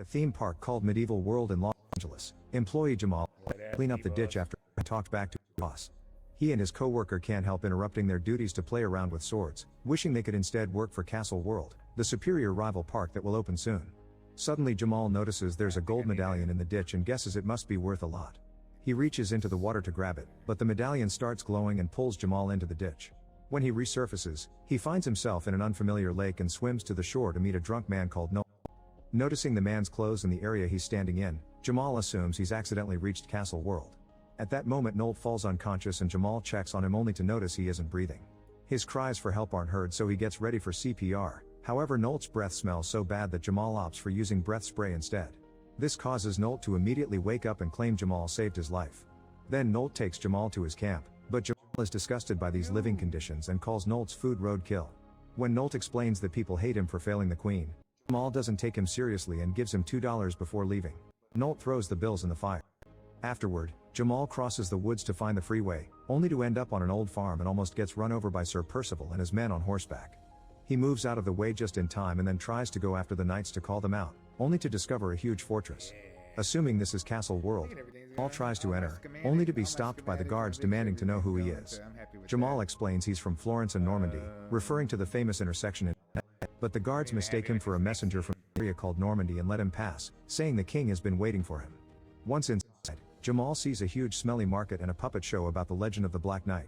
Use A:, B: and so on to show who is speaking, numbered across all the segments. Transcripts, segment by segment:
A: a theme park called Medieval World in Los Angeles, employee Jamal clean up the ditch after talked back to his boss. He and his co-worker can't help interrupting their duties to play around with swords, wishing they could instead work for Castle World, the superior rival park that will open soon. Suddenly Jamal notices there's a gold medallion in the ditch and guesses it must be worth a lot. He reaches into the water to grab it, but the medallion starts glowing and pulls Jamal into the ditch. When he resurfaces, he finds himself in an unfamiliar lake and swims to the shore to meet a drunk man called Noel. Noticing the man's clothes in the area he's standing in, Jamal assumes he's accidentally reached Castle World. At that moment Noel falls unconscious and Jamal checks on him only to notice he isn't breathing. His cries for help aren't heard, so he gets ready for CPR. However, Noel's breath smells so bad that Jamal opts for using breath spray instead. This causes Noel to immediately wake up and claim Jamal saved his life. Then Noel takes Jamal to his camp, but Jamal is disgusted by these living conditions and calls Nolt's food roadkill. When Nolt explains that people hate him for failing the queen, Jamal doesn't take him seriously and gives him $2 before leaving. Nolt throws the bills in the fire. Afterward, Jamal crosses the woods to find the freeway, only to end up on an old farm and almost gets run over by Sir Percival and his men on horseback. He moves out of the way just in time and then tries to go after the knights to call them out, only to discover a huge fortress. Assuming this is Castle World, Jamal tries to enter, only to be stopped by the guards demanding to know who he is. Jamal explains he's from Florence and Normandy, referring to the famous intersection in but the guards mistake him for a messenger from an area called Normandy and let him pass, saying the king has been waiting for him. Once inside, Jamal sees a huge smelly market and a puppet show about the legend of the Black Knight.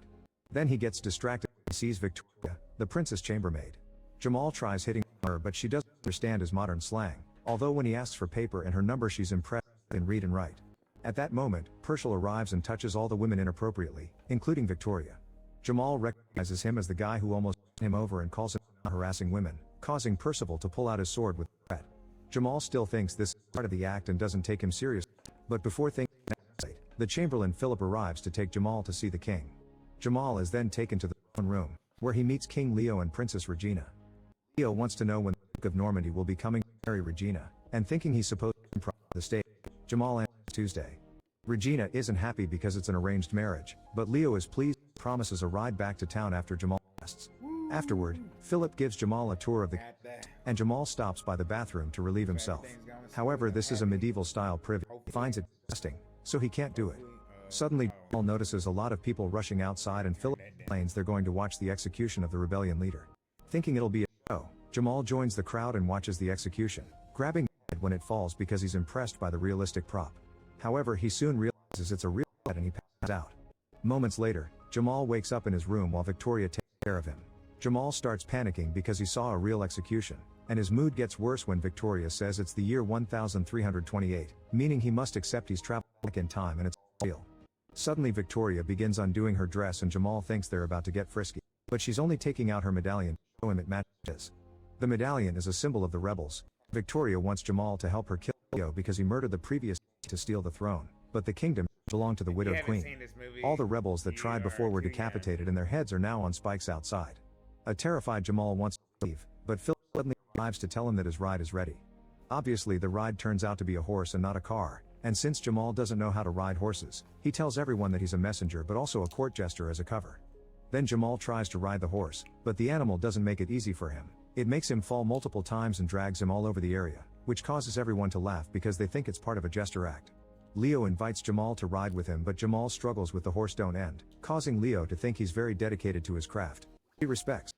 A: Then he gets distracted and sees Victoria, the princess chambermaid. Jamal tries hitting her, but she doesn't understand his modern slang, although when he asks for paper and her number she's impressed and read and write. At that moment, Percival arrives and touches all the women inappropriately, including Victoria. Jamal recognizes him as the guy who almost ran him over and calls him harassing women, causing Percival to pull out his sword with threat. Jamal still thinks this is part of the act and doesn't take him seriously, but before thinking the Chamberlain Philip arrives to take Jamal to see the king. Jamal is then taken to the throne room, where he meets King Leo and Princess Regina. Leo wants to know when the Duke of Normandy will be coming to marry Regina, and thinking he's supposed to be the state, Jamal answers Tuesday. Regina isn't happy because it's an arranged marriage, but Leo is pleased and promises a ride back to town after Jamal rests. Afterward, Philip gives Jamal a tour of the and Jamal stops by the bathroom to relieve himself. However, this is a medieval-style privy. He finds it disgusting, so he can't do it. Suddenly, Jamal notices a lot of people rushing outside and Philip explains they're going to watch the execution of the rebellion leader. Thinking it'll be a show, Jamal joins the crowd and watches the execution, grabbing the head when it falls because he's impressed by the realistic prop. However, he soon realizes it's a real head and he passes out. Moments later, Jamal wakes up in his room while Victoria takes care of him. Jamal starts panicking because he saw a real execution, and his mood gets worse when Victoria says it's the year 1328, meaning he must accept he's traveled back in time and it's real. Suddenly Victoria begins undoing her dress and Jamal thinks they're about to get frisky, but she's only taking out her medallion to show him it matches. The medallion is a symbol of the rebels. Victoria wants Jamal to help her kill Leo because he murdered the previous to steal the throne, but the kingdom belonged to the widowed queen. All the rebels that tried before were decapitated and their heads are now on spikes outside. A terrified Jamal wants to leave, but Philip suddenly arrives to tell him that his ride is ready. Obviously the ride turns out to be a horse and not a car, and since Jamal doesn't know how to ride horses, he tells everyone that he's a messenger but also a court jester as a cover. Then Jamal tries to ride the horse, but the animal doesn't make it easy for him. It makes him fall multiple times and drags him all over the area, which causes everyone to laugh because they think it's part of a jester act. Leo invites Jamal to ride with him, but Jamal struggles with the horse don't end, causing Leo to think he's very dedicated to his craft. He respects.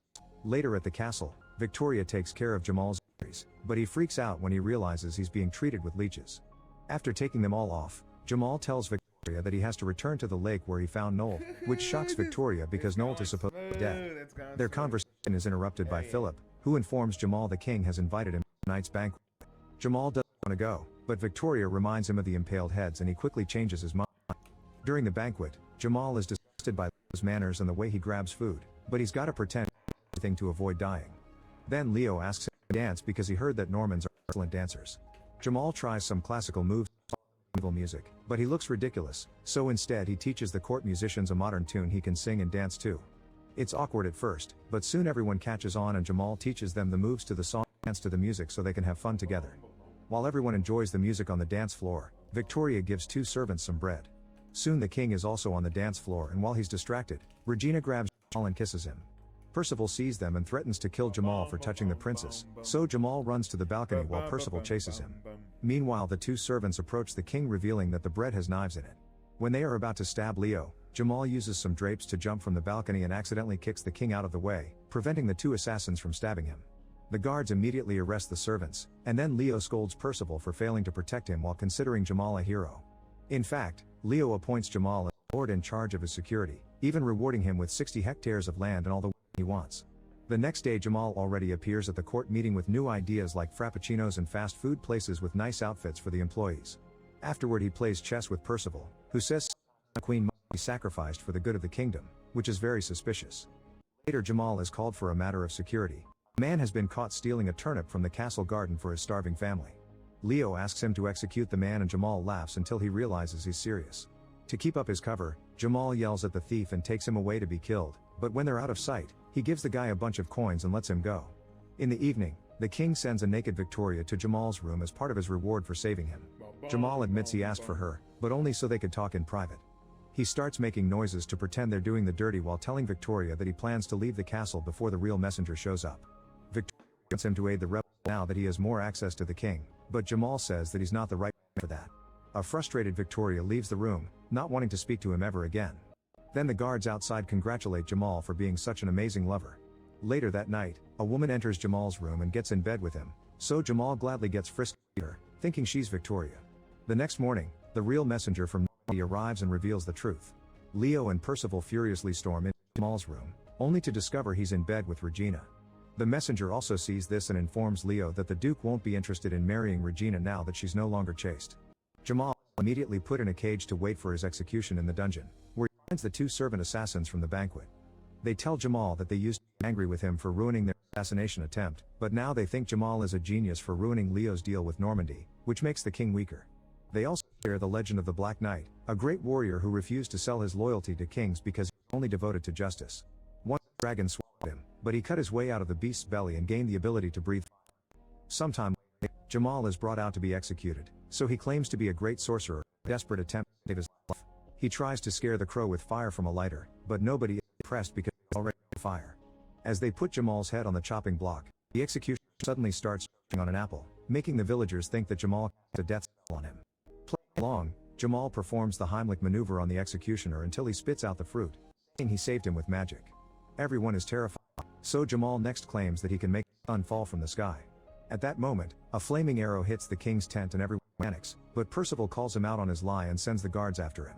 A: Later at the castle, Victoria takes care of Jamal's injuries, but he freaks out when he realizes he's being treated with leeches. After taking them all off, Jamal tells Victoria that he has to return to the lake where he found Noel, which shocks Victoria because Noel is supposed to be dead. Their conversation is interrupted by Philip, who informs Jamal the king has invited him to the night's banquet. Jamal doesn't want to go, but Victoria reminds him of the impaled heads and he quickly changes his mind. During the banquet, Jamal is disgusted by Leo's manners and the way he grabs food, but he's got to pretend everything to avoid dying. Then Leo asks him to dance because he heard that Normans are excellent dancers. Jamal tries some classical moves and music, but he looks ridiculous, so instead he teaches the court musicians a modern tune he can sing and dance to. It's awkward at first, but soon everyone catches on and Jamal teaches them the moves to the song and dance to the music so they can have fun together. While everyone enjoys the music on the dance floor, Victoria gives two servants some bread. Soon the king is also on the dance floor and while he's distracted, Regina grabs Jamal and kisses him. Percival sees them and threatens to kill Jamal for touching the princess, so Jamal runs to the balcony while Percival chases him. Meanwhile, the two servants approach the king, revealing that the bread has knives in it. When they are about to stab Leo, Jamal uses some drapes to jump from the balcony and accidentally kicks the king out of the way, preventing the two assassins from stabbing him. The guards immediately arrest the servants, and then Leo scolds Percival for failing to protect him while considering Jamal a hero. In fact, Leo appoints Jamal as lord in charge of his security, even rewarding him with 60 hectares of land and all the he wants. The next day, Jamal already appears at the court meeting with new ideas like frappuccinos and fast food places with nice outfits for the employees. Afterward, he plays chess with Percival, who says the queen must be sacrificed for the good of the kingdom, which is very suspicious. Later, Jamal is called for a matter of security. A man has been caught stealing a turnip from the castle garden for his starving family. Leo asks him to execute the man and Jamal laughs until he realizes he's serious. To keep up his cover, Jamal yells at the thief and takes him away to be killed, but when they're out of sight, he gives the guy a bunch of coins and lets him go. In the evening, the king sends a naked Victoria to Jamal's room as part of his reward for saving him. Jamal admits he asked for her, but only so they could talk in private. He starts making noises to pretend they're doing the dirty while telling Victoria that he plans to leave the castle before the real messenger shows up. Victoria wants him to aid the rebels now that he has more access to the king, but Jamal says that he's not the right man for that. A frustrated Victoria leaves the room, not wanting to speak to him ever again. Then the guards outside congratulate Jamal for being such an amazing lover. Later that night, a woman enters Jamal's room and gets in bed with him, so Jamal gladly gets frisked with her, thinking she's Victoria. The next morning, the real messenger from Normandy arrives and reveals the truth. Leo and Percival furiously storm into Jamal's room, only to discover he's in bed with Regina. The messenger also sees this and informs Leo that the Duke won't be interested in marrying Regina now that she's no longer chaste. Jamal is immediately put in a cage to wait for his execution in the dungeon, where he finds the two servant assassins from the banquet. They tell Jamal that they used to be angry with him for ruining their assassination attempt, but now they think Jamal is a genius for ruining Leo's deal with Normandy, which makes the king weaker. They also share the legend of the Black Knight, a great warrior who refused to sell his loyalty to kings because he was only devoted to justice. One dragon swallowed him, but he cut his way out of the beast's belly and gained the ability to breathe fire. Sometime later, Jamal is brought out to be executed, so he claims to be a great sorcerer, a desperate attempt to save his life. He tries to scare the crow with fire from a lighter, but nobody is impressed because he's already on fire. As they put Jamal's head on the chopping block, the executioner suddenly starts chewing on an apple, making the villagers think that Jamal cast a death spell on him. Playing along, Jamal performs the Heimlich maneuver on the executioner until he spits out the fruit, saying he saved him with magic. Everyone is terrified, so Jamal next claims that he can make the sun fall from the sky. At that moment, a flaming arrow hits the king's tent and everyone panics, but Percival calls him out on his lie and sends the guards after him.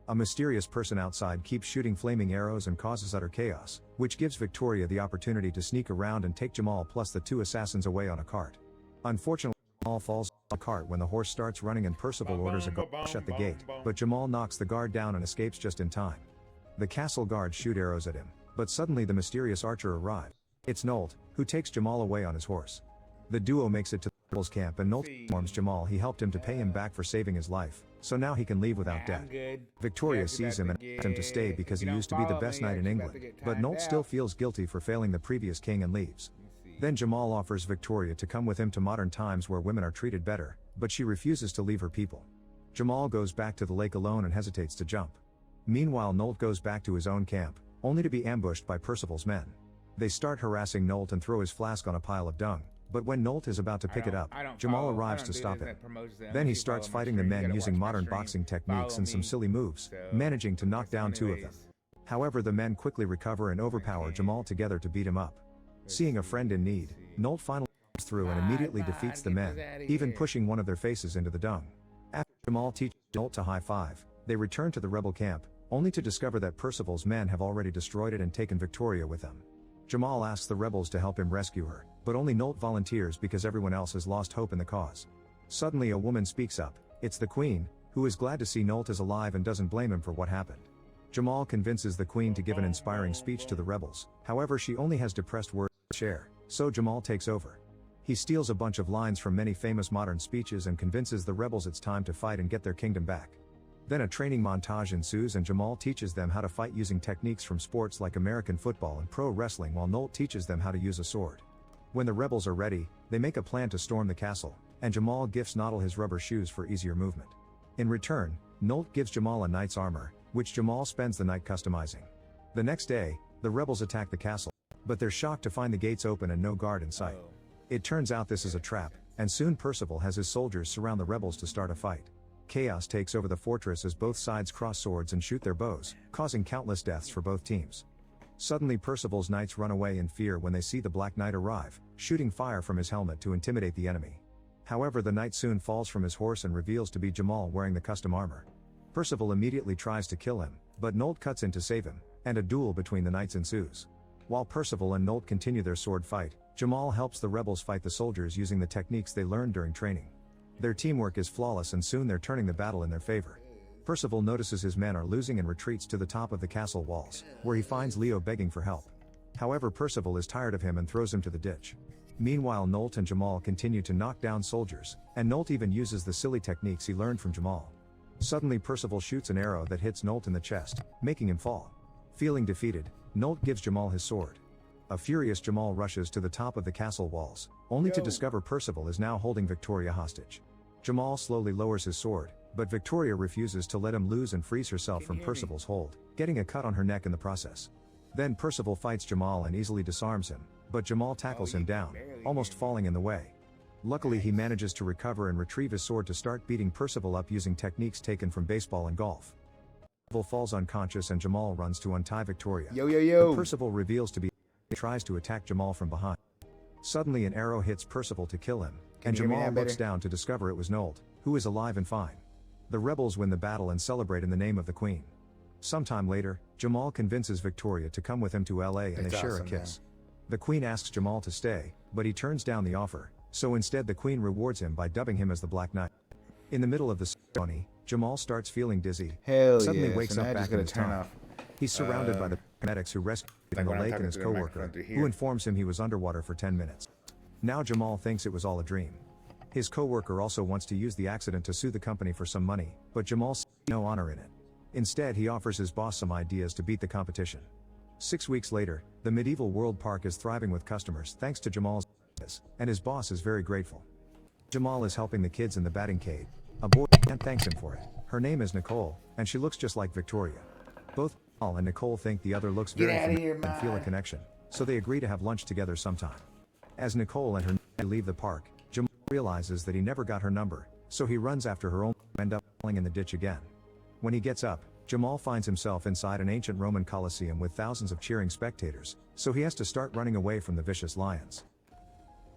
A: A mysterious person outside keeps shooting flaming arrows and causes utter chaos, which gives Victoria the opportunity to sneak around and take Jamal plus the two assassins away on a cart. Unfortunately, Jamal falls off the cart when the horse starts running and Percival orders a guard to shut the gate, but Jamal knocks the guard down and escapes just in time. The castle guards shoot arrows at him, but suddenly the mysterious archer arrives. It's Nolt, who takes Jamal away on his horse. The duo makes it to the rebels' camp and Nolt informs Jamal he helped him to pay him back for saving his life, so now he can leave without debt. Victoria sees him and asks him to stay because he used to be the best knight in England, but Nolt still feels guilty for failing the previous king and leaves. Then Jamal offers Victoria to come with him to modern times where women are treated better, but she refuses to leave her people. Jamal goes back to the lake alone and hesitates to jump. Meanwhile, Nolt goes back to his own camp, only to be ambushed by Percival's men. They start harassing Nolt and throw his flask on a pile of dung, but when Nolt is about to pick it up, Jamal arrives to stop him. Then he starts fighting the men using modern boxing techniques and some silly moves, managing to knock down two of them. However, the men quickly recover and overpower Jamal together to beat him up. Seeing a friend in need, Nolt finally comes through and immediately defeats the men, even pushing one of their faces into the dung. After Jamal teaches Nolt to high-five, they return to the rebel camp, only to discover that Percival's men have already destroyed it and taken Victoria with them. Jamal asks the rebels to help him rescue her, but only Nolt volunteers because everyone else has lost hope in the cause. Suddenly a woman speaks up. It's the Queen, who is glad to see Nolt is alive and doesn't blame him for what happened. Jamal convinces the Queen to give an inspiring speech to the rebels, however she only has depressed words to share, so Jamal takes over. He steals a bunch of lines from many famous modern speeches and convinces the rebels it's time to fight and get their kingdom back. Then a training montage ensues and Jamal teaches them how to fight using techniques from sports like American football and pro wrestling while Nolt teaches them how to use a sword. When the rebels are ready, they make a plan to storm the castle, and Jamal gifts Noddle his rubber shoes for easier movement. In return, Nolt gives Jamal a knight's armor, which Jamal spends the night customizing. The next day, the rebels attack the castle, but they're shocked to find the gates open and no guard in sight. It turns out this is a trap, and soon Percival has his soldiers surround the rebels to start a fight. Chaos takes over the fortress as both sides cross swords and shoot their bows, causing countless deaths for both teams. Suddenly Percival's knights run away in fear when they see the Black Knight arrive, shooting fire from his helmet to intimidate the enemy. However, the knight soon falls from his horse and reveals to be Jamal wearing the custom armor. Percival immediately tries to kill him, but Nolt cuts in to save him, and a duel between the knights ensues. While Percival and Nolt continue their sword fight, Jamal helps the rebels fight the soldiers using the techniques they learned during training. Their teamwork is flawless and soon they're turning the battle in their favor. Percival notices his men are losing and retreats to the top of the castle walls, where he finds Leo begging for help. However, Percival is tired of him and throws him to the ditch. Meanwhile, Nolt and Jamal continue to knock down soldiers, and Nolt even uses the silly techniques he learned from Jamal. Suddenly Percival shoots an arrow that hits Nolt in the chest, making him fall. Feeling defeated, Nolt gives Jamal his sword. A furious Jamal rushes to the top of the castle walls, only to discover Percival is now holding Victoria hostage. Jamal slowly lowers his sword, but Victoria refuses to let him lose and frees herself from Percival's hold, getting a cut on her neck in the process. Then Percival fights Jamal and easily disarms him, but Jamal tackles him down, almost falling in the way. Luckily he manages to recover and retrieve his sword to start beating Percival up using techniques taken from baseball and golf. Percival falls unconscious and Jamal runs to untie Victoria. But Percival reveals to be tries to attack Jamal from behind. Suddenly an arrow hits Percival to kill him, and Jamal looks down to discover it was Nolt, who is alive and fine. The rebels win the battle and celebrate in the name of the Queen. Sometime later, Jamal convinces Victoria to come with him to LA and they share a kiss. The Queen asks Jamal to stay, but he turns down the offer, so instead the Queen rewards him by dubbing him as the Black Knight. In the middle of the ceremony, Jamal starts feeling dizzy, suddenly wakes up back in his time. He's surrounded by the paramedics who rescue him from the lake and his co-worker, who informs him he was underwater for 10 minutes. Now Jamal thinks it was all a dream. His co-worker also wants to use the accident to sue the company for some money, but Jamal sees no honor in it. Instead he offers his boss some ideas to beat the competition. 6 weeks later, the Medieval World Park is thriving with customers thanks to Jamal's ideas, and his boss is very grateful. Jamal is helping the kids in the batting cage. A boy thanks him for it. Her name is Nicole, and she looks just like Victoria. Both Jamal and Nicole think the other looks very familiar and feel a connection, so they agree to have lunch together sometime. As Nicole and her leave the park, Jamal realizes that he never got her number, so he runs after her only to end up falling in the ditch again. When he gets up, Jamal finds himself inside an ancient Roman Colosseum with thousands of cheering spectators, so he has to start running away from the vicious lions.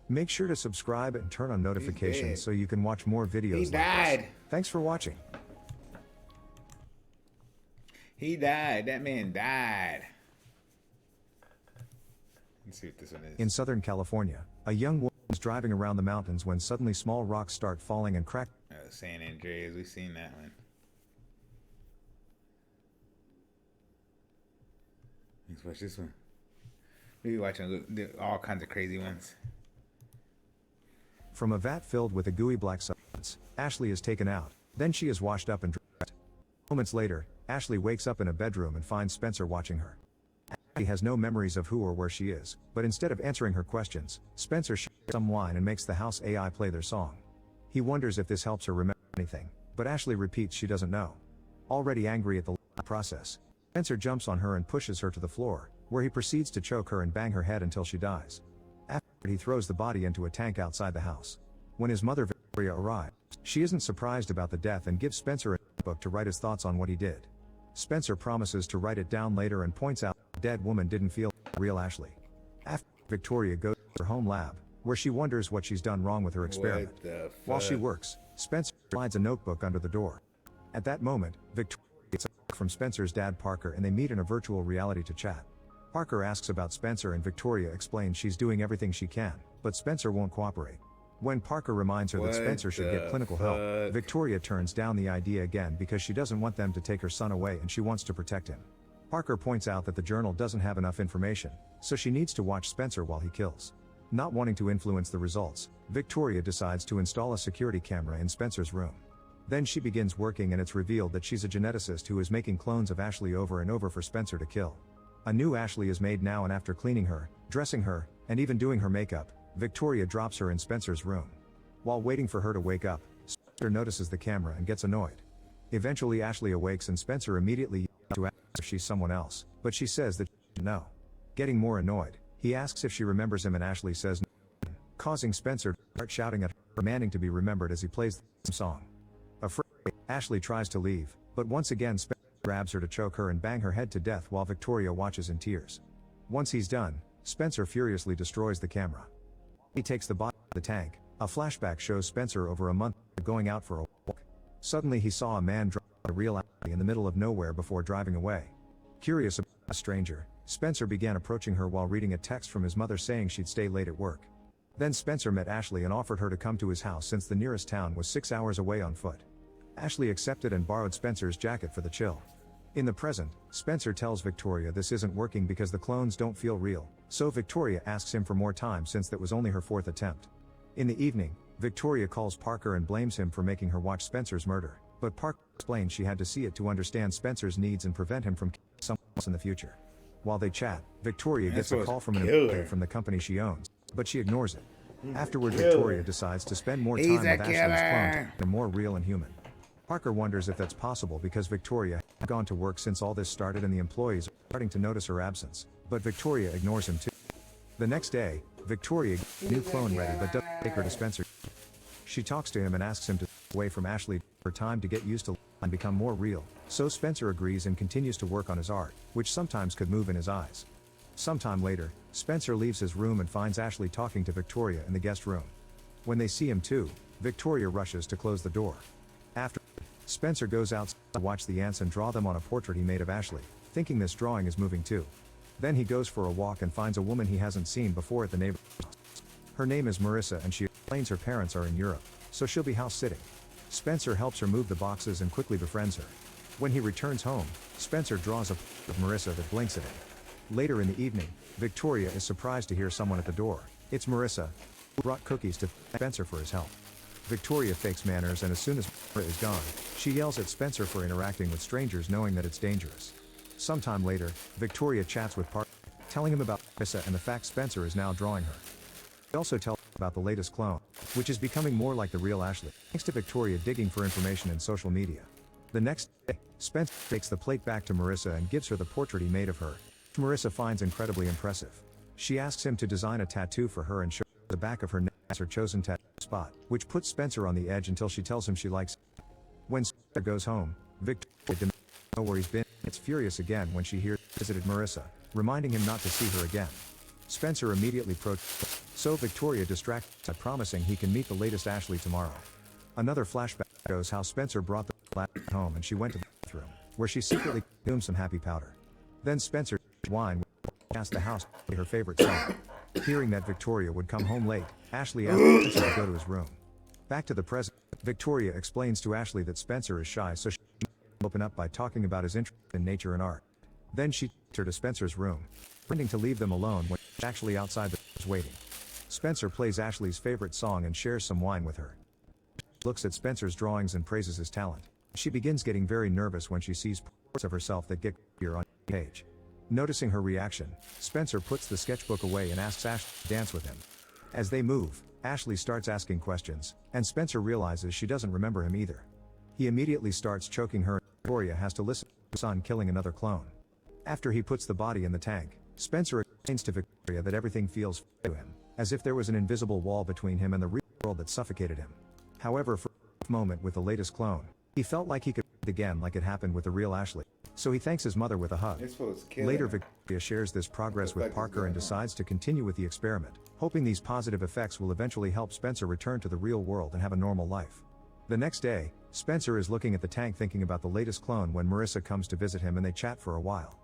A: Make sure to subscribe and turn on notifications so you can watch more videos
B: He died.
A: this. Thanks for watching.
B: He died. That man died. Let's see what this one is.
A: In Southern California, a young woman is driving around the mountains when suddenly small rocks start falling and crack.
B: San Andreas. We've seen that one. Let's watch this one. We be watching all kinds of crazy ones.
A: From a vat filled with a gooey black substance, Ashley is taken out. Then she is washed up and dressed. Moments later, Ashley wakes up in a bedroom and finds Spencer watching her. Ashley has no memories of who or where she is, but instead of answering her questions, Spencer shares some wine and makes the house AI play their song. He wonders if this helps her remember anything, but Ashley repeats she doesn't know. Already angry at the process, Spencer jumps on her and pushes her to the floor, where he proceeds to choke her and bang her head until she dies. After he throws the body into a tank outside the house. When his mother Victoria arrives, she isn't surprised about the death and gives Spencer a notebook to write his thoughts on what he did. Spencer promises to write it down later and points out the dead woman didn't feel like real Ashley. After Victoria goes to her home lab, where she wonders what she's done wrong with her experiment. While she works, Spencer slides a notebook under the door. At that moment, Victoria gets a call from Spencer's dad Parker and they meet in a virtual reality to chat. Parker asks about Spencer and Victoria explains she's doing everything she can, but Spencer won't cooperate. When Parker reminds her that Spencer should get clinical help, Victoria turns down the idea again because she doesn't want them to take her son away and she wants to protect him. Parker points out that the journal doesn't have enough information, so she needs to watch Spencer while he kills. Not wanting to influence the results, Victoria decides to install a security camera in Spencer's room. Then she begins working and it's revealed that she's a geneticist who is making clones of Ashley over and over for Spencer to kill. A new Ashley is made now and after cleaning her, dressing her, and even doing her makeup, Victoria drops her in Spencer's room. While waiting for her to wake up, Spencer notices the camera and gets annoyed. Eventually Ashley awakes and Spencer immediately yells to ask if she's someone else, but she says that she doesn't know. Getting more annoyed, he asks if she remembers him and Ashley says no. causing Spencer to start shouting at her, demanding to be remembered as he plays the song. Afraid, Ashley tries to leave, but once again Spencer grabs her to choke her and bang her head to death while Victoria watches in tears. Once he's done, Spencer furiously destroys the camera. He takes the body of the tank. A flashback shows Spencer over a month going out for a walk. Suddenly he saw a man drive a real alley in the middle of nowhere before driving away. Curious about a stranger, Spencer began approaching her while reading a text from his mother saying she'd stay late at work. Then Spencer met Ashley and offered her to come to his house since the nearest town was 6 hours away on foot. Ashley accepted and borrowed Spencer's jacket for the chill. In the present, Spencer tells Victoria this isn't working because the clones don't feel real, so Victoria asks him for more time since that was only her 4th attempt. In the evening, Victoria calls Parker and blames him for making her watch Spencer's murder, but Parker explains she had to see it to understand Spencer's needs and prevent him from killing someone else in the future. While they chat, Victoria gets a call from an employee from the company she owns, but she ignores it. Afterward, Victoria decides to spend more time with Ashley's clones, they're more real and human. Parker wonders if that's possible because Victoria had gone to work since all this started and the employees are starting to notice her absence, but Victoria ignores him too. The next day, Victoria gets a new clone ready but doesn't take her to Spencer. She talks to him and asks him to stay away from Ashley for time to get used to and become more real, so Spencer agrees and continues to work on his art, which sometimes could move in his eyes. Sometime later, Spencer leaves his room and finds Ashley talking to Victoria in the guest room. When they see him too, Victoria rushes to close the door. After, Spencer goes outside to watch the ants and draw them on a portrait he made of Ashley, thinking this drawing is moving too. Then he goes for a walk and finds a woman he hasn't seen before at the neighbor's house. Her name is Marissa and she explains her parents are in Europe, so she'll be house sitting. Spencer helps her move the boxes and quickly befriends her. When he returns home, Spencer draws a portrait of Marissa that blinks at him. Later in the evening, Victoria is surprised to hear someone at the door. It's Marissa, who brought cookies to Spencer for his help. Victoria fakes manners and as soon as Marissa is gone, she yells at Spencer for interacting with strangers knowing that it's dangerous. Sometime later, Victoria chats with Parker, telling him about Marissa and the fact Spencer is now drawing her. He also tells her about the latest clone, which is becoming more like the real Ashley, thanks to Victoria digging for information in social media. The next day, Spencer takes the plate back to Marissa and gives her the portrait he made of her, which Marissa finds incredibly impressive. She asks him to design a tattoo for her and shows her the back of her neck as her chosen tattoo spot, which puts Spencer on the edge until she tells him she likes it. When Spencer goes home, Victoria demands to know where he's been. It's furious again when she hears he visited Marissa, reminding him not to see her again. Spencer immediately protests, so Victoria distracts by promising he can meet the latest Ashley tomorrow. Another flashback shows how Spencer brought the latch home and she went to the bathroom, where she secretly consumed some happy powder. Then Spencer wine asked the house to play her favorite song. Hearing that Victoria would come home late, Ashley asks Spencer to go to his room. Back to the present, Victoria explains to Ashley that Spencer is shy so she open up by talking about his interest in nature and art. Then she takes her to Spencer's room, pretending to leave them alone when she's actually outside the house waiting. Spencer plays Ashley's favorite song and shares some wine with her. She looks at Spencer's drawings and praises his talent. She begins getting very nervous when she sees portraits of herself that get clear on the page. Noticing her reaction, Spencer puts the sketchbook away and asks Ashley to dance with him. As they move, Ashley starts asking questions, and Spencer realizes she doesn't remember him either. He immediately starts choking her and Victoria has to listen to her son killing another clone. After he puts the body in the tank, Spencer explains to Victoria that everything feels to him, as if there was an invisible wall between him and the real world that suffocated him. However, for a brief moment with the latest clone, he felt like he could breathe again like it happened with the real Ashley. So he thanks his mother with a hug. Later, Victoria shares this progress with Parker and decides to continue with the experiment, hoping these positive effects will eventually help Spencer return to the real world and have a normal life. The next day, Spencer is looking at the tank thinking about the latest clone when Marissa comes to visit him and they chat for a while.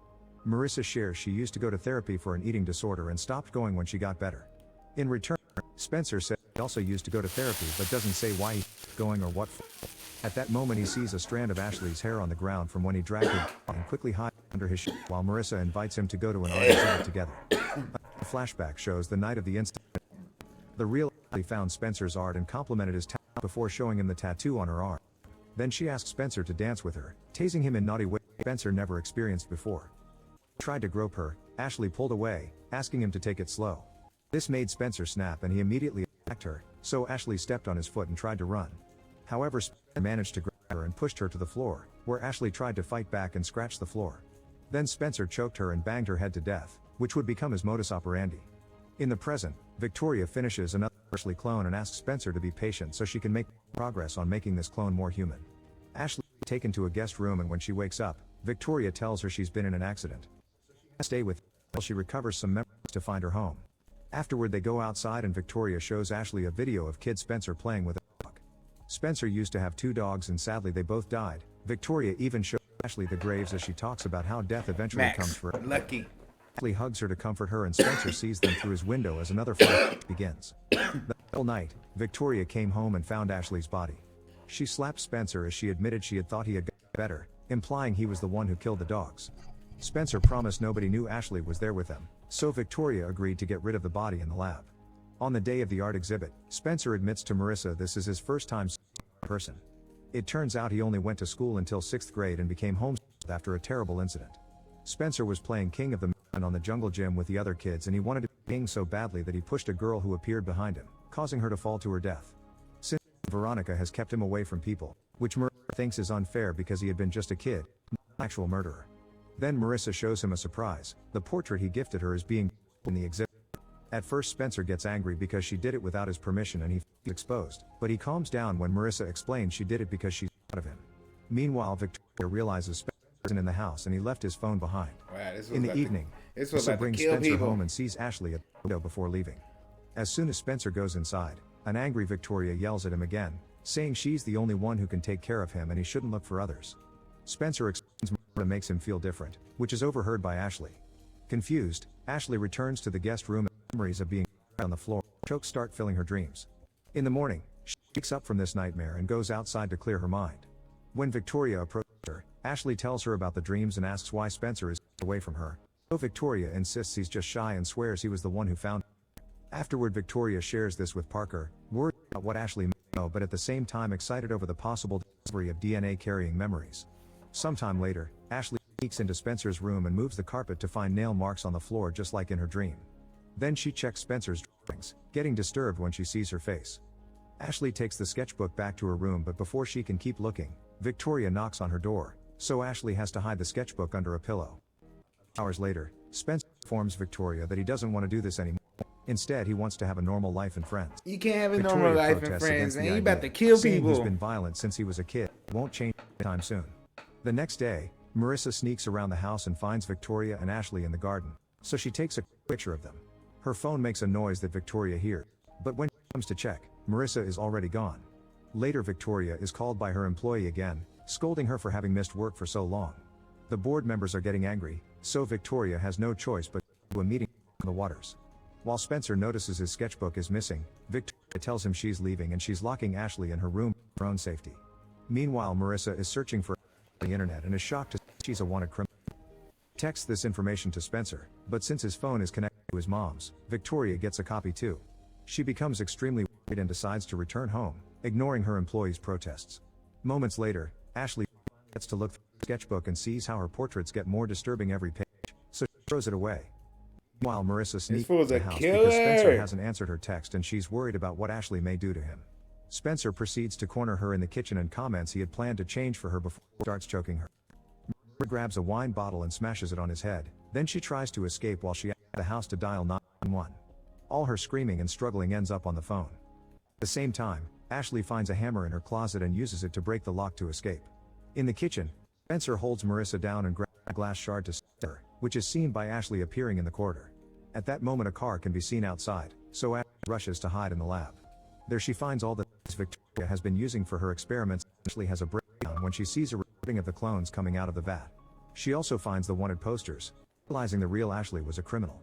A: Marissa shares she used to go to therapy for an eating disorder and stopped going when she got better. In return, Spencer says he also used to go to therapy but doesn't say why he's going or what for. At that moment he sees a strand of Ashley's hair on the ground from when he dragged her and quickly hides under his shirt while Marissa invites him to go to an art exhibit together. A flashback shows the night of the incident. The real Ashley found Spencer's art and complimented his talent before showing him the tattoo on her arm. Then she asked Spencer to dance with her, tasing him in naughty ways Spencer never experienced before. He tried to grope her, Ashley pulled away, asking him to take it slow. This made Spencer snap and he immediately attacked her, so Ashley stepped on his foot and tried to run. However, Spencer managed to grab her and pushed her to the floor, where Ashley tried to fight back and scratch the floor. Then Spencer choked her and banged her head to death, which would become his modus operandi. In the present, Victoria finishes another Ashley clone and asks Spencer to be patient so she can make progress on making this clone more human. Ashley is taken to a guest room, and when she wakes up, Victoria tells her she's been in an accident. Stay with her while she recovers some memories to find her home. Afterward, they go outside and Victoria shows Ashley a video of kid Spencer playing with a dog. Spencer used to have 2 dogs and sadly they both died. Victoria even shows Ashley the graves as she talks about how death eventually comes for her.
B: Lucky.
A: Ashley hugs her to comfort her and Spencer sees them through his window as another fight begins. The whole night, Victoria came home and found Ashley's body. She slapped Spencer as she admitted she had thought he had gotten better, implying he was the one who killed the dogs. Spencer promised nobody knew Ashley was there with them, so Victoria agreed to get rid of the body in the lab. On the day of the art exhibit, Spencer admits to Marissa this is his first time seeing a person. It turns out he only went to school until 6th grade and became homeschooled after a terrible incident. Spencer was playing King of the Mountain on the jungle gym with the other kids and he wanted to be king so badly that he pushed a girl who appeared behind him, causing her to fall to her death. Since Veronica has kept him away from people, which Marissa thinks is unfair because he had been just a kid, not an actual murderer. Then Marissa shows him a surprise. The portrait he gifted her is being in the exhibit. At first Spencer gets angry because she did it without his permission and he feels exposed, but he calms down when Marissa explains she did it because she's proud of him. Meanwhile, Victoria realizes Spencer isn't in the house and he left his phone behind.
B: Wow, this was
A: In the
B: about
A: evening,
B: this was
A: Marissa
B: about to
A: brings
B: kill
A: Spencer
B: people.
A: home and sees Ashley at the window before leaving. As soon as Spencer goes inside, an angry Victoria yells at him again, saying she's the only one who can take care of him and he shouldn't look for others. Spencer explains Marissa makes him feel different, which is overheard by Ashley. Confused, Ashley returns to the guest room and memories of being on the floor, chokes start filling her dreams. In the morning, she wakes up from this nightmare and goes outside to clear her mind. When Victoria approaches her, Ashley tells her about the dreams and asks why Spencer is away from her. So Victoria insists he's just shy and swears he was the one who found her. Afterward, Victoria shares this with Parker, worried about what Ashley may know but at the same time excited over the possible discovery of DNA carrying memories. Sometime later, Ashley sneaks into Spencer's room and moves the carpet to find nail marks on the floor just like in her dream. Then she checks Spencer's drawings, getting disturbed when she sees her face. Ashley takes the sketchbook back to her room, but before she can keep looking, Victoria knocks on her door, so Ashley has to hide the sketchbook under a pillow. Hours later, Spencer informs Victoria that he doesn't want to do this anymore. Instead, he wants to have a normal life and friends.
B: You can't have a
A: Victoria
B: normal life and
A: protests
B: friends,
A: against
B: and
A: the
B: you about
A: idea,
B: to kill
A: saying
B: people.
A: he's been violent since he was a kid, won't change anytime soon. The next day, Marissa sneaks around the house and finds Victoria and Ashley in the garden, so she takes a picture of them. Her phone makes a noise that Victoria hears, but when she comes to check, Marissa is already gone. Later, Victoria is called by her employee again, scolding her for having missed work for so long. The board members are getting angry, so Victoria has no choice but to go to a meeting on the waters. While Spencer notices his sketchbook is missing, Victoria tells him she's leaving and she's locking Ashley in her room for her own safety. Meanwhile, Marissa is searching for on the internet and is shocked to see she's a wanted criminal. Texts this information to Spencer, but since his phone is connected to his mom's, Victoria gets a copy too. She becomes extremely worried and decides to return home, ignoring her employees' protests. Moments later, Ashley gets to look through the sketchbook and sees how her portraits get more disturbing every page, so she throws it away. Meanwhile, Marissa sneaks into the house because Spencer hasn't answered her text and she's worried about what Ashley may do to him. Spencer proceeds to corner her in the kitchen and comments he had planned to change for her before he starts choking her. Marissa grabs a wine bottle and smashes it on his head, then she tries to escape while she asks the house to dial 911. All her screaming and struggling ends up on the phone. At the same time, Ashley finds a hammer in her closet and uses it to break the lock to escape. In the kitchen, Spencer holds Marissa down and grabs a glass shard to stab her, which is seen by Ashley appearing in the corridor. At that moment, a car can be seen outside, so Ashley rushes to hide in the lab. There she finds all the things Victoria has been using for her experiments. Ashley has a breakdown when she sees a recording of the clones coming out of the vat. She also finds the wanted posters, realizing the real Ashley was a criminal.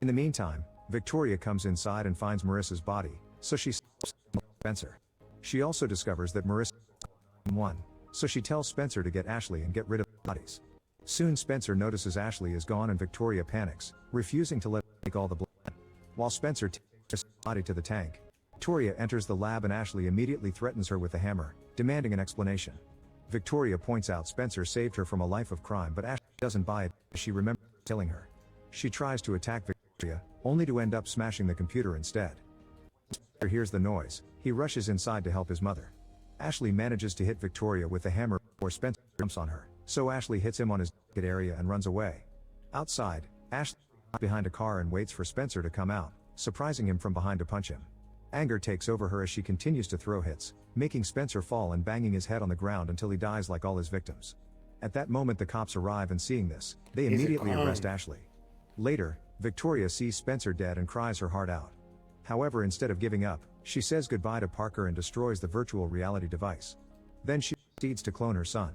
A: In the meantime, Victoria comes inside and finds Marissa's body, so she stops Spencer. She also discovers that Marissa won, so she tells Spencer to get Ashley and get rid of the bodies. Soon Spencer notices Ashley is gone and Victoria panics, refusing to let her take all the blood. While Spencer takes the body to the tank, Victoria enters the lab and Ashley immediately threatens her with a hammer, demanding an explanation. Victoria points out Spencer saved her from a life of crime, but Ashley doesn't buy it as she remembers killing her. She tries to attack Victoria, only to end up smashing the computer instead. When Spencer hears the noise, he rushes inside to help his mother. Ashley manages to hit Victoria with the hammer before Spencer jumps on her, so Ashley hits him on his area and runs away. Outside, Ashley is behind a car and waits for Spencer to come out, surprising him from behind to punch him. Anger takes over her as she continues to throw hits, making Spencer fall and banging his head on the ground until he dies like all his victims. At that moment the cops arrive, and seeing this, they immediately arrest Ashley. Later, Victoria sees Spencer dead and cries her heart out. However, instead of giving up, she says goodbye to Parker and destroys the virtual reality device. Then she proceeds to clone her son.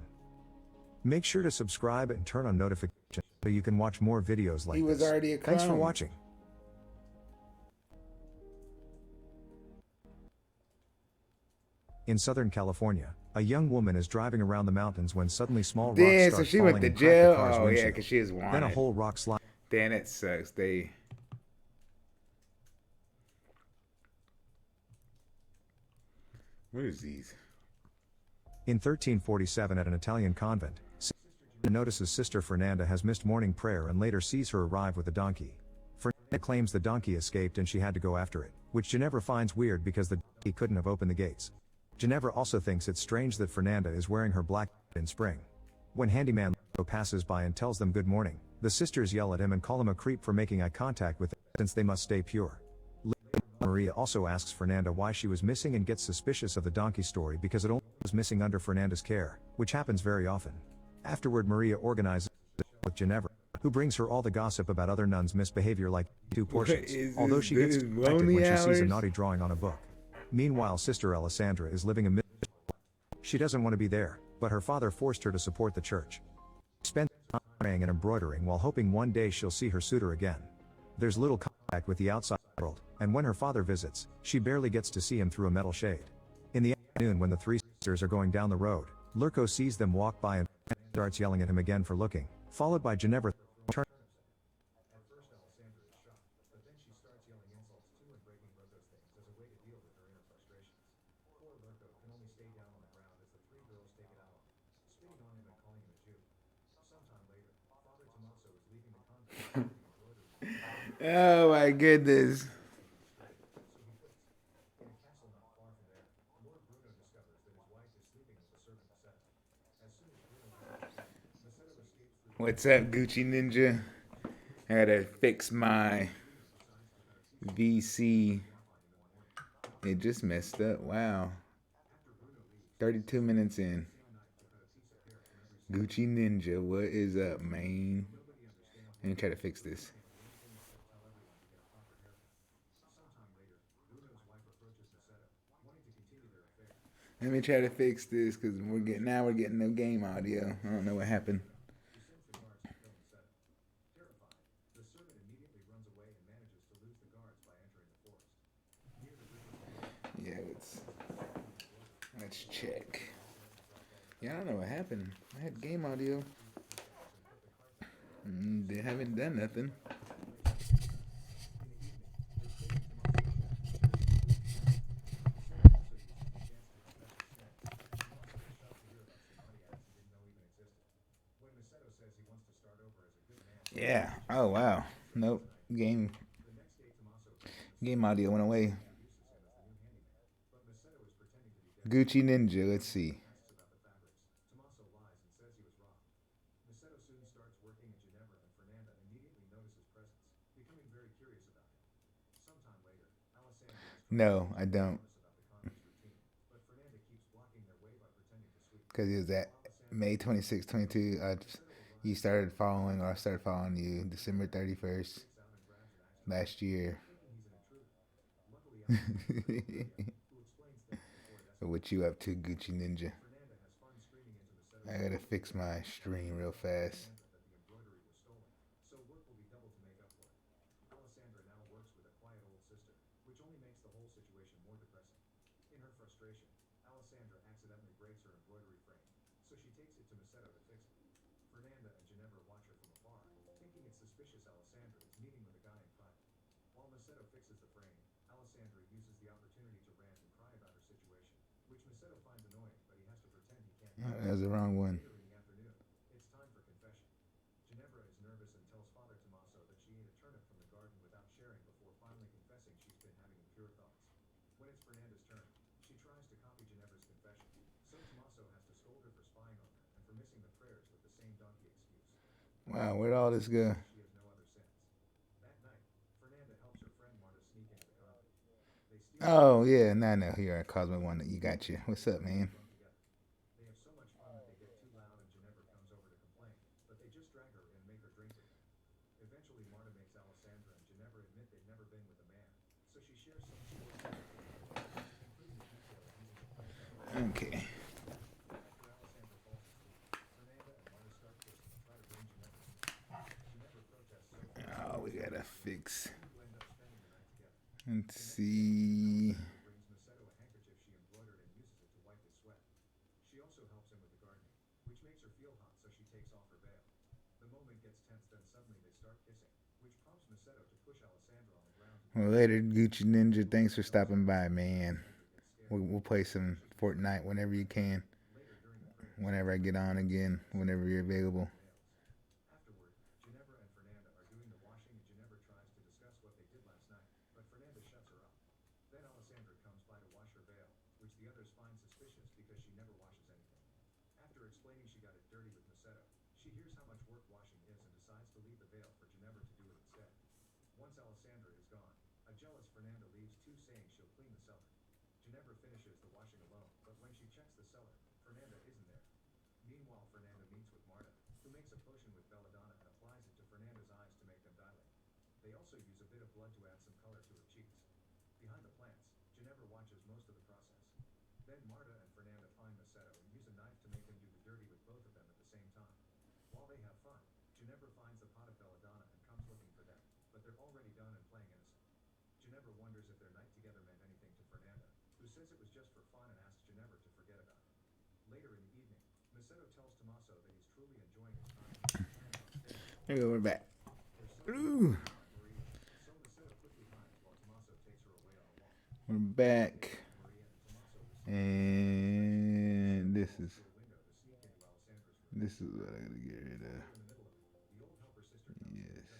A: Make sure to subscribe and turn on notifications so you can watch more videos like this.
B: He was already a clone.
A: Thanks for watching. In Southern California, a young woman is driving around the mountains when suddenly small rocks
B: Damn,
A: start
B: so she
A: falling
B: went to
A: and crack the
B: jail?
A: car's
B: Oh, yeah,
A: windshield.
B: because she is wanted.
A: Then a whole rock slide.
B: Damn, that sucks. What is these?
A: In 1347 at an Italian convent, Sister notices Sister Fernanda has missed morning prayer and later sees her arrive with a donkey. Fernanda claims the donkey escaped and she had to go after it, which Ginevra finds weird because the donkey couldn't have opened the gates. Ginevra also thinks it's strange that Fernanda is wearing her black in spring. When handyman Leo passes by and tells them good morning, the sisters yell at him and call him a creep for making eye contact with them, since they must stay pure. Maria also asks Fernanda why she was missing and gets suspicious of the donkey story because it only was missing under Fernanda's care, which happens very often. Afterward, Maria organizes with Ginevra, who brings her all the gossip about other nuns' misbehavior like 2 portions, although she gets distracted when she sees a naughty drawing on a book. Meanwhile, Sister Alessandra is living a miserable life. She doesn't want to be there, but her father forced her to support the church. She spends time praying and embroidering while hoping one day she'll see her suitor again. There's little contact with the outside world, and when her father visits, she barely gets to see him through a metal shade. In the afternoon, when the 3 sisters are going down the road, Lurko sees them walk by and starts yelling at him again for looking, followed by Ginevra turning. At first, Alessandra is shocked, but then she starts yelling insults too and breaking Lurko's things as a way to deal with her inner frustrations. Poor Lurko can only stay down on the ground as the 3 girls take it out on him, spitting on him and calling him a Jew. Sometime later, Father Tommaso is leaving the convent.
B: Oh my goodness. What's up, Gucci Ninja? I gotta fix my VC. It just messed up. Wow. 32 minutes in. Gucci Ninja, what is up, man? Let me try to fix this. Let me try to fix this because we're getting no game audio. I don't know what happened. Yeah, let's check. Yeah, I don't know what happened. I had game audio. They haven't done nothing. Yeah. Oh wow. Nope. Game audio went away. Gucci Ninja. Let's see. No, I don't. Because it was at May 26, 22. You started following, or I started following you December 31st last year. What you up to, Gucci Ninja? I gotta fix my stream real fast. That was the wrong one. Wow, where'd all this go? Oh yeah, now I know who you are, Cosmic One. You got you. What's up, man? Okay. Oh, we gotta fix. Let's see. Well, later, Gucci Ninja. Thanks for stopping by, man. We'll play some Fortnite whenever you can. Whenever I get on again. Whenever you're available. There we go. We're back. Ooh. We're back. And this is what I gotta get rid of. Yes.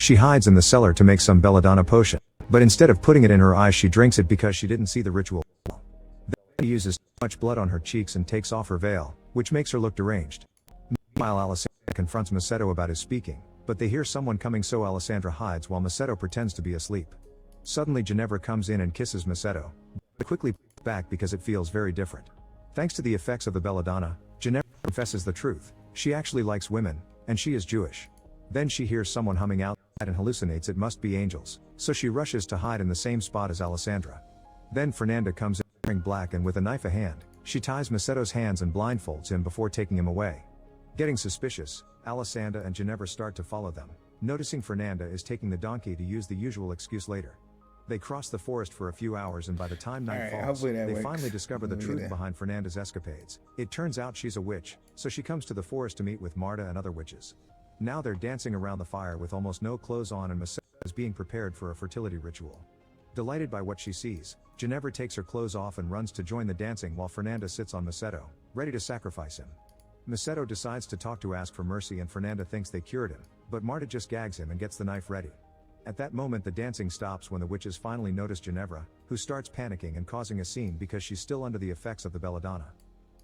A: She hides in the cellar to make some belladonna potion. But instead of putting it in her eyes, she drinks it because she didn't see the ritual. Then she uses too much blood on her cheeks and takes off her veil, which makes her look deranged. Meanwhile, Alessandra confronts Macedo about his speaking, but they hear someone coming, so Alessandra hides while Macedo pretends to be asleep. Suddenly Ginevra comes in and kisses Macedo, but quickly pulls back because it feels very different. Thanks to the effects of the belladonna, Ginevra confesses the truth. She actually likes women, and she is Jewish. Then she hears someone humming outside and hallucinates it must be angels, so she rushes to hide in the same spot as Alessandra. Then Fernanda comes in wearing black and with a knife in hand. She ties Macedo's hands and blindfolds him before taking him away. Getting suspicious, Alessandra and Ginevra start to follow them, noticing Fernanda is taking the donkey to use the usual excuse later. They cross the forest for a few hours, and by the time night falls, they finally discover the truth behind Fernanda's escapades. It turns out she's a witch, so she comes to the forest to meet with Marta and other witches. Now they're dancing around the fire with almost no clothes on, and Macedo is being prepared for a fertility ritual. Delighted by what she sees, Ginevra takes her clothes off and runs to join the dancing while Fernanda sits on Macedo, ready to sacrifice him. Macedo decides to talk to ask for mercy, and Fernanda thinks they cured him, but Marta just gags him and gets the knife ready. At that moment the dancing stops when the witches finally notice Ginevra, who starts panicking and causing a scene because she's still under the effects of the belladonna.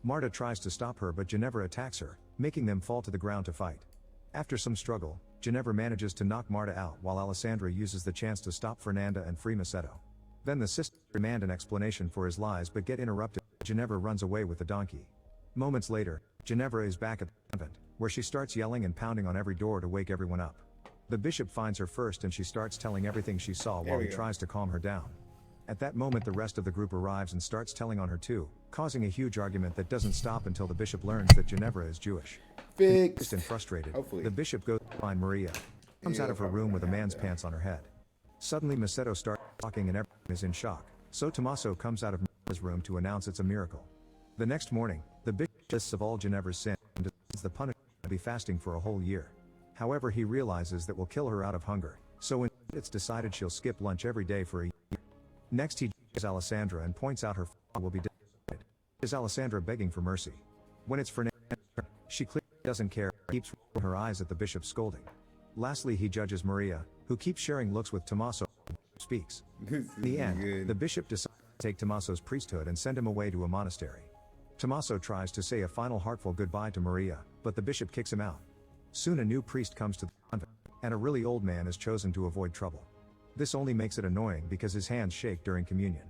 A: Marta tries to stop her, but Ginevra attacks her, making them fall to the ground to fight. After some struggle, Ginevra manages to knock Marta out while Alessandra uses the chance to stop Fernanda and free Macedo. Then the sisters demand an explanation for his lies but get interrupted. Ginevra runs away with the donkey. Moments later, Ginevra is back at the convent, where she starts yelling and pounding on every door to wake everyone up. The bishop finds her first and she starts telling everything she saw while he tries to calm her down. At that moment the rest of the group arrives and starts telling on her too, causing a huge argument that doesn't stop until the bishop learns that Ginevra is Jewish. Confused and frustrated, the bishop goes to find Maria. Comes out of her room with a man's pants on her head. Suddenly Macedo starts talking and everyone is in shock, so Tommaso comes out of Maria's room to announce it's a miracle. The next morning, the bishop lists of all Ginevra's sins and decides the punishment to be fasting for a whole year. However, he realizes that will kill her out of hunger, so instead it's decided she'll skip lunch every day for a year. Next he judges Alessandra and points out her father will be disappointed. Is Alessandra begging for mercy? When it's Fernanda's turn, she clearly doesn't care, keeps rolling her eyes at the bishop's scolding. Lastly he judges Maria, who keeps sharing looks with Tommaso when the bishop speaks. In the end, the bishop decides to take Tommaso's priesthood and send him away to a monastery. Tommaso tries to say a final heartful goodbye to Maria, but the bishop kicks him out. Soon a new priest comes to the convent, and a really old man is chosen to avoid trouble. This only makes it annoying because his hands shake during communion.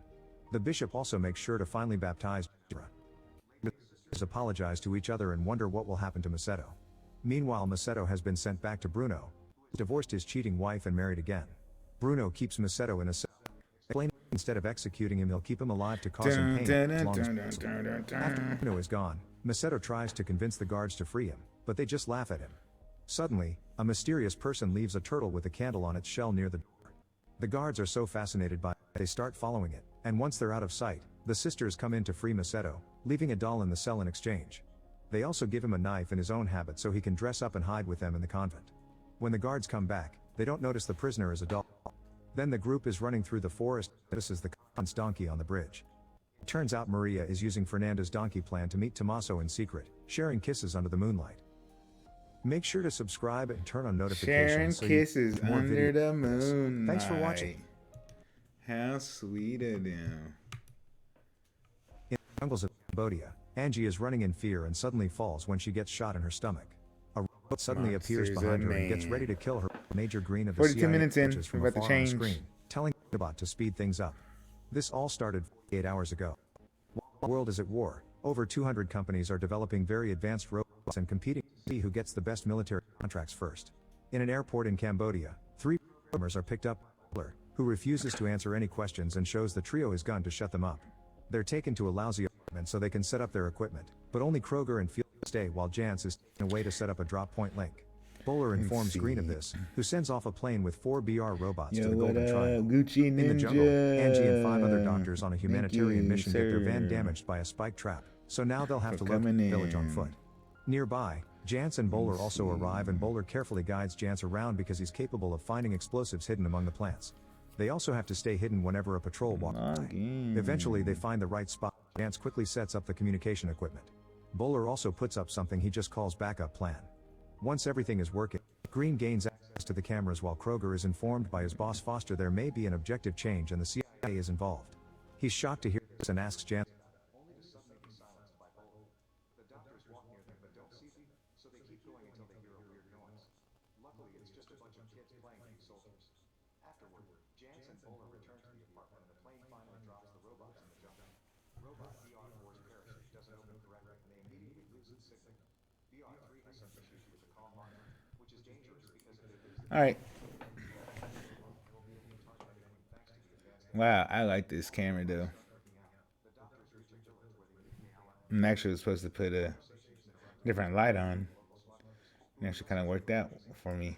A: The bishop also makes sure to finally baptize Ginevra. The sisters apologize to each other and wonder what will happen to Macedo. Meanwhile, Macedo has been sent back to Bruno, who has divorced his cheating wife and married again. Bruno keeps Macedo in a cell, explaining that instead of executing him he'll keep him alive to cause him pain as long as possible. After Bruno is gone, Macedo tries to convince the guards to free him, but they just laugh at him. Suddenly, a mysterious person leaves a turtle with a candle on its shell near the door. The guards are so fascinated by it that they start following it, and once they're out of sight, the sisters come in to free Macedo, leaving a doll in the cell in exchange. They also give him a knife in his own habit so he can dress up and hide with them in the convent. When the guards come back, they don't notice the prisoner is a doll. Then the group is running through the forest and notices the convent's donkey on the bridge. It turns out Maria is using Fernanda's donkey plan to meet Tommaso in secret, sharing kisses under the moonlight. Make sure to subscribe and turn on notifications
B: Sharing kisses
A: more
B: under the
A: videos.
B: moonlight.
A: Thanks for watching.
B: How sweet of them.
A: In the jungles of Cambodia, Angie is running in fear and suddenly falls when she gets shot in her stomach. A robot suddenly appears
B: Monsters
A: behind
B: of
A: her and gets
B: Man.
A: ready to kill her. Major Green of the
B: 42
A: CIA
B: minutes in,
A: watches from
B: we're about to
A: afar on the
B: change.
A: screen, telling the bot to speed things up. This all started 48 hours ago. While the world is at war, over 200 companies are developing very advanced robots and competing to see who gets the best military contracts first. In an airport in Cambodia, 3 programmers are picked up by a killer, who refuses to answer any questions and shows the trio his gun to shut them up. They're taken to a lousy apartment so they can set up their equipment, but only Kroger and Field stay while Jance is taken away to set up a drop point link. Bowler informs Green of this, who sends off a plane with 4 BR robots to the Golden Triangle.
B: Gucci Ninja.
A: In the jungle, Angie and 5 other doctors on a humanitarian
B: you,
A: mission get their van
B: sir.
A: damaged by a spike trap, so now they'll have
B: For
A: to locate
B: coming
A: the village on
B: in.
A: foot. Nearby, Jance and Bowler also arrive and Bowler carefully guides Jance around because he's capable of finding explosives hidden among the plants. They also have to stay hidden whenever a patrol walks by.
B: Login.
A: Eventually they find the right spot. Jance quickly sets up the communication equipment. Bowler also puts up something he just calls backup plan. Once everything is working, Green gains access to the cameras while Kroger is informed by his boss Foster there may be an objective change and the CIA is involved. He's shocked to hear this and asks Jance.
B: All right. Wow, I like this camera though. I'm actually supposed to put a different light on. It actually kind of worked out for me.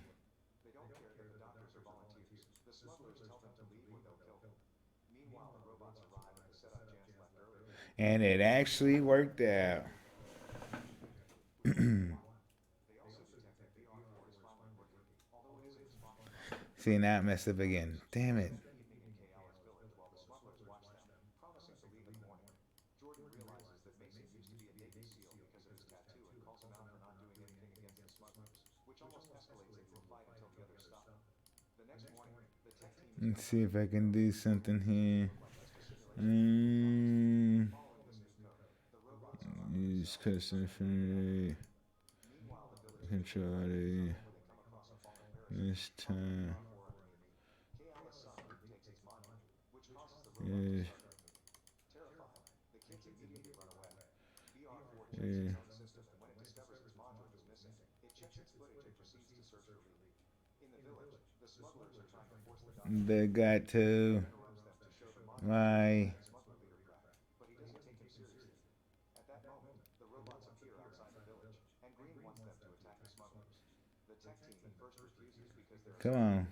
B: And it actually worked out. See, now it messed up again. Damn it. Let's see if I can do something here. Use custom free control it this time. Yeah. Yeah. They got to my come on.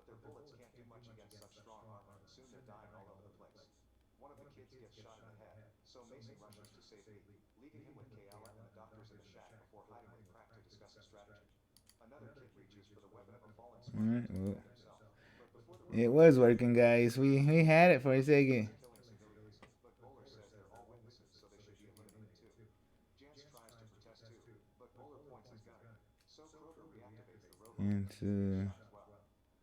A: their bullets can't do much against such strong armor, and soon they're dying all over the place. One of the kids gets shot in the head, so Mason rushes to save Lee, leaving him with Kayala and the doctors in the shack before hiding with Prack to discuss a strategy. Another kid reaches for the weapon of a fallen smuggler to
B: Well,
A: defend himself, but before the
B: it was working, guys. We had it for a second.
A: killing civilians, but Bowler says they're all witnesses, so they should be eliminated too. Jance tries to protest too, but Bowler points his gun. So Kroger reactivates the robot
B: And
A: as well.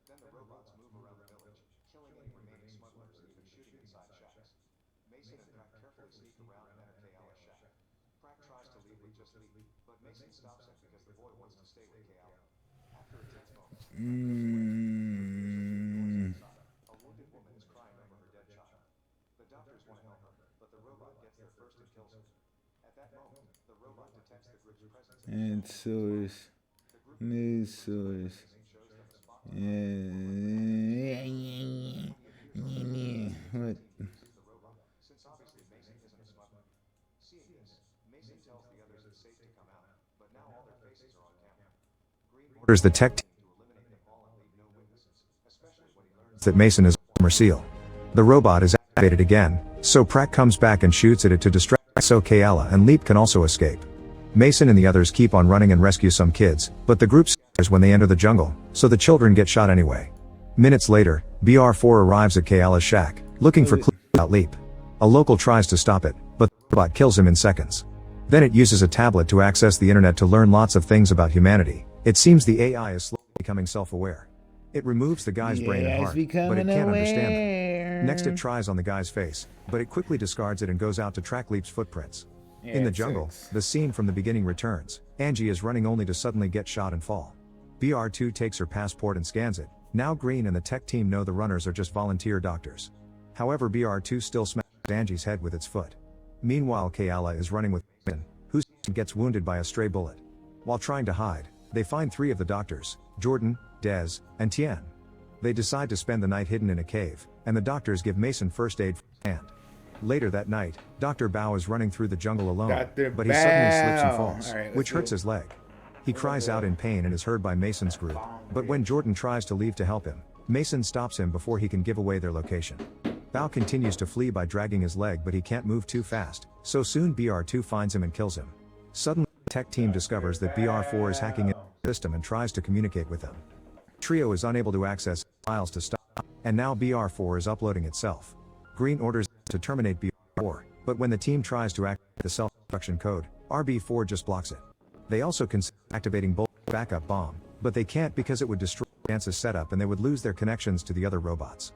A: Then the robots move around the village, killing any remaining smugglers and even shooting inside shacks. Mason and Prack carefully sneak around and enter Kayala's shack. Prack tries to leave with just Lee, but Mason stops him because the boy wants to stay with Kayala. After a tense moment, a wounded woman is crying over her dead child. The doctors want to help her, but the robot gets there first and kills her. At that moment, the robot detects the group's presence
B: and source, news source. What?
A: the robot, since obviously Mason isn't a smuggler. Seeing this, Mason tells the others it's safe to come out, but now all their faces are on camera. Green orders the tech team to eliminate them all and leave no witnesses, especially when he learns that Mason is a former SEAL. The robot is activated again, so Pratt comes back and shoots at it to distract so Kayala and Leap can also escape. Mason and the others keep on running and rescue some kids, but the group scatters when they enter the jungle, so the children get shot anyway. Minutes later, BR4 arrives at Kayala's shack, looking for clues about Leap. A local tries to stop it, but the robot kills him in seconds. Then it uses a tablet to access the internet to learn lots of things about humanity. It seems the AI is slowly becoming self-aware. It removes the guy's brain and heart, but it can't understand them. Next it tries on the guy's face, but it quickly discards it and goes out to track Leap's footprints. In the jungle, the scene from the beginning returns. Angie is running only to suddenly get shot and fall. BR2 takes her passport and scans it. Now Green and the tech team know the runners are just volunteer doctors. However, BR2 still smashes Angie's head with its foot. Meanwhile, Kayala is running with Mason, who gets wounded by a stray bullet. While trying to hide, they find 3 of the doctors, Jordan, Dez, and Tien. They decide to spend the night hidden in a cave, and the doctors give Mason first aid for his hand. Later that night, Dr. Bao is running through the jungle alone, but he suddenly slips and falls, which hurts his leg. He cries out in pain and is heard by Mason's group, but when Jordan tries to leave to help him, Mason stops him before he can give away their location. Bao continues to flee by dragging his leg, but he can't move too fast, so soon BR2 finds him and kills him. Suddenly, the tech team discovers that BR4 is hacking into the system and tries to communicate with them. Trio is unable to access files to stop, and now BR4 is uploading itself. Green orders to terminate BR4, but when the team tries to activate the self-destruction code, RB4 just blocks it. They also consider activating Bowler's backup bomb, but they can't because it would destroy Dance's setup and they would lose their connections to the other robots.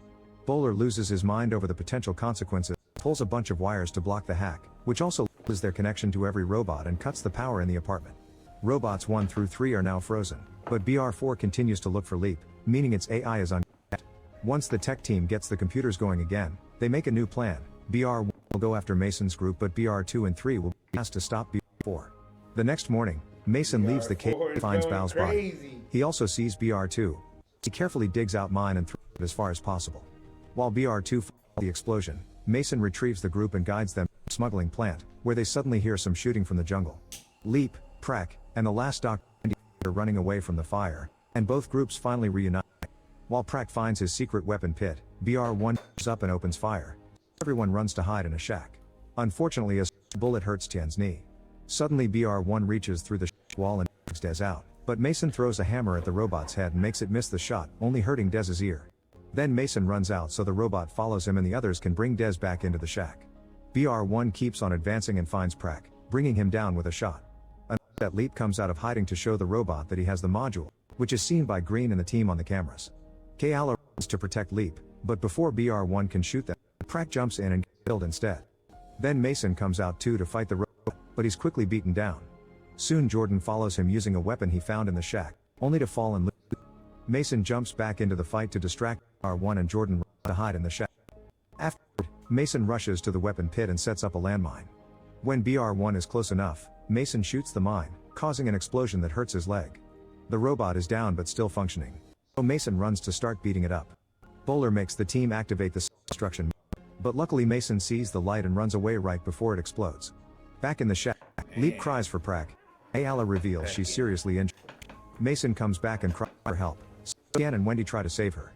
A: Bowler loses his mind over the potential consequences, pulls a bunch of wires to block the hack, which also loses their connection to every robot and cuts the power in the apartment. Robots 1 through 3 are now frozen, but BR4 continues to look for Leap, meaning its AI is undead. Once the tech team gets the computers going again, they make a new plan. BR1 will go after Mason's group, but BR2 and 3 will be asked to stop BR4. The next morning, Mason leaves the cave and finds Bao's body. He also sees BR2. He carefully digs out mine and throws it as far as possible. While BR2 finds the explosion, Mason retrieves the group and guides them to a smuggling plant, where they suddenly hear some shooting from the jungle. Leap, Prack, and the last doctor are running away from the fire, and both groups finally reunite. While Prack finds his secret weapon pit, BR1 jumps up and opens fire. Everyone runs to hide in a shack. Unfortunately, a bullet hurts Tien's knee. Suddenly BR1 reaches through the wall and knocks Dez out, but Mason throws a hammer at the robot's head and makes it miss the shot, only hurting Dez's ear. Then Mason runs out so the robot follows him and the others can bring Dez back into the shack. BR1 keeps on advancing and finds Prack, bringing him down with a shot. That Leap comes out of hiding to show the robot that he has the module, which is seen by Green and the team on the cameras. Kayala runs to protect Leap, but before BR1 can shoot them, Prack jumps in and gets killed instead. Then Mason comes out too to fight the robot, but he's quickly beaten down. Soon Jordan follows him using a weapon he found in the shack, only to fall and lose. Mason jumps back into the fight to distract BR1 and Jordan runs to hide in the shack. Afterward, Mason rushes to the weapon pit and sets up a landmine. When BR1 is close enough, Mason shoots the mine, causing an explosion that hurts his leg. The robot is down but still functioning. So Mason runs to start beating it up. Bowler makes the team activate the self-destruction, but luckily Mason sees the light and runs away right before it explodes. Back in the shack, Leap cries for Prack. Ayala reveals she's seriously injured. Mason comes back and cries for help. So Tien and Wendy try to save her,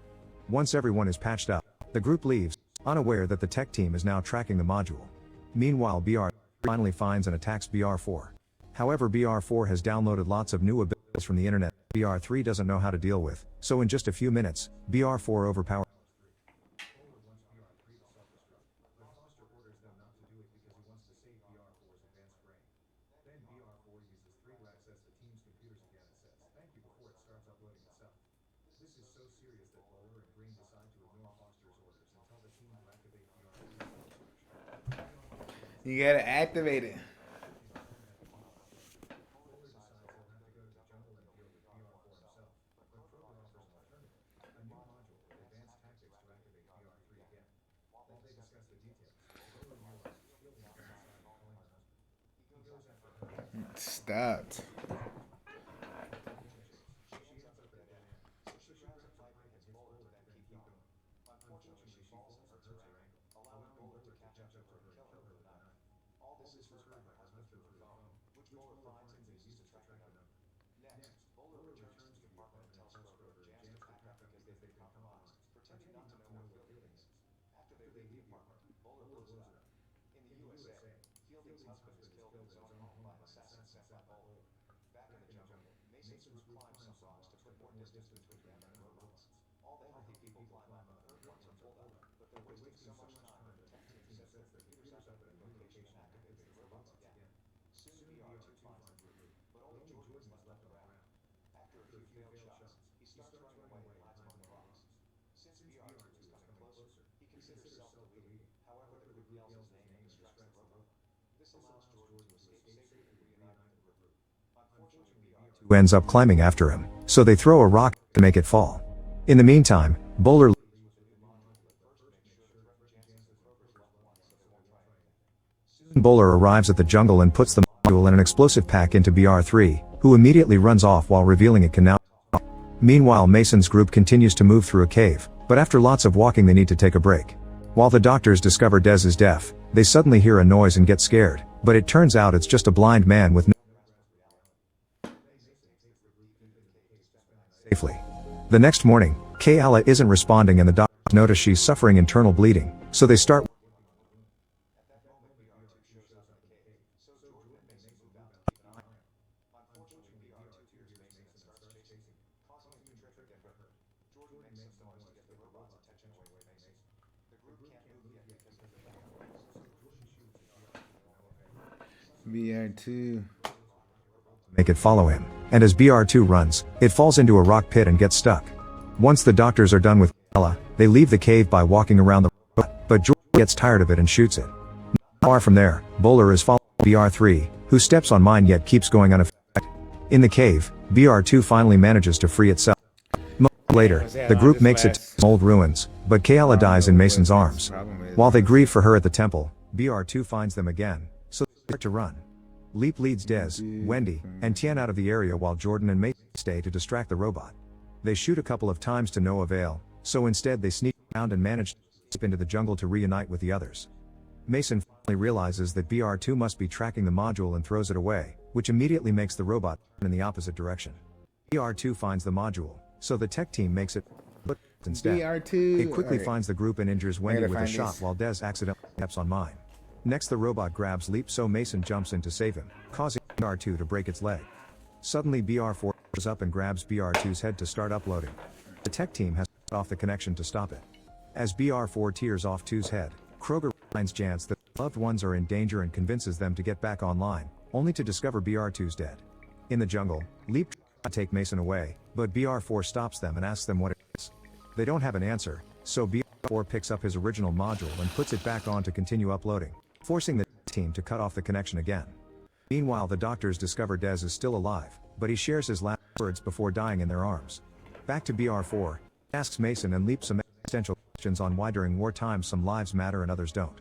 A: Once everyone is patched up, the group leaves, unaware that the tech team is now tracking the module. Meanwhile, BR finally finds and attacks BR4. However, BR4 has downloaded lots of new abilities from the internet BR3 doesn't know how to deal with, so in just a few minutes, BR4 overpowers.
B: You gotta activate it. Stopped.
A: Who ends up climbing after him, so they throw a rock to make it fall. In the meantime, Bowler arrives at the jungle and puts the module and an explosive pack into BR3, who immediately runs off while revealing it can now. Meanwhile, Mason's group continues to move through a cave, but after lots of walking they need to take a break. While the doctors discover Dez is deaf, they suddenly hear a noise and get scared, but it turns out it's just a blind man with no safely. The next morning, Kayla isn't responding and the doctors notice she's suffering internal bleeding, so they start.
B: BR2.
A: Make it follow him, and as BR2 runs, it falls into a rock pit and gets stuck. Once the doctors are done with Ella, they leave the cave by walking around the robot, but Jordan gets tired of it and shoots it. Not far from there, Bowler is following BR3, who steps on mine yet keeps going unaffected. In the cave, BR2 finally manages to free itself. Later, the group makes it to some old ruins, but Kayla dies in Mason's arms. While they grieve for her at the temple, BR2 finds them again, so they start to run. Leap leads Dez, Wendy, and Tien out of the area while Jordan and Mason stay to distract the robot. They shoot a couple of times to no avail, so instead they sneak around and manage to slip into the jungle to reunite with the others. Mason finally realizes that BR2 must be tracking the module and throws it away, which immediately makes the robot turn in the opposite direction. BR2 finds the module, so the tech team makes it instead.
B: BR2.
A: It quickly finds the group and injures Wendy with a shot
B: this.
A: while Dez accidentally steps on mine. Next, the robot grabs Leap, so Mason jumps in to save him, causing BR2 to break its leg. Suddenly BR4 goes up and grabs BR2's head to start uploading. The tech team has cut off the connection to stop it. As BR4 tears off 2's head, Kroger reminds Jance that loved ones are in danger and convinces them to get back online, only to discover BR2's dead. In the jungle, Leap tries to take Mason away, but BR4 stops them and asks them what it is. They don't have an answer, so BR4 picks up his original module and puts it back on to continue uploading, forcing the team to cut off the connection again. Meanwhile, the doctors discover Dez is still alive, but he shares his last words before dying in their arms. Back to BR4, he asks Mason and Leap some existential questions on why during wartime some lives matter and others don't.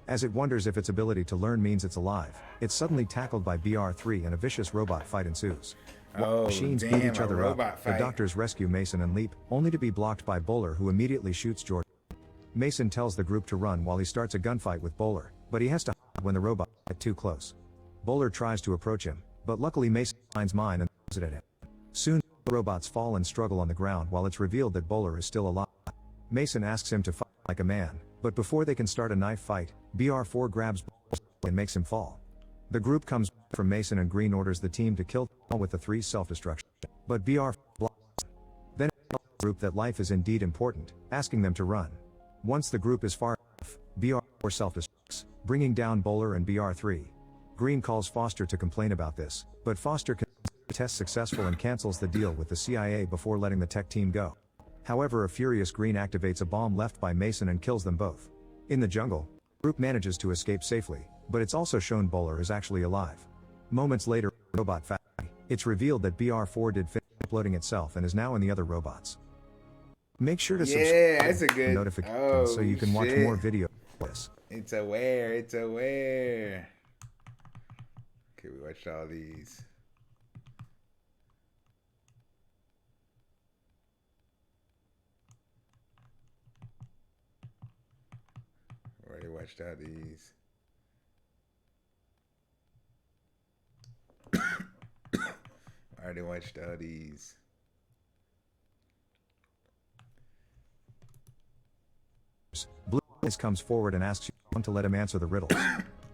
A: As it wonders if its ability to learn means it's alive, it's suddenly tackled by BR3 and a vicious robot fight ensues. While machines beat each other up, the doctors rescue Mason and Leap, only to be blocked by Bowler, who immediately shoots Jordan. Mason tells the group to run while he starts a gunfight with Bowler, but he has to hide when the robot gets too close. Bowler tries to approach him, but luckily Mason finds mine and throws it at him. Soon, the robots fall and struggle on the ground while it's revealed that Bowler is still alive. Mason asks him to fight like a man, but before they can start a knife fight, BR4 grabs and makes him fall. The group comes from Mason and Green orders the team to kill with the 3 self-destruction, but BR blocks. Then the group that life is indeed important, asking them to run. Once the group is far enough, BR4 self-destructs, bringing down Bowler and BR3. Green calls Foster to complain about this, but Foster tests successful and cancels the deal with the CIA before letting the tech team go. However, a furious Green activates a bomb left by Mason and kills them both. In the jungle, the group manages to escape safely, but it's also shown Bowler is actually alive. Moments later, Robot Factory, it's revealed that BR4 did finish uploading itself and is now in the other robots. Make sure to subscribe
B: that's a good
A: notification so you can watch more videos.
B: It's aware. Okay, we watched all these. Already watched all these. Already watched all these.
A: Blue Eyes comes forward and asks you to let him answer the riddles.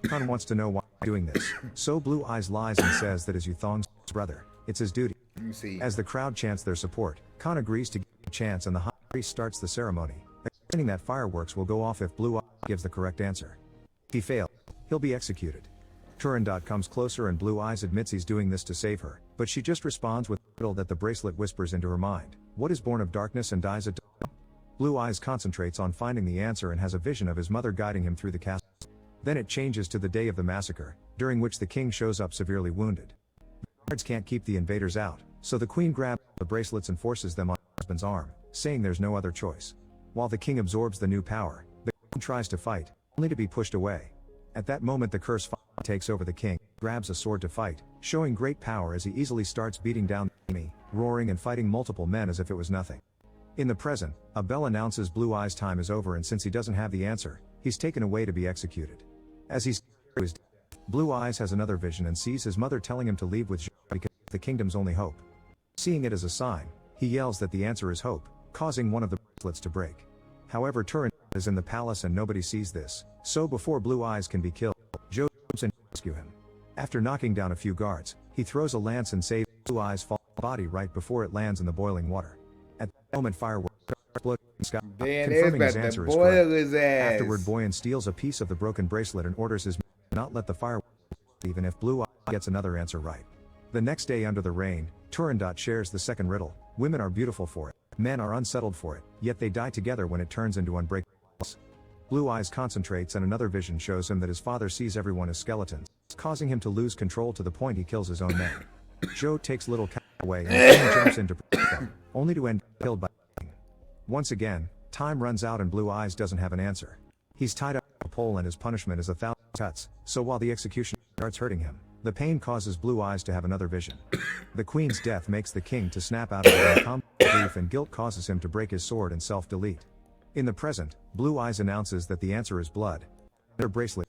A: Khan wants to know why he's doing this, so Blue Eyes lies and says that is Yuthong's brother. It's his duty.
B: Let me see.
A: As the crowd chants their support, Khan agrees to give a chance and the high priest starts the ceremony, explaining that fireworks will go off if Blue Eyes gives the correct answer. If he fails, he'll be executed. Turandot comes closer and Blue Eyes admits he's doing this to save her, but she just responds with a riddle that the bracelet whispers into her mind. What is born of darkness and dies at dawn? Blue Eyes concentrates on finding the answer and has a vision of his mother guiding him through the castle. Then it changes to the day of the massacre, during which the king shows up severely wounded. The guards can't keep the invaders out, so the queen grabs the bracelets and forces them on her husband's arm, saying there's no other choice. While the king absorbs the new power, the queen tries to fight, only to be pushed away. At that moment the curse takes over the king, grabs a sword to fight, showing great power as he easily starts beating down the enemy, roaring and fighting multiple men as if it was nothing. In the present, a bell announces Blue Eyes' time is over and since he doesn't have the answer, he's taken away to be executed. As he's to his death, Blue Eyes has another vision and sees his mother telling him to leave with Zhao because the kingdom's only hope. Seeing it as a sign, he yells that the answer is hope, causing one of the bracelets to break. However, Turin is in the palace and nobody sees this, so before Blue Eyes can be killed, Zhao jumps in to rescue him. After knocking down a few guards, he throws a lance and saves Blue Eyes' fallen body right before it lands in the boiling water. At that moment fireworks explode in the sky, confirming his answer is correct. Afterward, Boyan steals a piece of the broken bracelet and orders his men to not let the fireworks even if Blue Eyes gets another answer right. The next day under the rain, Turandot shares the second riddle. Women are beautiful for it, men are unsettled for it, yet they die together when it turns into unbreakable. Blue Eyes concentrates and another vision shows him that his father sees everyone as skeletons, causing him to lose control to the point he kills his own men. Zhao takes little Kai away and jumps in to protect them, only to end killed by King. Once again, time runs out and Blue Eyes doesn't have an answer. He's tied up to a pole and his punishment is 1,000 cuts, so while the execution starts hurting him, the pain causes Blue Eyes to have another vision. The queen's death makes the king to snap out of it, and grief and guilt causes him to break his sword and self-delete. In the present, Blue Eyes announces that the answer is blood. Their bracelet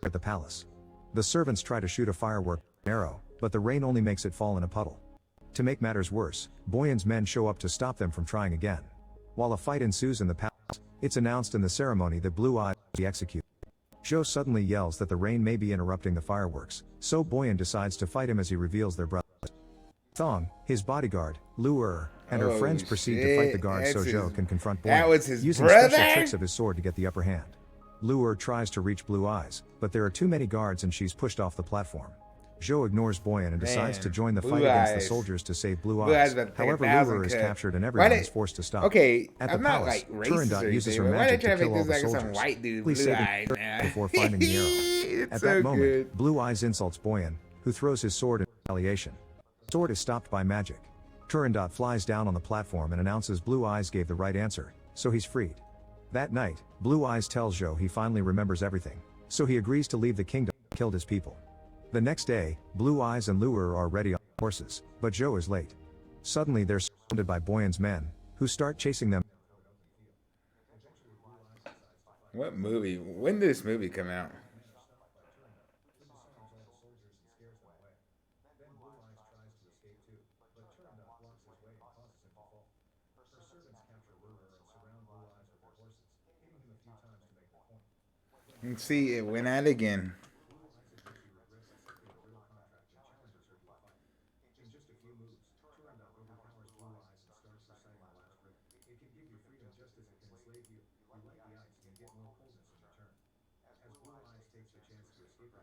A: at the palace. The servants try to shoot a firework arrow, but the rain only makes it fall in a puddle. To make matters worse, Boyan's men show up to stop them from trying again. While a fight ensues in the palace, it's announced in the ceremony that Blue Eyes will be executed. Zhao suddenly yells that the rain may be interrupting the fireworks, so Boyan decides to fight him as he reveals their brothers. Thong, his bodyguard, Luer, and her friends proceed to fight the guards so Zhao can confront Boyan, using special tricks of his sword to get the upper hand. Luer tries to reach Blue Eyes, but there are too many guards and she's pushed off the platform. Zhao ignores Boyan and decides to join the fight against the soldiers to save Blue Eyes. However, Luer is captured and everyone is forced to stop.
B: Okay,
A: at the
B: I'm not
A: palace,
B: like racist
A: Turandot uses her magic to kill all the soldiers.
B: White dude,
A: Please save him before finding the arrow. At that moment, Blue Eyes insults Boyan, who throws his sword in retaliation. The sword is stopped by magic. Turandot flies down on the platform and announces Blue Eyes gave the right answer, so he's freed. That night, Blue Eyes tells Zhao he finally remembers everything, so he agrees to leave the kingdom and kill his people. The next day, Blue Eyes and Luer are ready on horses, but Zhao is late. Suddenly they're surrounded by Boyan's men, who start chasing them.
B: What movie? When did this movie come out? And see, it went out again.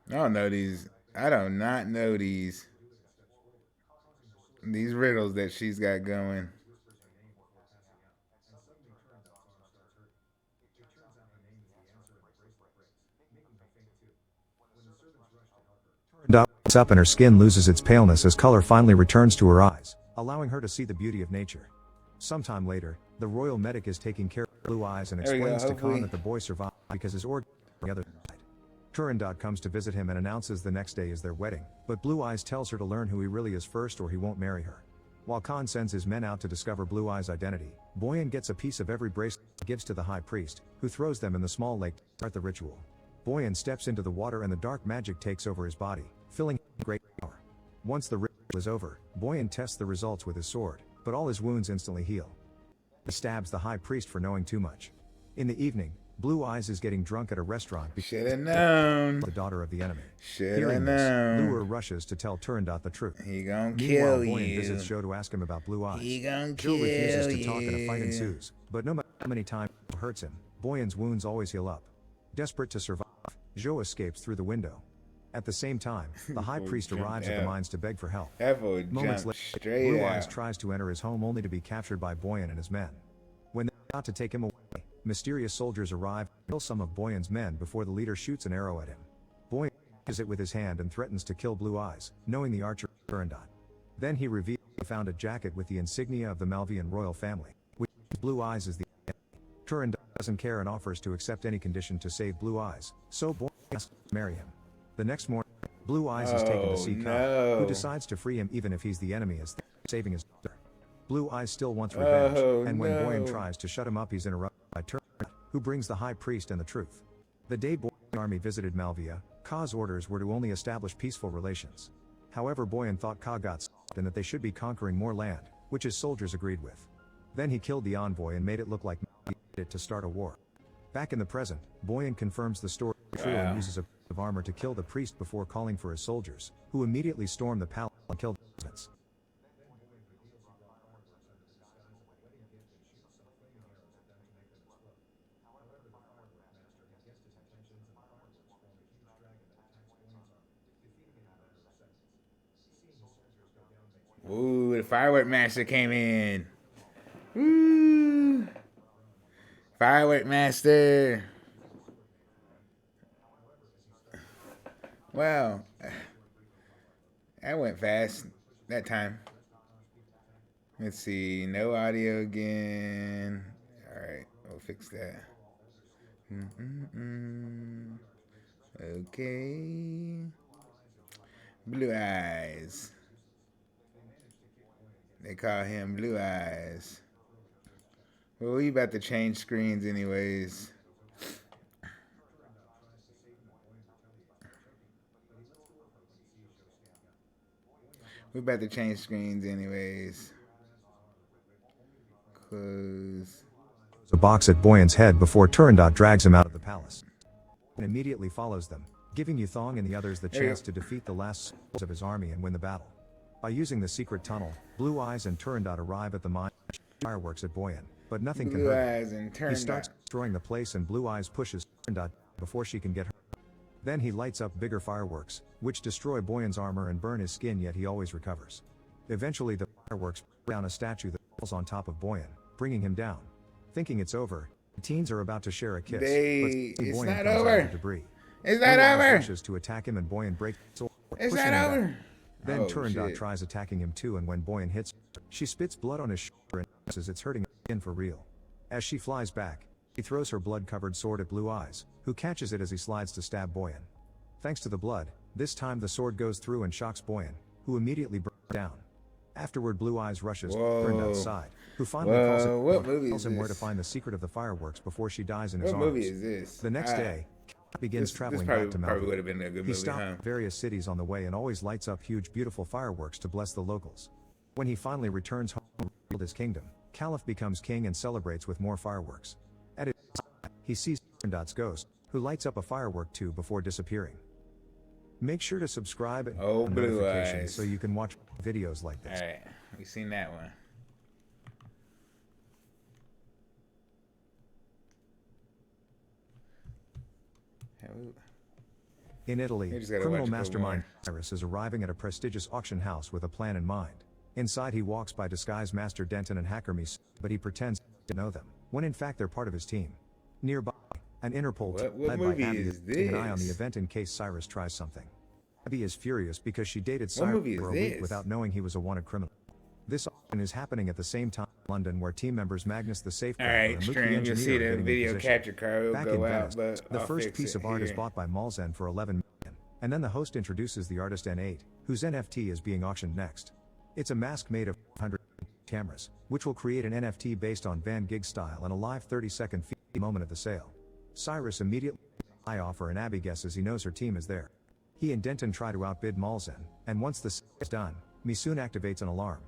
B: I don't know these. I do not know these riddles that she's got going.
A: Turandot wakes up and her skin loses its paleness as color finally returns to her eyes, allowing her to see the beauty of nature. Sometime later, the royal medic is taking care of Blue Eyes and
B: There we go,
A: explains to Khan
B: hopefully.
A: that the boy survived because his organ on the other side. Turandot comes to visit him and announces the next day is their wedding, but Blue Eyes tells her to learn who he really is first or he won't marry her. While Khan sends his men out to discover Blue Eyes' identity, Boyan gets a piece of every bracelet and gives to the high priest, who throws them in the small lake to start the ritual. Boyan steps into the water and the dark magic takes over his body, filling him with great power. Once the ritual is over, Boyan tests the results with his sword, but all his wounds instantly heal. He stabs the high priest for knowing too much. In the evening, Blue Eyes is getting drunk at a restaurant because
B: Shoulda known.
A: the daughter of the enemy.
B: Shoulda
A: Hearing this,
B: known.
A: Lure rushes to tell Turandot the truth.
B: He gonna
A: Meanwhile,
B: kill
A: Boyan
B: you.
A: visits Joe to ask him about Blue Eyes.
B: He gonna
A: Joe
B: kill
A: refuses to talk and a fight
B: you.
A: ensues, but no matter how many times Joe hurts him, Boyan's wounds always heal up. Desperate to survive, Joe escapes through the window. At the same time, the high
B: Boy
A: priest
B: jumped
A: arrives at the
B: out.
A: mines to beg for help.
B: That boy
A: Moments
B: jumped
A: later,
B: straight
A: Blue Eyes
B: out.
A: tries to enter his home only to be captured by Boyan and his men. When they're about to take him away, mysterious soldiers arrive and kill some of Boyan's men before the leader shoots an arrow at him. Boyan catches it with his hand and threatens to kill Blue Eyes, knowing the archer is Turandot. Then he reveals he found a jacket with the insignia of the Malvian royal family, which Blue Eyes is the enemy. Turandot doesn't care and offers to accept any condition to save Blue Eyes, so Boyan asks to marry him. The next morning, Blue Eyes is taken to see Khan,
B: no.
A: who decides to free him even if he's the enemy as saving his daughter. Blue Eyes still wants revenge,
B: Oh,
A: and when Boyan
B: no.
A: tries to shut him up he's interrupted by Turandot, who brings the high priest and the truth. The day Boyan's army visited Malvia, Ka's orders were to only establish peaceful relations. However, Boyan thought Ka got soft and that they should be conquering more land, which his soldiers agreed with. Then he killed the envoy and made it look like Malvia did it to start a war. Back in the present, Boyan confirms the story is true
B: Wow.
A: and uses a piece of armor to kill the priest before calling for his soldiers, who immediately storm the palace and kill the residents.
B: Ooh, the firework master came in. Woo! Firework master. Wow. That went fast that time. Let's see. No audio again. All right. We'll fix that. Okay. Blue Eyes. They call him Blue Eyes. Well, we about to change screens anyways. We about to change screens anyways. Close.
A: A box at Boyan's head before Turandot drags him out of the palace. And immediately follows them, giving Yuthong and the others the
B: There you
A: chance
B: go.
A: to defeat the last soldiers of his army and win the battle. By using the secret tunnel, Blue Eyes and Turandot arrive at the mine and shoot fireworks at Boyan, but nothing can
B: Blue
A: hurt him.
B: Eyes and
A: He
B: turned
A: starts
B: up.
A: destroying the place and Blue Eyes pushes Turandot before she can get hurt. Then he lights up bigger fireworks, which destroy Boyan's armor and burn his skin, yet he always recovers. Eventually the fireworks bring down a statue that falls on top of Boyan, bringing him down. Thinking it's over, the teens are about to share a kiss,
B: It's
A: but Boyan
B: not
A: comes out
B: over.
A: of the debris.
B: It's
A: Blue
B: not
A: Eyes
B: over.
A: rushes to attack him and Boyan breaks his sword,
B: It's
A: pushing
B: not
A: him back.
B: over.
A: Then
B: Oh,
A: Turandot
B: shit.
A: tries attacking him too, and when Boyan hits her, she spits blood on his shoulder and says it's hurting her skin for real. As she flies back, he throws her blood-covered sword at Blue Eyes, who catches it as he slides to stab Boyan. Thanks to the blood, this time the sword goes through and shocks Boyan, who immediately burns down. Afterward, Blue Eyes rushes to
B: Whoa.
A: Turandot's side, who finally
B: Whoa, what movie
A: tells
B: is
A: him where to
B: this?
A: find the secret of the fireworks before she dies in his
B: What
A: arms.
B: movie is this?
A: The next day, Kat begins traveling back to
B: probably
A: Malvia.
B: would have been a good
A: He
B: movie,
A: stopped
B: huh?
A: at various cities on the way and always lights up huge beautiful fireworks to bless the locals. When he finally returns home to rebuild his kingdom, Caliph becomes king and celebrates with more fireworks. At his side, he sees Dot's ghost, who lights up a firework tube before disappearing. Make sure to subscribe and
B: Oh,
A: turn
B: blue
A: notifications
B: eyes.
A: so you can watch videos like this.
B: Alright, we seen that one.
A: In Italy,
B: You just gotta
A: criminal
B: watch a couple
A: mastermind
B: more.
A: Cyrus is arriving at a prestigious auction house with a plan in mind. Inside he walks by disguised Master Denton and Hacker Mies, but he pretends to know them, when in fact they're part of his team. Nearby, an Interpol team
B: What
A: led by
B: movie
A: Abby
B: is
A: is keeping an eye on the
B: this?
A: event in case Cyrus tries something. Abby is furious because she dated
B: What
A: Cyrus
B: movie is
A: for a week
B: this?
A: without knowing he was a wanted criminal. This auction is happening at the same time in London, where team members Magnus the Safeguarder
B: Alright,
A: and Luke the
B: stream, you'll
A: Engineer
B: see
A: are
B: the
A: getting in
B: video
A: position.
B: capture card will
A: Back
B: go
A: in
B: out,
A: Venice,
B: but
A: the
B: I'll
A: first
B: fix
A: piece
B: it
A: of art is
B: here.
A: bought by Malzen for 11 million, and then the host introduces the artist N8, whose NFT is being auctioned next. It's a mask made of 100 cameras, which will create an NFT based on Van Gogh style and a live 30-second moment of the sale. Cyrus immediately high offer, and Abby guesses he knows her team is there. He and Denton try to outbid Malzen, and once the sale is done, Misoon activates an alarm.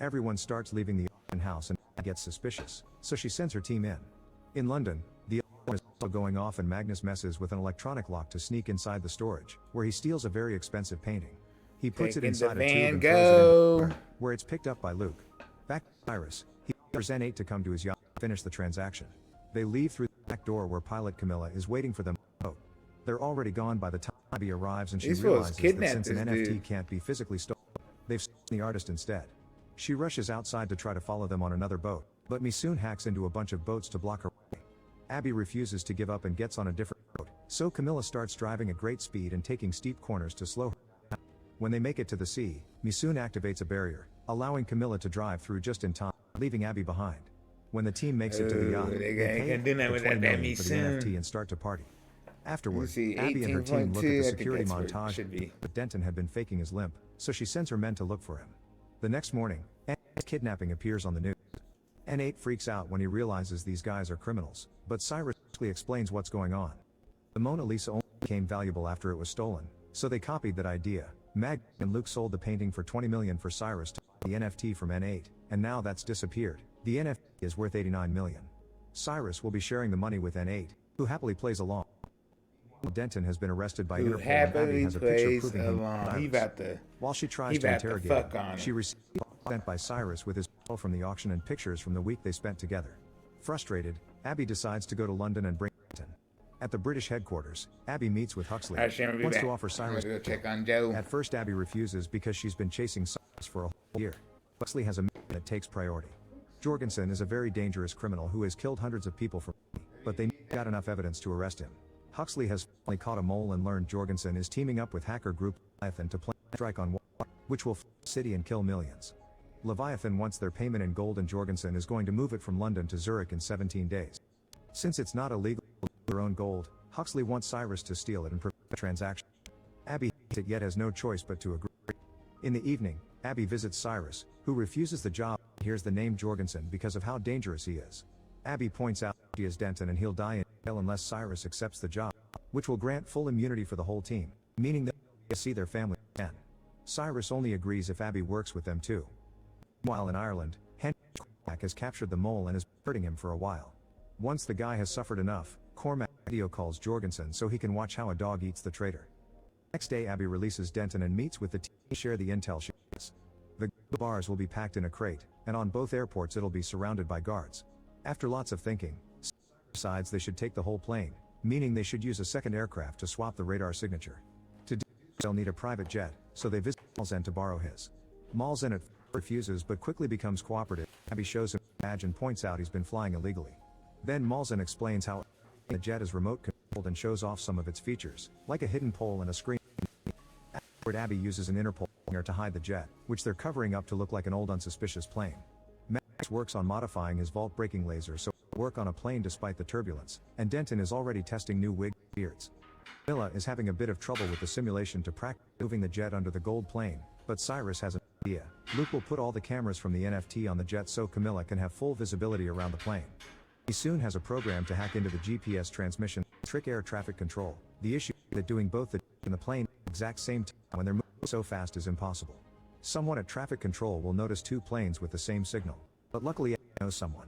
A: Everyone starts leaving the auction house and gets suspicious, so she sends her team in. In London, the alarm is also going off and Magnus messes with an electronic lock to sneak inside the storage, where he steals a very expensive painting. He puts it
B: Taking
A: inside
B: the
A: a tube
B: Van
A: and throws it into
B: Gogh.
A: the river, where it's picked up by Luke. Back to Cyrus, he orders N8 to come to his yacht and finish the transaction. They leave through the back door where pilot Camilla is waiting for them on the boat. They're already gone by the time Abby arrives, and she
B: These fools
A: realizes that
B: kidnapped
A: since an
B: this
A: NFT
B: dude.
A: can't be physically stolen, they've stolen the artist instead. She rushes outside to try to follow them on another boat, but Misoon hacks into a bunch of boats to block her way. Abby refuses to give up and gets on a different boat, so Camilla starts driving at great speed and taking steep corners to slow her down. When they make it to the sea, Misoon activates a barrier, allowing Camilla to drive through just in time, leaving Abby behind. When the team makes it to the yacht,
B: Ooh, they
A: they
B: can't
A: pay
B: do nothing
A: the
B: with
A: 20
B: that
A: million for the
B: Misoon.
A: NFT and start to party. Afterward,
B: see,
A: Abby and her team look at
B: 18.2,
A: the
B: I think
A: security
B: that's what it
A: montage,
B: should be.
A: but Denton had been faking his limp, so she sends her men to look for him. The next morning, N8's kidnapping appears on the news. N8 freaks out when he realizes these guys are criminals, but Cyrus quickly explains what's going on. The Mona Lisa only became valuable after it was stolen, so they copied that idea. Mag and Luke sold the painting for 20 million for Cyrus to buy the NFT from N8, and now that's disappeared. The NFT is worth 89 million. Cyrus will be sharing the money with N8, who happily plays along. Denton has been arrested by
B: Who
A: Interpol, and Abby
B: happily
A: has a picture
B: plays
A: proving him
B: along. He
A: Cyrus.
B: about to.
A: While she tries
B: He
A: to
B: about to
A: interrogate
B: fuck
A: him,
B: on
A: she
B: him.
A: receives a call sent by Cyrus with his bill from the auction and pictures from the week they spent together. Frustrated, Abby decides to go to London and bring Denton. At the British headquarters, Abby meets with Huxley,
B: Alright, Sharon, be
A: wants
B: back.
A: to offer
B: I'm
A: Cyrus
B: gonna go
A: a deal.
B: check on Joe.
A: At first Abby refuses because she's been chasing Cyrus for a whole year. Huxley has a mission that takes priority. Jorgensen is a very dangerous criminal who has killed hundreds of people for money, but they got enough evidence to arrest him. Huxley has finally caught a mole and learned Jorgensen is teaming up with hacker group Leviathan to plan a strike on Wall, which will flood the city and kill millions. Leviathan wants their payment in gold, and Jorgensen is going to move it from London to Zurich in 17 days. Since it's not illegal to use their own gold, Huxley wants Cyrus to steal it and prevent the transaction. Abby hates it yet has no choice but to agree. In the evening, Abby visits Cyrus, who refuses the job and hears the name Jorgensen because of how dangerous he is. Abby points out she is Denton and he'll die in jail unless Cyrus accepts the job, which will grant full immunity for the whole team, meaning they'll see their family again. Cyrus only agrees if Abby works with them too. While in Ireland, Henry Cormac has captured the mole and is hurting him for a while. Once the guy has suffered enough, Cormac video calls Jorgensen so he can watch how a dog eats the traitor. Next day Abby releases Denton and meets with the team to share the intel she has. The bars will be packed in a crate, and on both airports it'll be surrounded by guards. After lots of thinking, Cyrus decides they should take the whole plane, meaning they should use a second aircraft to swap the radar signature. To do so, they'll need a private jet, so they visit Malzen to borrow his. Malzen at first refuses but quickly becomes cooperative. Abby shows him a badge and points out he's been flying illegally. Then Malzen explains how the jet is remote controlled and shows off some of its features, like a hidden pole and a screen. Afterward, Abby uses an Interpol hangar to hide the jet, which they're covering up to look like an old unsuspicious plane. Max works on modifying his vault breaking laser so it will work on a plane despite the turbulence, and Denton is already testing new wig beards. Milla is having a bit of trouble with the simulation to practice moving the jet under the gold plane, but Cyrus has an idea. Luke will put all the cameras from the NFT on the jet so Camilla can have full visibility around the plane. He soon has a program to hack into the GPS transmission, trick air traffic control. The issue is that doing both the jet and the plane at the exact same time when they're moving so fast is impossible. Someone at traffic control will notice two planes with the same signal, but luckily Abby knows someone.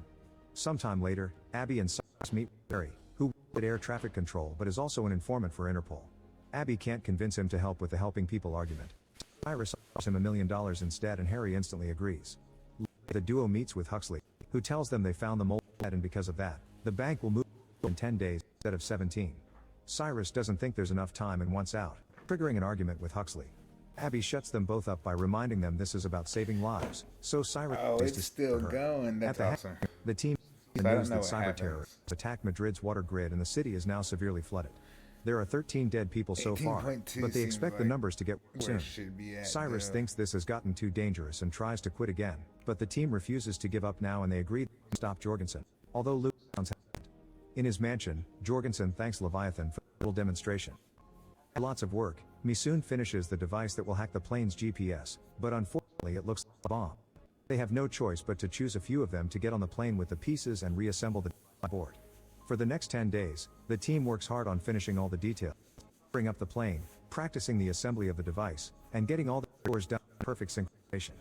A: Sometime later, Abby and Cyrus meet Barry, who at air traffic control but is also an informant for Interpol. Abby can't convince him to help with the helping people argument. Cyrus offers him $1 million instead and Harry instantly agrees. The duo meets with Huxley, who tells them they found the mole and because of that, the bank will move in 10 days instead of 17. Cyrus doesn't think there's enough time and wants out, triggering an argument with Huxley. Abby shuts them both up by reminding them this is about saving lives, so Cyrus agrees
B: it's
A: to
B: still
A: her.
B: going. That's awesome.
A: The team
B: So I don't
A: news
B: know
A: that
B: what
A: cyber
B: happens.
A: terrorists attacked Madrid's water grid and the city is now severely flooded. There are 13 dead people so far,
B: 18.2
A: but they
B: seems
A: expect the
B: like
A: numbers to get worse
B: where
A: soon.
B: it should be at,
A: Cyrus
B: though.
A: thinks this has gotten too dangerous and tries to quit again, but the team refuses to give up now and they agree to stop Jorgensen, although Luke sounds hesitant. In his mansion, Jorgensen thanks Leviathan for the little demonstration. Lots of work, Misoon finishes the device that will hack the plane's GPS, but unfortunately it looks like a bomb. They have no choice but to choose a few of them to get on the plane with the pieces and reassemble the board. For the next 10 days, the team works hard on finishing all the details, bring up the plane, practicing the assembly of the device, and getting all the doors done in perfect synchronization.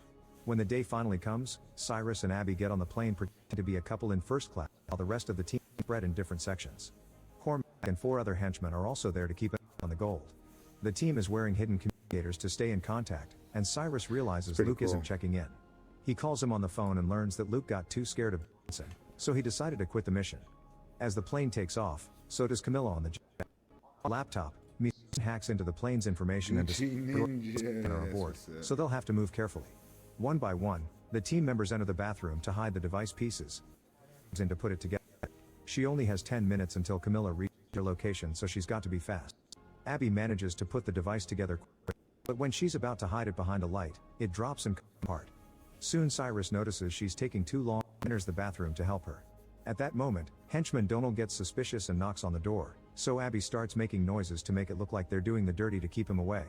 A: When the day finally comes, Cyrus and Abby get on the plane pretending to be a couple in first class, while the rest of the team is spread in different sections. Cormac and 4 other henchmen are also there to keep an eye on the gold. The team is wearing hidden communicators to stay in contact, and Cyrus realizes
B: Pretty
A: Luke
B: cool.
A: isn't checking in. He calls him on the phone and learns that Luke got too scared of Johnson, so he decided to quit the mission. As the plane takes off, so does Camilla on the jet. On a laptop, Misoon hacks into the plane's information and
B: Gucci Ninja.
A: are
B: That's
A: aboard,
B: what's up.
A: so they'll have to move carefully. One by one, the team members enter the bathroom to hide the device pieces and to put it together. She only has 10 minutes until Camilla reaches their location, so she's got to be fast. Abby manages to put the device together quickly, but when she's about to hide it behind a light, it drops and comes apart. Soon Cyrus notices she's taking too long and enters the bathroom to help her. At that moment, henchman Donald gets suspicious and knocks on the door, so Abby starts making noises to make it look like they're doing the dirty to keep him away.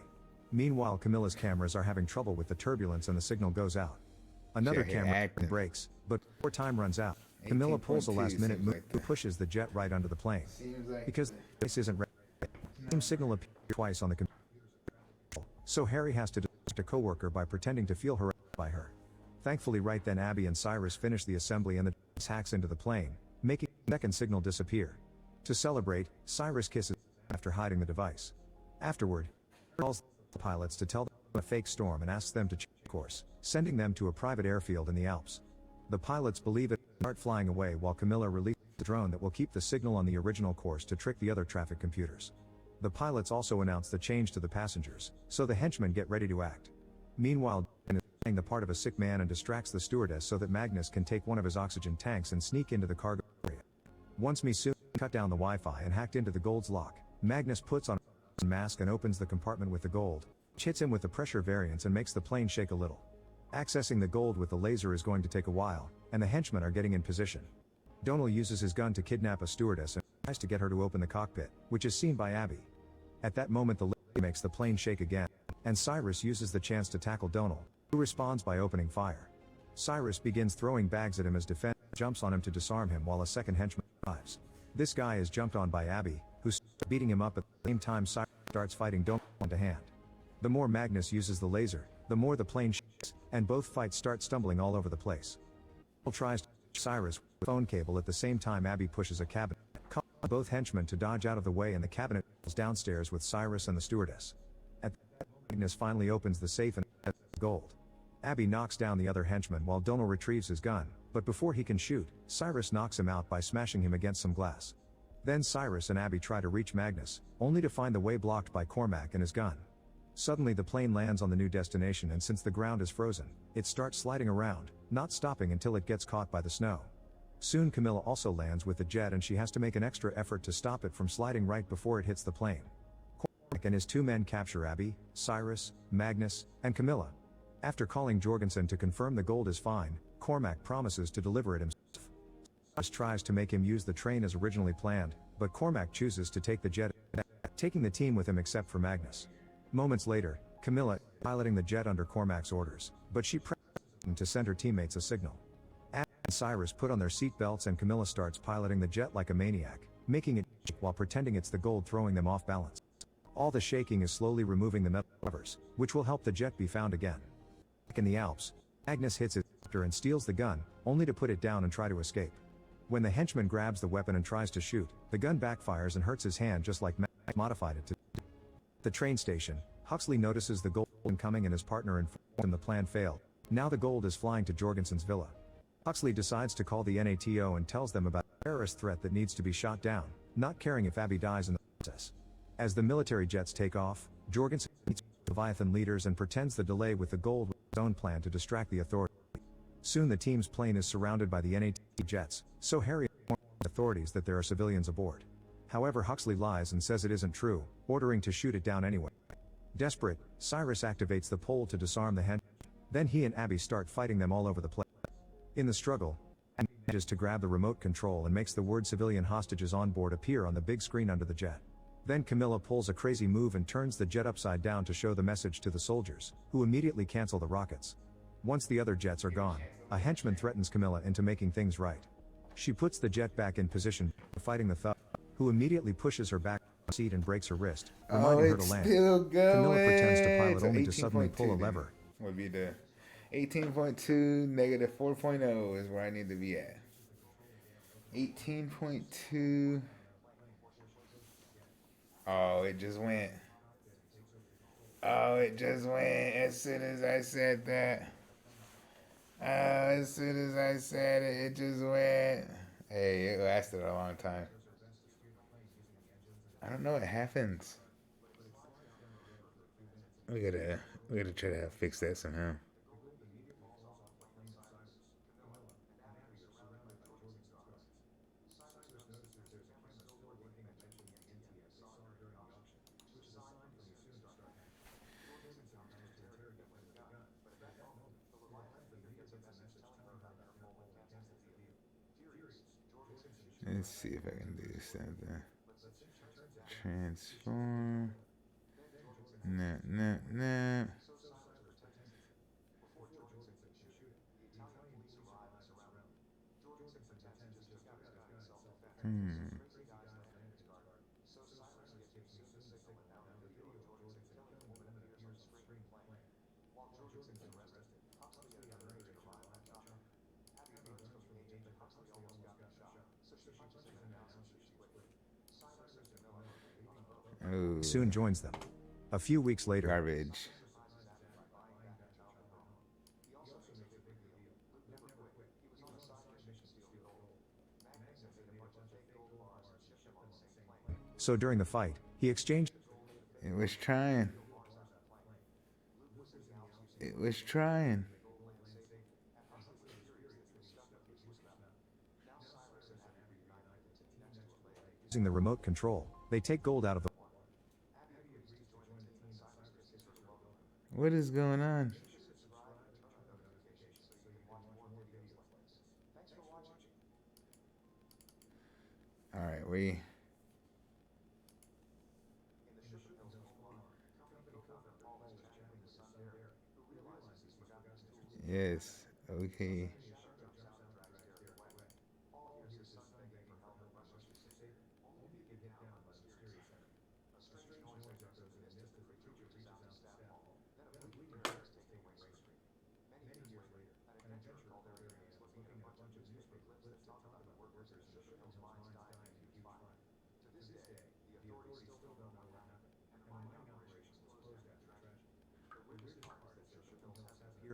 A: Meanwhile, Camilla's cameras are having trouble with the turbulence and the signal goes out. Another
B: Shit, he
A: camera
B: acting.
A: breaks, but before time runs out, Camilla pulls a
B: 18.2
A: last-minute
B: seems
A: move
B: like
A: who
B: that.
A: pushes the jet right under the plane.
B: Seems like
A: Because the device isn't ready, the same signal appears twice on the computer. So Harry has to distract a coworker by pretending to feel harassed by her. Thankfully right then Abby and Cyrus finish the assembly and the device hacks into the plane, making the second signal disappear. To celebrate, Cyrus kisses after hiding the device. Afterward, he calls the pilots to tell them a fake storm and asks them to change course, sending them to a private airfield in the Alps. The pilots believe it and start flying away while Camilla releases the drone that will keep the signal on the original course to trick the other traffic computers. The pilots also announce the change to the passengers, so the henchmen get ready to act. Meanwhile, Dan is playing the part of a sick man and distracts the stewardess so that Magnus can take one of his oxygen tanks and sneak into the cargo area. Once Misoon cut down the Wi-Fi and hacked into the gold's lock, Magnus puts on a mask and opens the compartment with the gold, which hits him with the pressure variance and makes the plane shake a little. Accessing the gold with the laser is going to take a while, and the henchmen are getting in position. Donal uses his gun to kidnap a stewardess and tries to get her to open the cockpit, which is seen by Abby. At that moment the laser makes the plane shake again, and Cyrus uses the chance to tackle Donal, who responds by opening fire. Cyrus begins throwing bags at him as defense and jumps on him to disarm him while a second henchman arrives. This guy is jumped on by Abby, who starts beating him up at the same time Cyrus starts fighting Donal hand to hand. The more Magnus uses the laser, the more the plane shakes, and both fights start stumbling all over the place. Donal tries to push Cyrus with a phone cable at the same time Abby pushes a cabinet, causing both henchmen to dodge out of the way and the cabinet falls downstairs with Cyrus and the stewardess. At that point, Magnus finally opens the safe and has the gold. Abby knocks down the other henchman while Donal retrieves his gun, but before he can shoot, Cyrus knocks him out by smashing him against some glass. Then Cyrus and Abby try to reach Magnus, only to find the way blocked by Cormac and his gun. Suddenly the plane lands on the new destination and since the ground is frozen, it starts sliding around, not stopping until it gets caught by the snow. Soon Camilla also lands with the jet and she has to make an extra effort to stop it from sliding right before it hits the plane. Cormac and his 2 men capture Abby, Cyrus, Magnus, and Camilla. After calling Jorgensen to confirm the gold is fine, Cormac promises to deliver it himself. Cyrus tries to make him use the train as originally planned, but Cormac chooses to take the jet, taking the team with him except for Magnus. Moments later, Camilla is piloting the jet under Cormac's orders, but she presses the button to send her teammates a signal. Abby and Cyrus put on their seatbelts and Camilla starts piloting the jet like a maniac, making it shake while pretending it's the gold throwing them off balance. All the shaking is slowly removing the metal covers, which will help the jet be found again. Back in the Alps, Magnus hits his helicopter and steals the gun, only to put it down and try to escape. When the henchman grabs the weapon and tries to shoot, the gun backfires and hurts his hand just like Mac modified it to. The train station, Huxley notices the gold incoming and his partner informs him the plan failed. Now the gold is flying to Jorgensen's villa. Huxley decides to call the NATO and tells them about a terrorist threat that needs to be shot down, not caring if Abby dies in the process. As the military jets take off, Jorgensen meets Leviathan leaders and pretends the delay with the gold was his own plan to distract the authorities. Soon the team's plane is surrounded by the NATO jets, so Harry informs the authorities that there are civilians aboard. However, Huxley lies and says it isn't true, ordering to shoot it down anyway. Desperate, Cyrus activates the pole to disarm the henchman. Then he and Abby start fighting them all over the place. In the struggle, Abby manages to grab the remote control and makes the word civilian hostages on board appear on the big screen under the jet. Then Camilla pulls a crazy move and turns the jet upside down to show the message to the soldiers, who immediately cancel the rockets. Once the other jets are gone, a henchman threatens Camilla into making things right. She puts the jet back in position, fighting the thug, who immediately pushes her back on the seat and breaks her wrist, reminding her to land.
B: Still going.
A: Camilla pretends to pilot
B: So
A: only to suddenly
B: 18.2
A: pull a
B: then
A: lever.
B: would be the 18.2 negative 4.0 is where I need to be at. 18.2. Oh, it just went. Oh, it just went as soon as I said that. Oh, as soon as I said it, it just went. Hey, it lasted a long time. I don't know what happens. We gotta try to fix that somehow. Let's see if I can do something. Transform. Nah. Ooh,
A: Soon joins them. A few weeks later,
B: garbage.
A: so during the fight, he exchanged
B: It was trying. It was trying.
A: using the remote control. They take gold out of the.
B: What is going on? All right, we. Yes. Okay.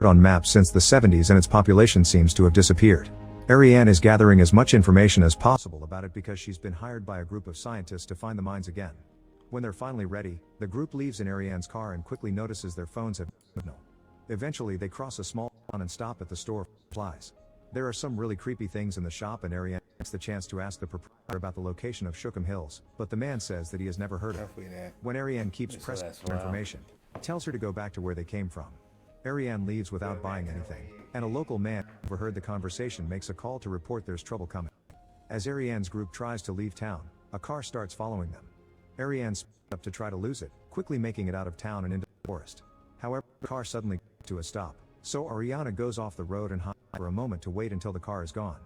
A: On maps since the 70s and its population seems to have disappeared. Ariane is gathering as much information as possible about it because she's been hired by a group of scientists to find the mines again. When they're finally ready, the group leaves in Ariane's car and quickly notices their phones have no signal. Eventually they cross a small town and stop at the store for supplies. There are some really creepy things in the shop and Ariane gets the chance to ask the proprietor about the location of Shookham Hills, but the man says that he has never heard of it. When Ariane keeps pressing for information, tells her to go back to where they came from. Ariane leaves without buying anything, and a local man who overheard the conversation makes a call to report there's trouble coming. As Ariane's group tries to leave town, a car starts following them. Ariane speeds up to try to lose it, quickly making it out of town and into the forest. However, the car suddenly comes to a stop, so Ariana goes off the road and hides for a moment to wait until the car is gone.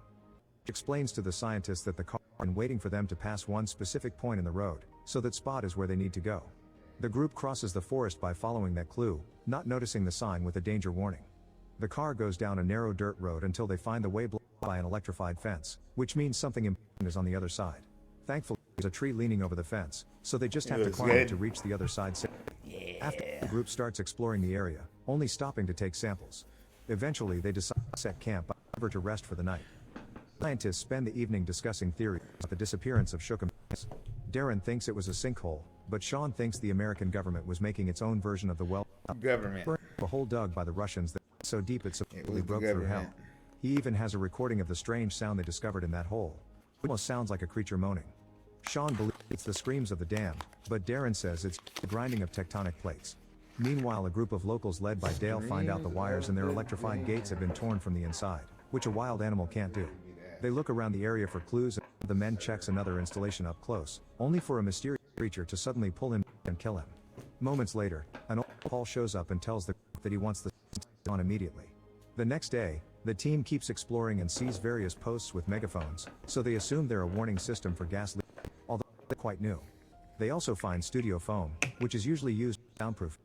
A: She explains to the scientists that the car has been waiting for them to pass one specific point in the road, so that spot is where they need to go. The group crosses the forest by following that clue, not noticing the sign with a danger warning. The car goes down a narrow dirt road until they find the way blocked by an electrified fence, which means something important is on the other side. Thankfully, there's a tree leaning over the fence, so they just have to climb it to reach the other side safely. After the group starts exploring the area, only stopping to take samples. Eventually, they decide to set camp over to rest for the night. Scientists spend the evening discussing theories about the disappearance of Shookum Hills. Darren thinks it was a sinkhole, but Sean thinks the American government was making its own version of the well.
B: Government.
A: A hole dug by the Russians that was so deep it supposedly
B: was the
A: broke through hell.
B: government.
A: He even has a recording of the strange sound they discovered in that hole. It almost sounds like a creature moaning. Sean believes it's the screams of the damned, but Darren says it's the grinding of tectonic plates. Meanwhile, a group of locals led by Dale find out the wires in their electrified gates have been torn from the inside, which a wild animal can't do. They look around the area for clues, and the men checks another installation up close, only for a mysterious creature to suddenly pull him and kill him. Moments later, an old Paul shows up and tells the group that he wants the on immediately. The next day, the team keeps exploring and sees various posts with megaphones, so they assume they're a warning system for gas leaks, although they're quite new. They also find studio foam, which is usually used for soundproof.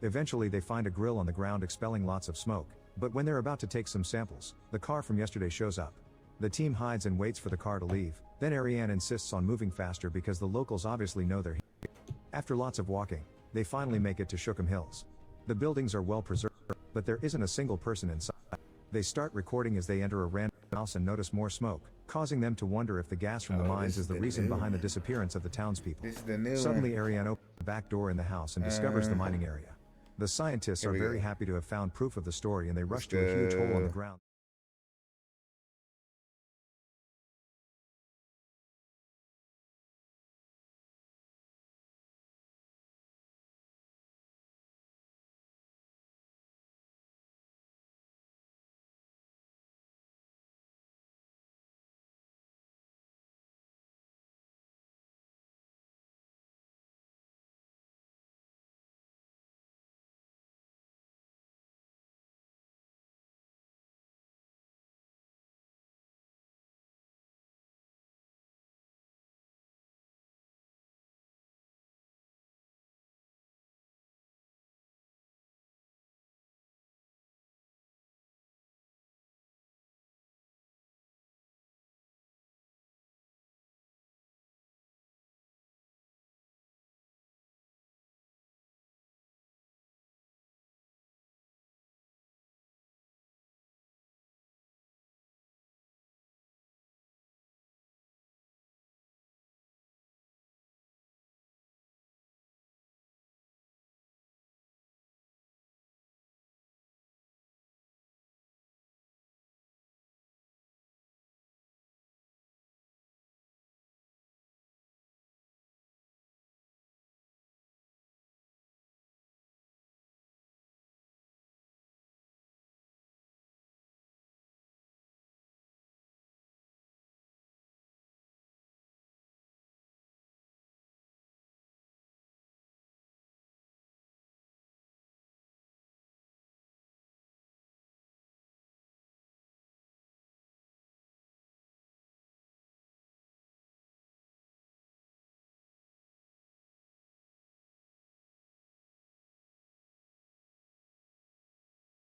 A: Eventually they find a grill on the ground expelling lots of smoke, but when they're about to take some samples, the car from yesterday shows up. The team hides and waits for the car to leave, then Ariane insists on moving faster because the locals obviously know they're here. After lots of walking, they finally make it to Shookum Hills. The buildings are well preserved, but there isn't a single person inside. They start recording as they enter a random house and notice more smoke, causing them to wonder if the gas from the mines is the reason behind the disappearance of the townspeople.
B: This is the new
A: Suddenly
B: one.
A: Ariane opens the back door in the house and discovers the mining area. The scientists
B: Here
A: are
B: we
A: very
B: go.
A: happy to have found proof of the story and they rush to a huge hole on the ground.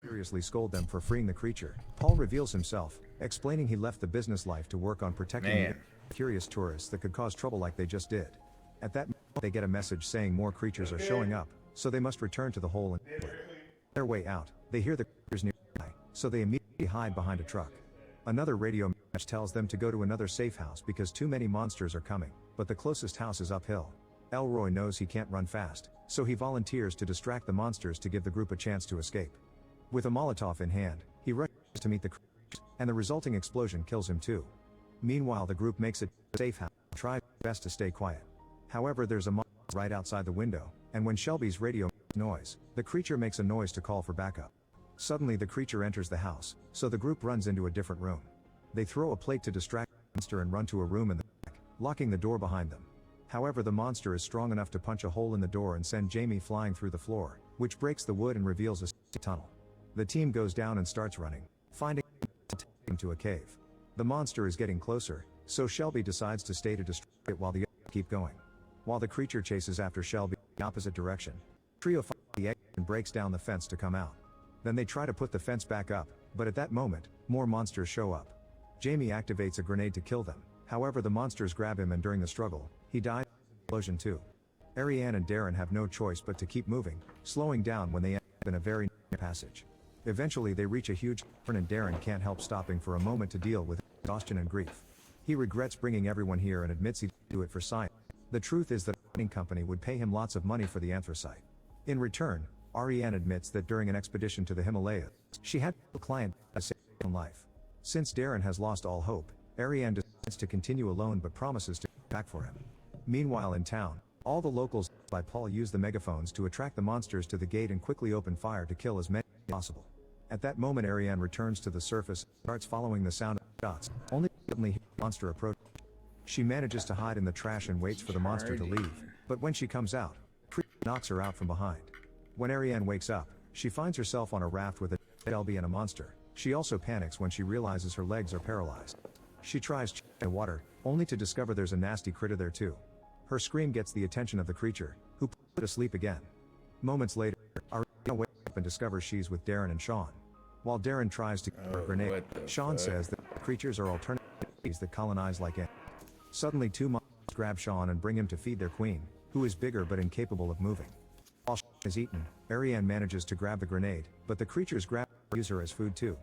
A: Furiously scold them for freeing the creature. Paul reveals himself, explaining he left the business life to work on protecting
B: Man.
A: the curious tourists that could cause trouble like they just did. At that moment, they get a message saying more creatures are showing up, so they must return to the hole and on their way out, they hear the creatures nearby, so they immediately hide behind a truck. Another radio message tells them to go to another safe house because too many monsters are coming, but the closest house is uphill. Elroy knows he can't run fast, so he volunteers to distract the monsters to give the group a chance to escape. With a Molotov in hand, he rushes to meet the creatures, and the resulting explosion kills him too. Meanwhile, the group makes it to a safe house and tries best to stay quiet. However, there's a monster right outside the window, and when Shelby's radio makes noise, the creature makes a noise to call for backup. Suddenly the creature enters the house, so the group runs into a different room. They throw a plate to distract the monster and run to a room in the back, locking the door behind them. However, the monster is strong enough to punch a hole in the door and send Jamie flying through the floor, which breaks the wood and reveals a tunnel. The team goes down and starts running, finding him to a cave. The monster is getting closer, so Shelby decides to stay to distract it while the others keep going. While the creature chases after Shelby in the opposite direction, the trio finds the exit and breaks down the fence to come out. Then they try to put the fence back up, but at that moment, more monsters show up. Jamie activates a grenade to kill them, however the monsters grab him and during the struggle, he dies in the explosion too. Ariane and Darren have no choice but to keep moving, slowing down when they end up in a very narrow passage. Eventually they reach a huge cavern and Darren can't help stopping for a moment to deal with exhaustion and grief. He regrets bringing everyone here and admits he'd do it for science. The truth is that a mining company would pay him lots of money for the anthracite. In return, Ariane admits that during an expedition to the Himalayas, she had a client to save her own life. Since Darren has lost all hope, Ariane decides to continue alone but promises to come back for him. Meanwhile in town, all the locals by Paul use the megaphones to attract the monsters to the gate and quickly open fire to kill as many as possible. At that moment Ariane returns to the surface and starts following the sound of shots, only to suddenly hear the monster approach. She manages to hide in the trash and waits for the monster to leave, but when she comes out, Creature knocks her out from behind. When Ariane wakes up, she finds herself on a raft with a dead Elby and a monster. She also panics when she realizes her legs are paralyzed. She tries the water, only to discover there's a nasty critter there too. Her scream gets the attention of the creature, who puts her to sleep again. Moments later, Ariane wakes up and discovers she's with Darren and Sean. While Darren tries to give her a grenade, Sean says that creatures are alternative entities that colonize like ants. Suddenly two monsters grab Sean and bring him to feed their queen, who is bigger but incapable of moving. While Sean is eaten, Ariane manages to grab the grenade, but the creatures grab her and use her as food too.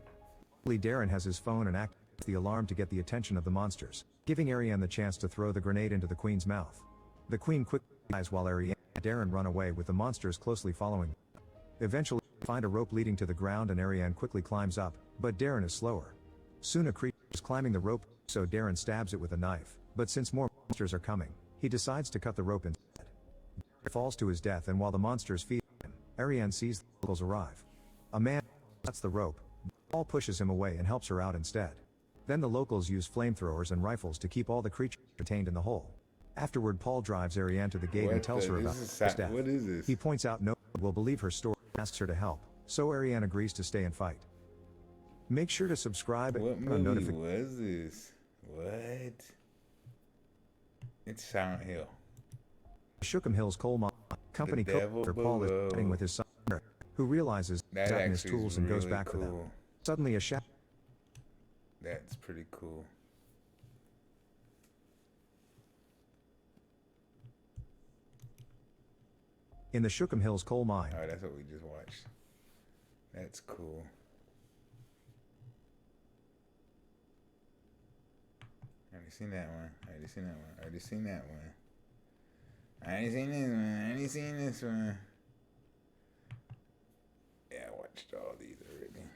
A: Finally, Darren has his phone and activates the alarm to get the attention of the monsters, giving Ariane the chance to throw the grenade into the queen's mouth. The queen quickly dies while Ariane and Darren run away with the monsters closely following them. Eventually, they find a rope leading to the ground and Ariane quickly climbs up, but Darren is slower. Soon a creature is climbing the rope, so Darren stabs it with a knife, but since more monsters are coming, he decides to cut the rope instead. Darren falls to his death and while the monsters feed him, Ariane sees the locals arrive. A man cuts the rope, but Paul pushes him away and helps her out instead. Then the locals use flamethrowers and rifles to keep all the creatures retained in the hole. Afterward Paul drives Ariane to the gate and tells her about his death.
B: What is this?
A: He points out no one will believe her story and asks her to help, so Ariane agrees to stay and fight. Make sure to subscribe
B: What
A: and
B: movie was this? What? It's Silent Hill.
A: Shookham Hills coal mine company co-founder Paul is fighting with his son Eric, who realizes he's gotten his tools and goes back for them. Suddenly a shadow.
B: That's pretty cool.
A: In the Shookham Hills coal mine.
B: Alright, that's what we just watched. That's cool. I already seen that one. I already seen that one. I already seen that one. I ain't seen this one. I ain't seen this one. Yeah, I watched all these already.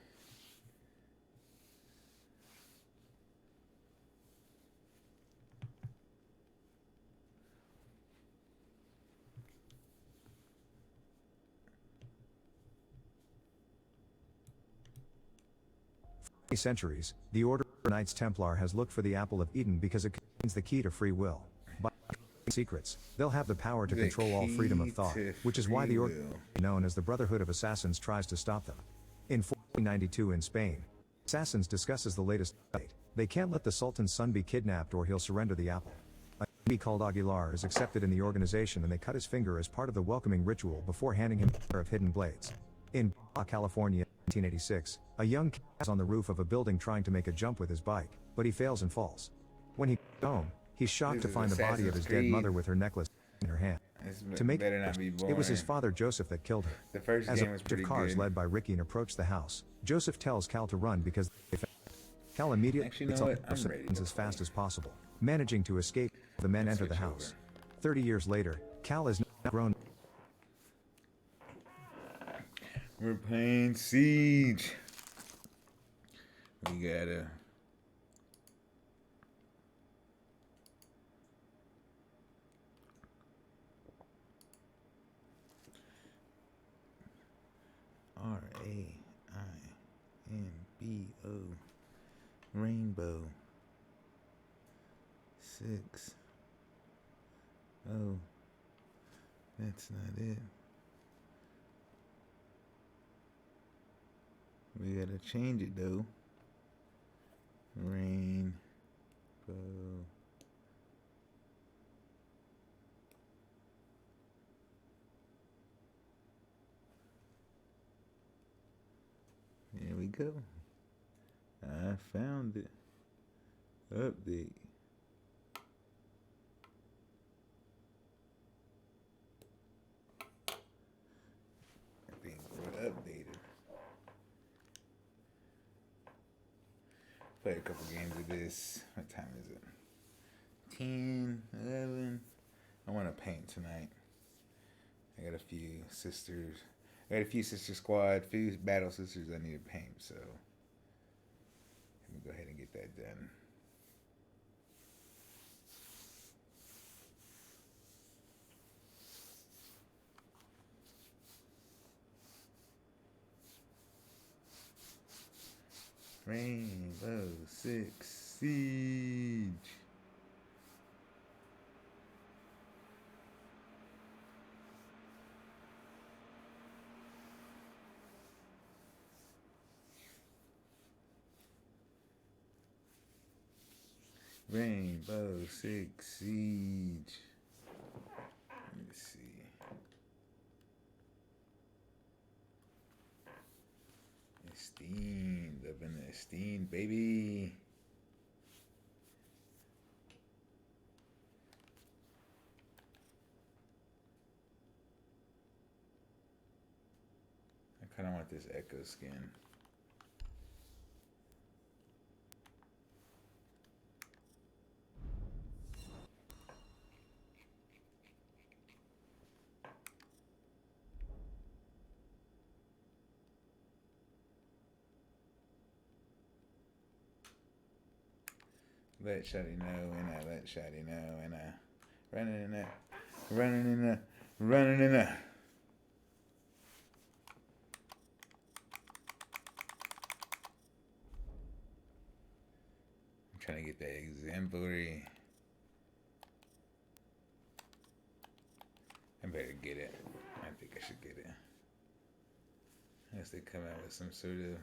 A: For centuries, the Order of Knights Templar has looked for the Apple of Eden because it contains the key to free will. By secrets, they'll have the power to control all freedom of thought, which is why the Order, known as the Brotherhood of Assassins, tries to stop them. In 1492 in Spain, Assassins discusses the latest update. They can't let the Sultan's son be kidnapped or he'll surrender the apple. A enemy called Aguilar is accepted in the organization and they cut his finger as part of the welcoming ritual before handing him a pair of hidden blades. In Baja California, 1986, a young cat is on the roof of a building trying to make a jump with his bike, but he fails and falls. When he gets home, he's shocked to find the body of his dead mother with her necklace in her hand. To make it was his father Joseph that killed her.
B: The first
A: As
B: game
A: a
B: was
A: bunch of
B: pretty
A: cars
B: good.
A: led by Ricky approach the house, Joseph tells Cal to run because they found him. Cal immediately
B: Actually, you
A: gets
B: know
A: on
B: what? I'm
A: the
B: ready
A: horse
B: to
A: as fast as possible, managing to escape. The men enter the
B: switch
A: house. 30 years later, Cal is now grown.
B: We're playing Siege. We gotta. RAINBO. Rainbow. 6. Oh. That's not it. We gotta change it though. Rainbow. There we go. I found it. Update. Things were updated. Play a couple games of this. What time is it? 10, 11. I want to paint tonight. I got a few sisters. I got a few sister squad, few battle sisters I need to paint, so let me go ahead and get that done. Rainbow Six Siege. Rainbow Six Siege. Let me see. Esteemed, up in the esteemed, baby. I kind of want this Echo skin. Let Shotty know, and I let Shotty know, and I running in there, running in there, running in there. I'm trying to get that exemplary. I better get it. I think I should get it. Unless they come out with some sort of.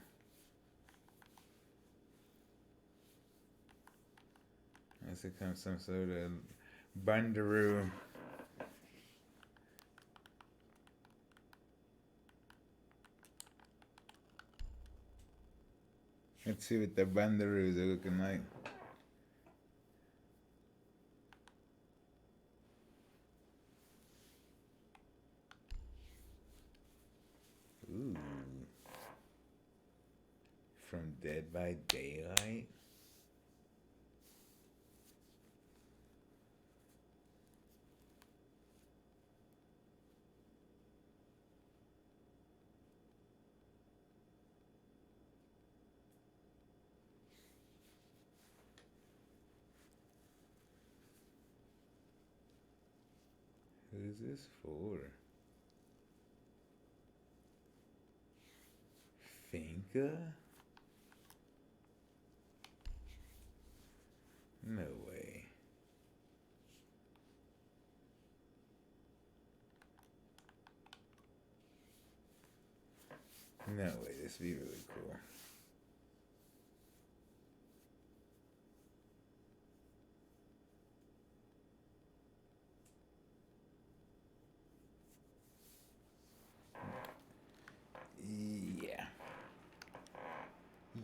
B: Unless it comes some sort of Bundaroo. Let's see what the Bundaroos are looking like. Ooh. From Dead by Daylight. Who's this for? Finka? No way. No way, this would be really cool. Yeah.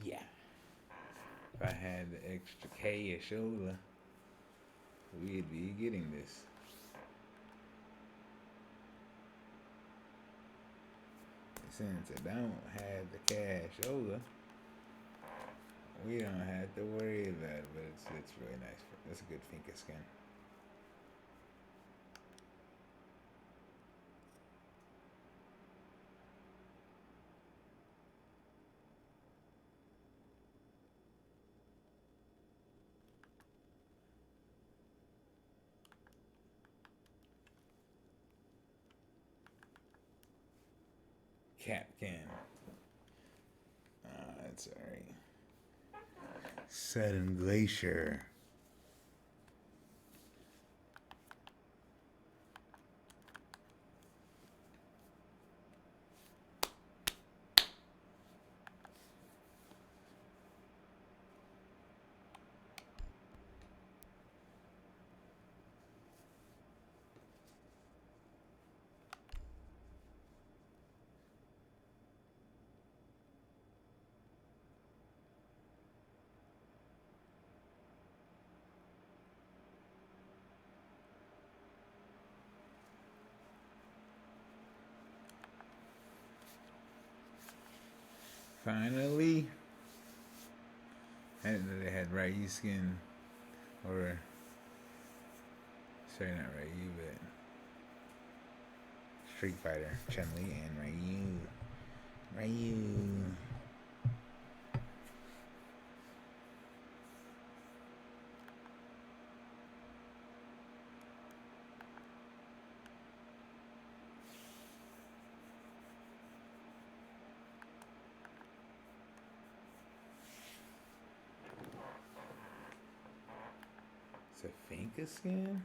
B: Yeah. If I had the extra K of shoulder, we'd be getting this. Since I don't have the cash over, we don't have to worry about it, but it's really nice. That's a good Finka skin. Capcan. That's alright. Sudden Glacier. Finally. I didn't know they had Ryu skin. Or. Sorry, not Ryu, but. Street Fighter. Chun-Li and Ryu. Ryu. It's a Finka skin?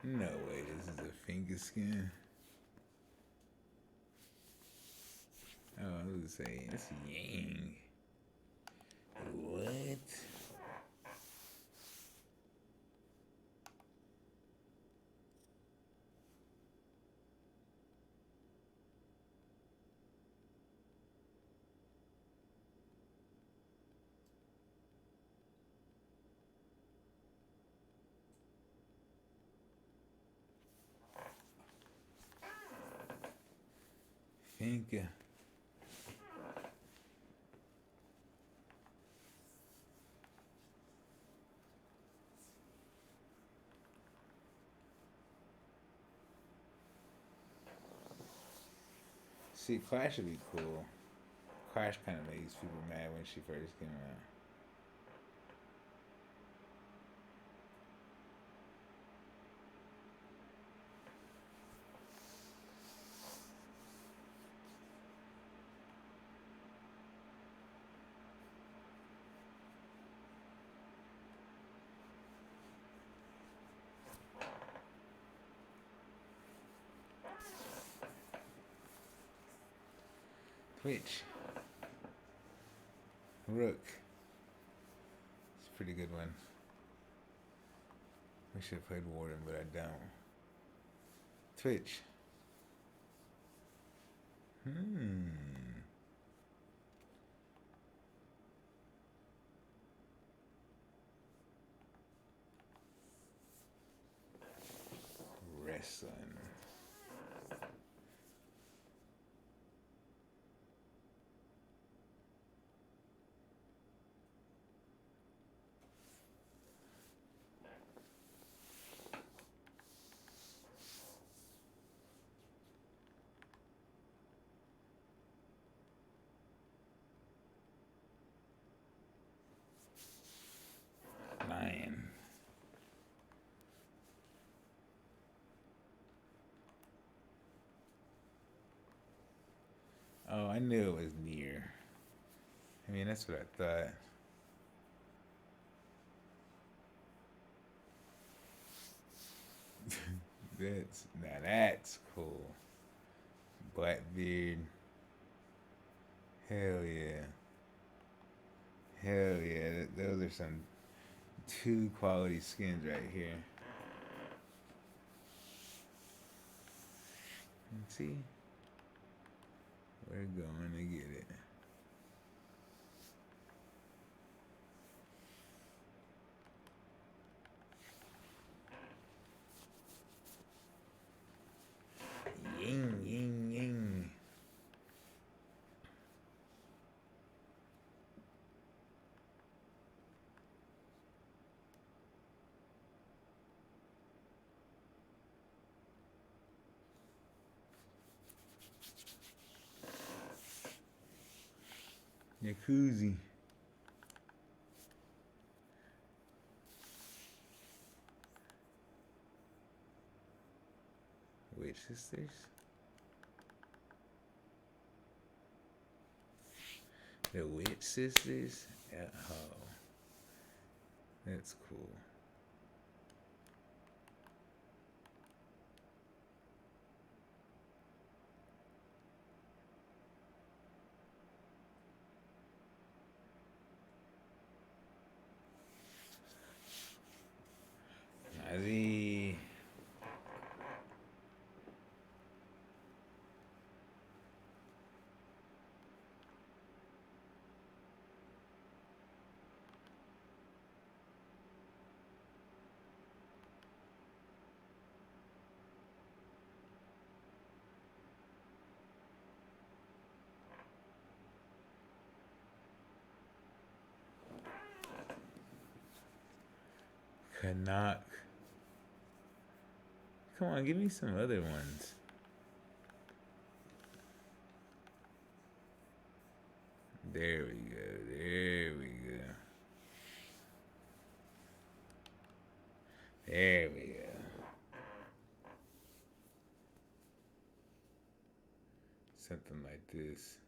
B: No way, this is a Finka skin. Oh, I was gonna say, it's Yang. What? Finka. See, Clash would be cool. Clash kind of makes people mad when she first came out. Twitch. Rook. It's a pretty good one. I should have played Warden, but I don't. Twitch. Wrestling. Lion. Oh, I knew it was near. I mean, that's what I thought. That's cool. Blackbeard. Hell yeah. Hell yeah. Those are some two quality skins right here. Let's see. We're going to get it. Ying, ying, ying. Jacuzzi. Witch Sisters. The Witch Sisters? Oh. That's cool. Nazi. Canuck. Come on, give me some other ones. There we go. There we go. There we go. Something like this.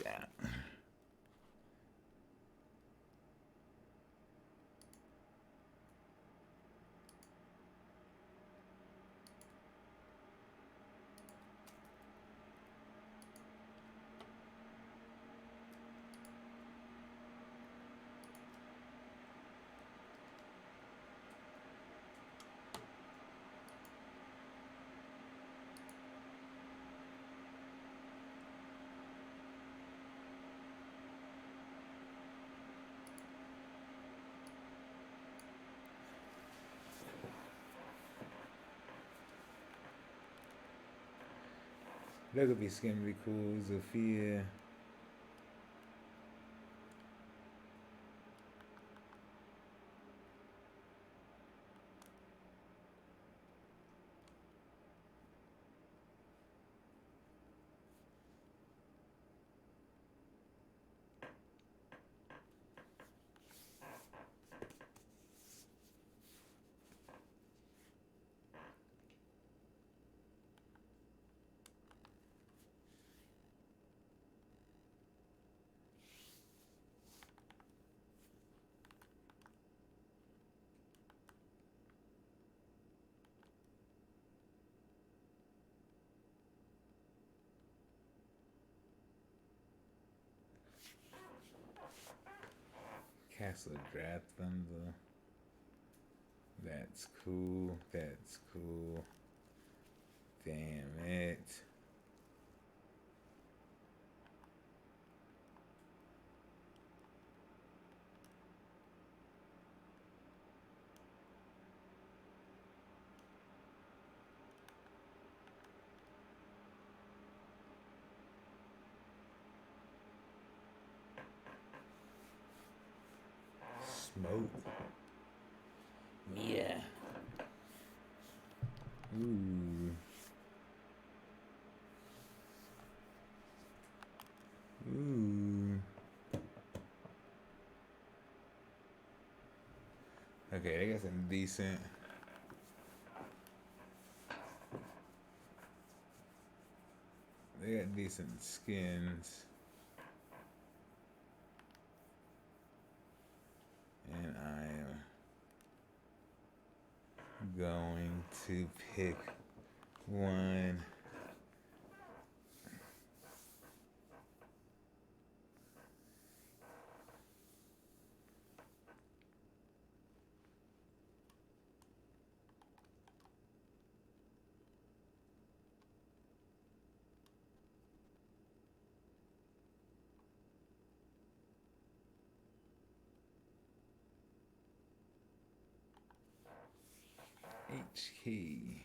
B: Yeah. That could be skin be cool, Zofia. Castle Draft Thunder. That's cool. That's cool. Damn it. Smoke. Yeah. Ooh. Ooh. Okay, they got some decent. They got decent skins. And I am going to pick one. HK.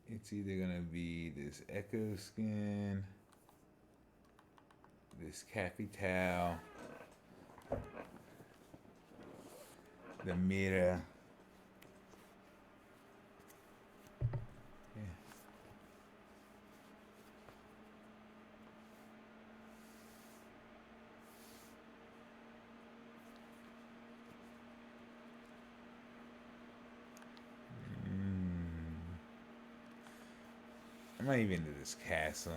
B: It's either gonna be this Echo skin, this Capital, the Mira. Yeah. I'm not even into this castle.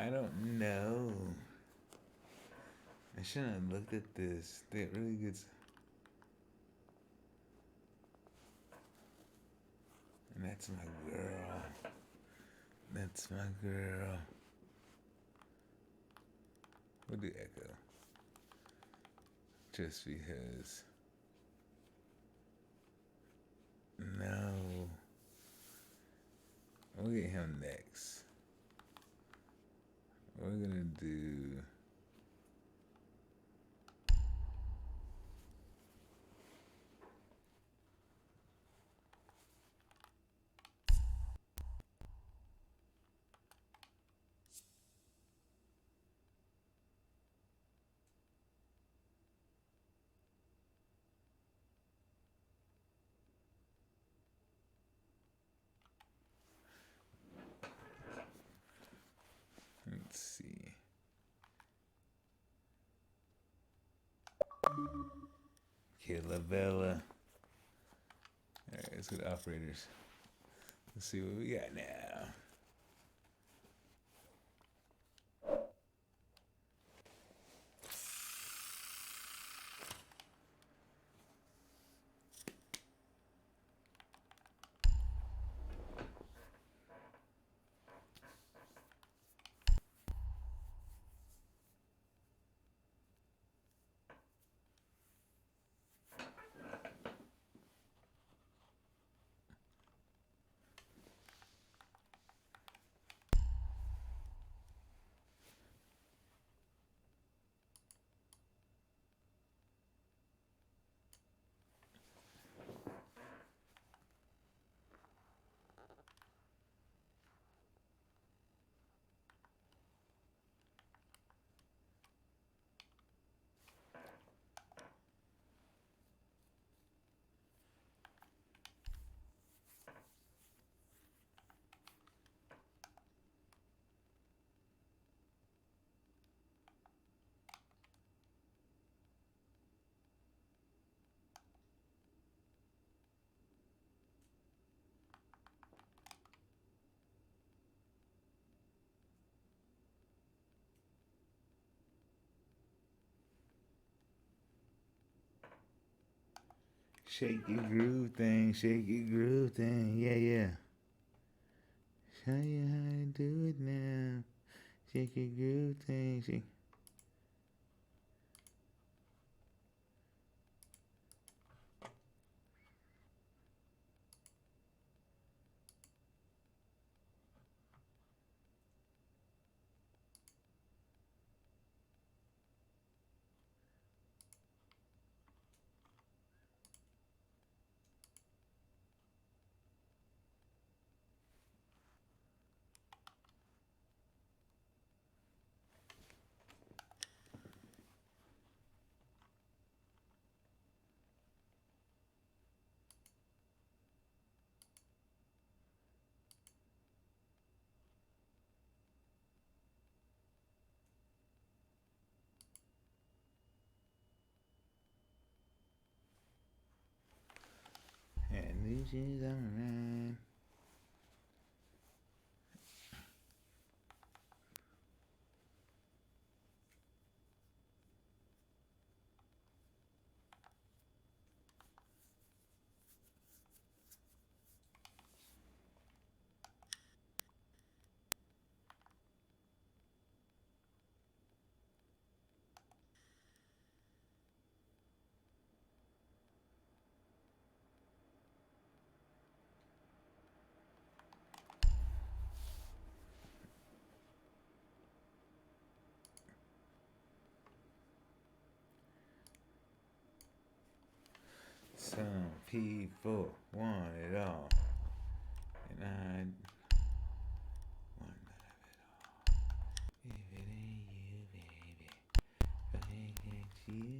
B: I don't know. I shouldn't have looked at this. They really good. And that's my girl. That's my girl. We'll do Echo. Just because. No. We'll get him next. We're gonna do. Let's see. Okay, Lavella. Alright, let's go to operators. Let's see what we got now. Shake your groove thing, shake your groove thing, yeah, yeah. Show you how to do it now. Shake your groove thing, shake. And these shoes alright. Some people want it all, and I want none of it all. If it ain't you, baby, if it ain't you,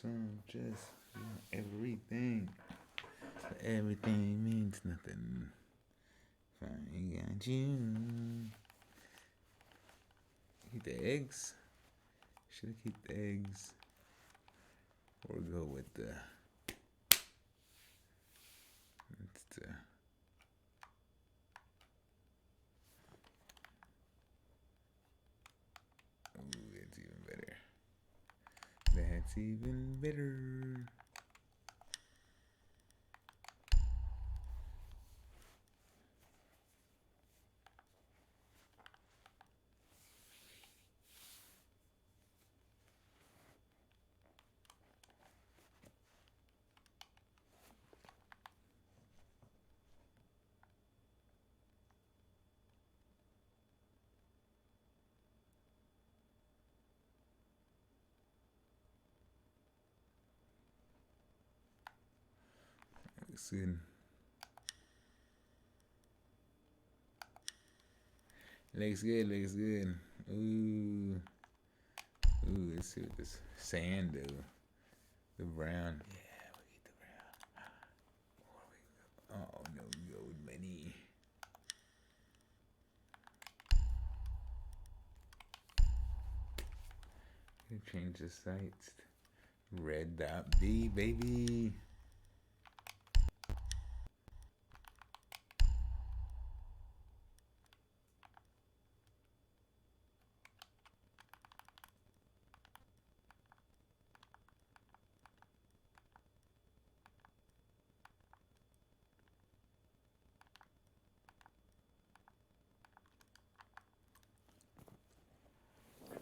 B: some just want everything, but everything means nothing. If I ain't got you. Keep the eggs. Should I keep the eggs? Or go with the pizza. Ooh, that's even better. That's even better. Looks good. Looks good, looks good. Ooh. Ooh, let's see what this sand do. The brown. Yeah, we get the brown. Oh, no gold money. Change the sights. Red dot B, baby.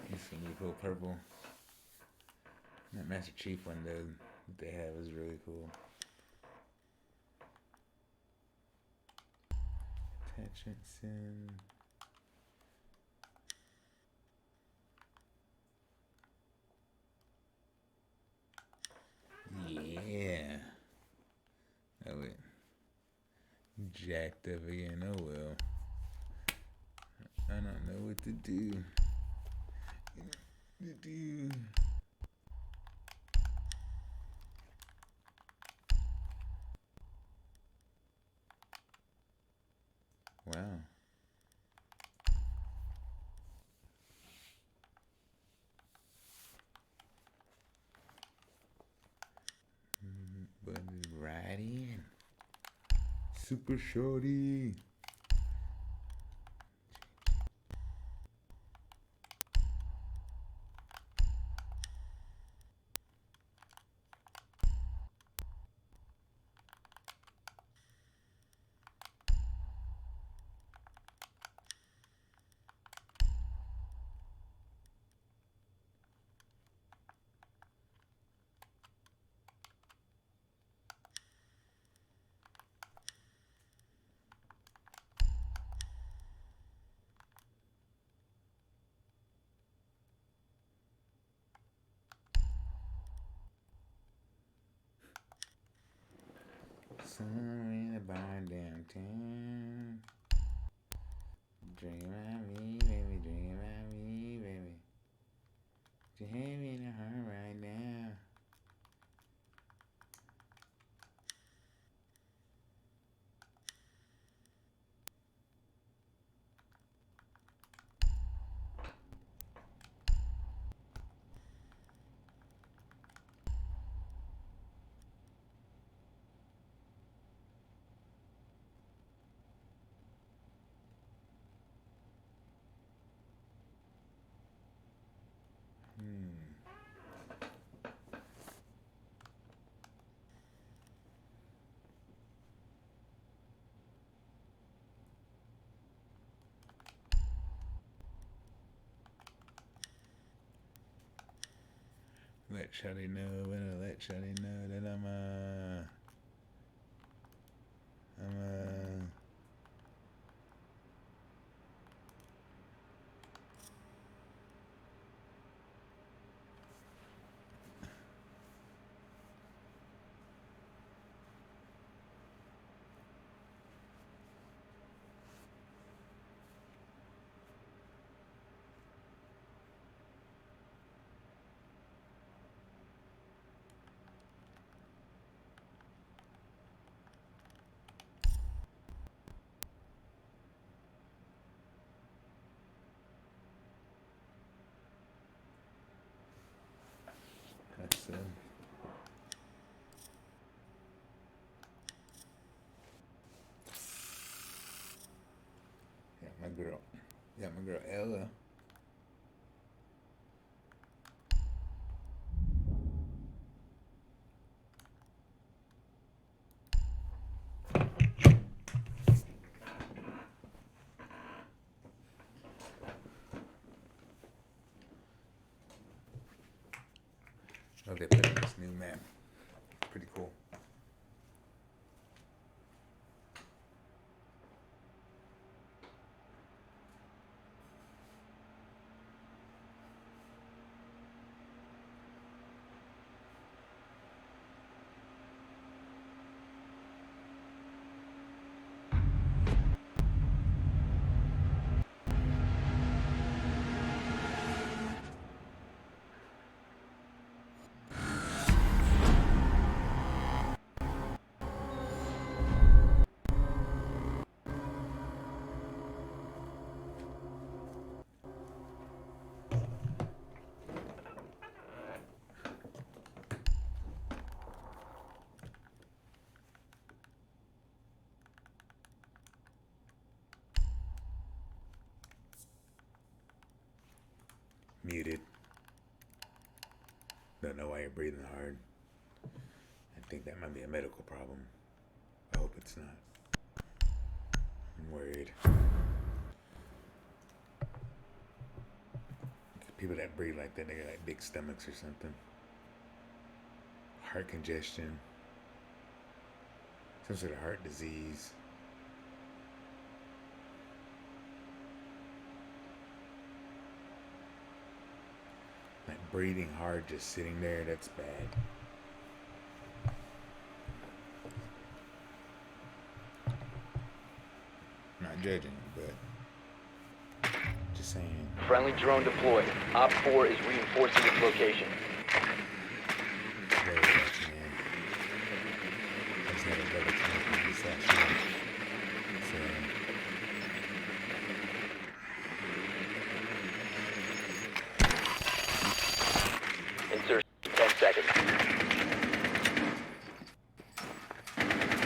B: This one we go purple. That Master Chief one though that they have is really cool. Attachment sim. Yeah. Oh wait. Jacked up again. Oh well. I don't know what to do. Wow. But right in. Super shorty. Somewhere in a bar downtown. Dream about me, baby, dream about me, baby. You have me in a heart right now. Let Shawty know, when I let Shawty know that I'm girl. Yeah, my girl Ella. Oh, they put in this new map. Pretty cool. Muted. Don't know why you're breathing hard. I think that might be a medical problem. I hope it's not. I'm worried. People that breathe like that, they got like big stomachs or something. Heart congestion. Some sort of heart disease. Like breathing hard just sitting there, that's bad. I'm not judging, but just saying.
C: Friendly drone deployed. Op 4 is reinforcing its location.
B: Very much, man. I just had a double time on this shit. So,
C: Insertion 10 seconds.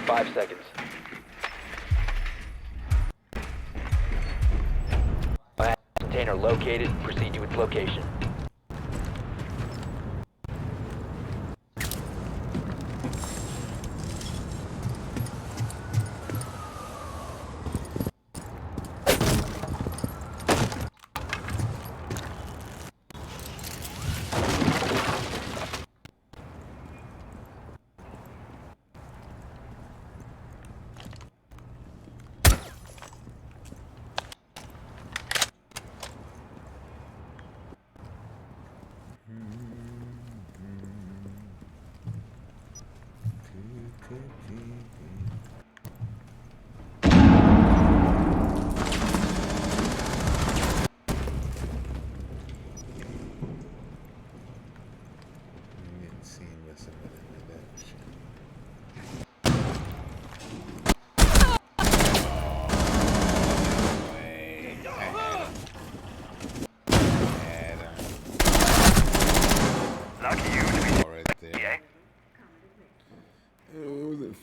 C: 5 seconds. Container located. Proceed to its location.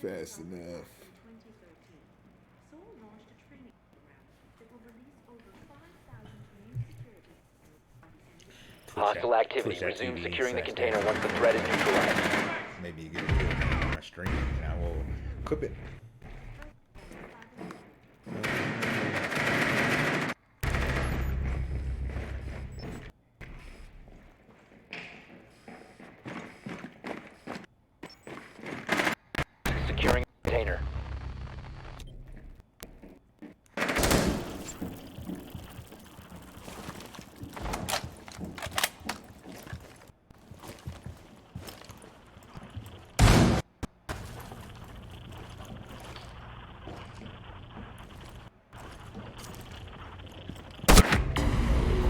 B: fast enough.
C: Hostile activity. Resume securing the container once the threat is neutralized.
B: Maybe you get a good on my stream and I will clip it.
C: Securing the container.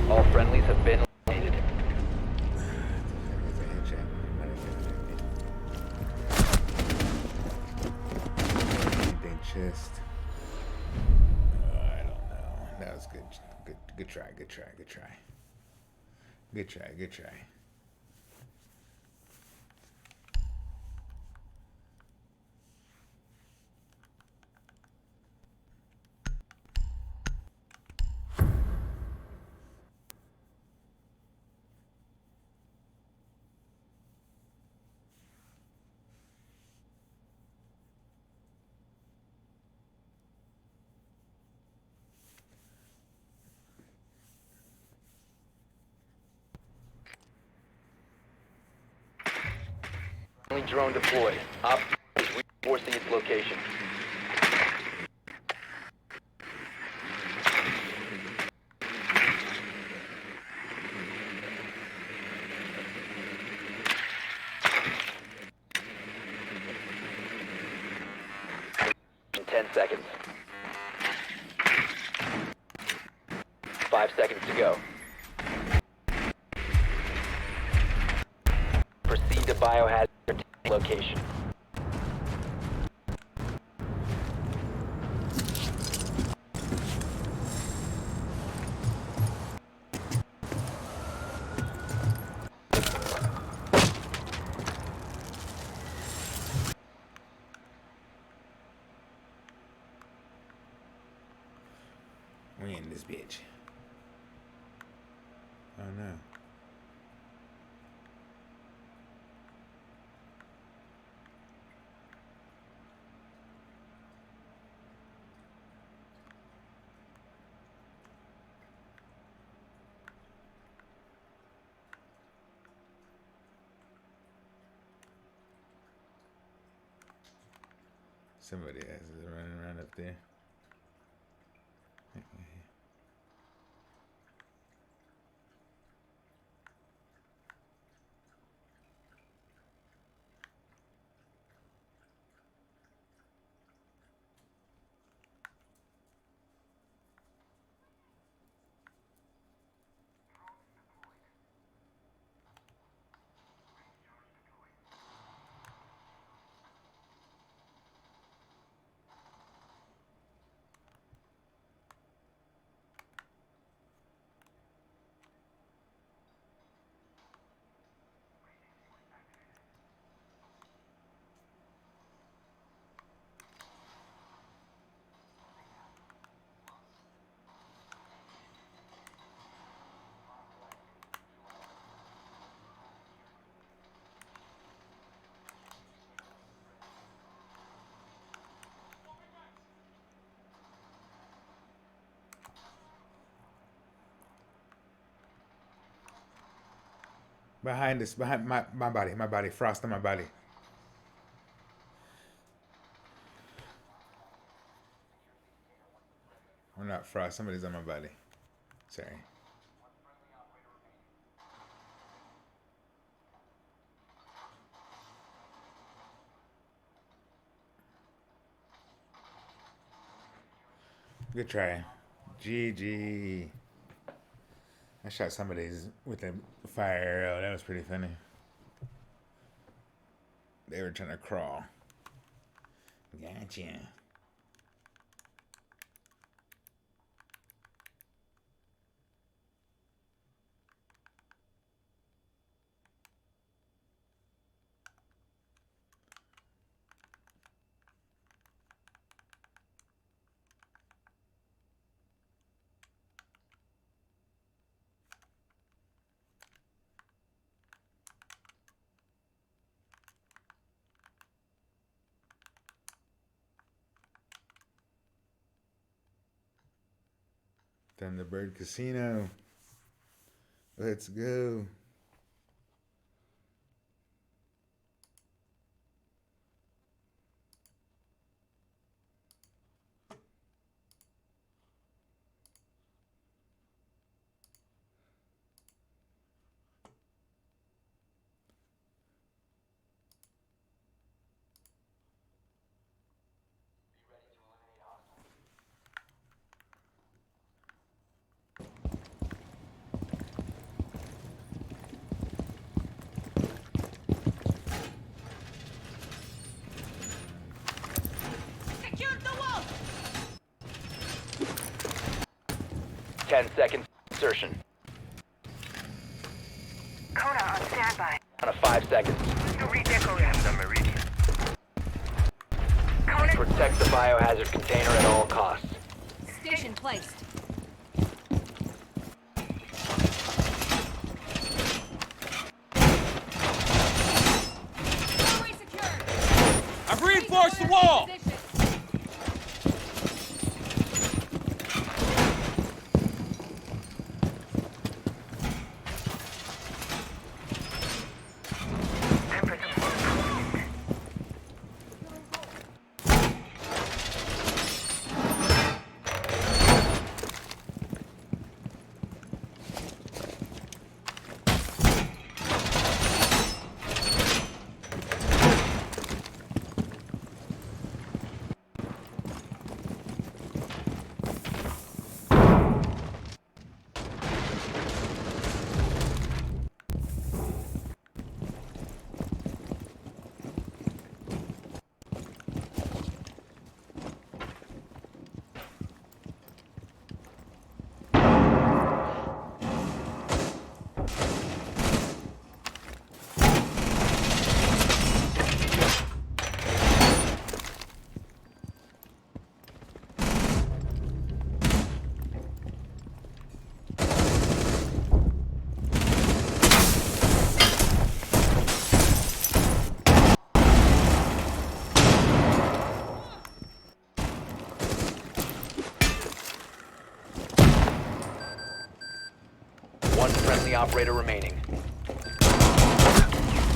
C: All friendlies have been eliminated.
B: Anything chest? I don't know. That was good. Good try. Good try. Good try. Good try. Good try.
C: Only drone deployed. Op is reinforcing its location. In 10 seconds. 5 seconds to go. Proceed to biohazard location.
B: We in this bitch. Oh no. Somebody else is running around up there. Behind us, behind my body, frost on my body. Or not frost, somebody's on my body. Sorry. Good try. GG. I shot somebody's with a fire arrow. That was pretty funny. They were trying to crawl. Gotcha. Thunderbird Casino. Let's go.
D: Secure the wall!
C: 10 seconds insertion.
D: Kona on standby.
C: On a 5 seconds.
D: To redecorate the meridian. Kona
C: Protect the biohazard container at all costs.
D: station placed. Doorway secured.
E: I've reinforced the wall!
D: Position.
C: One friendly operator remaining.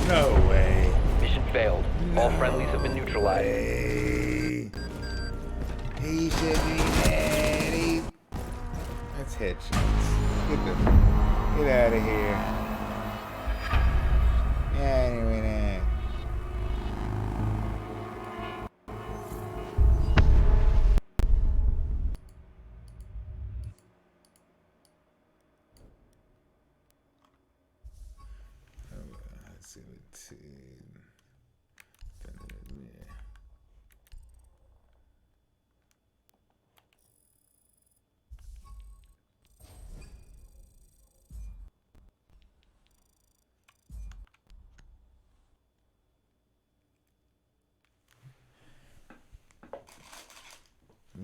B: No way.
C: Mission failed. All friendlies have been neutralized.
B: Hey. He should be dead. That's headshots. Get out of here. Yeah, anyway, then. Let's see what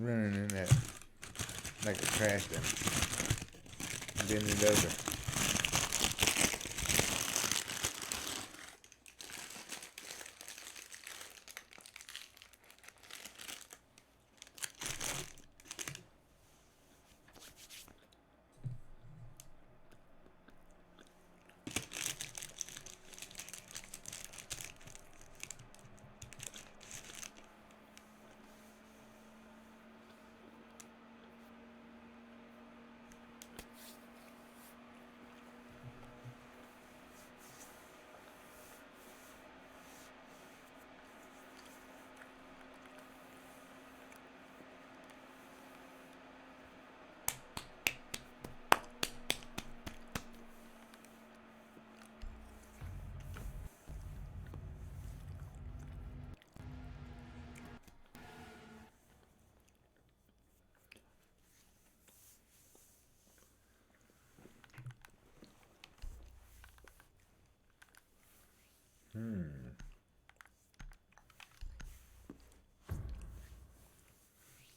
B: running in that like a trash bin. Bend it over.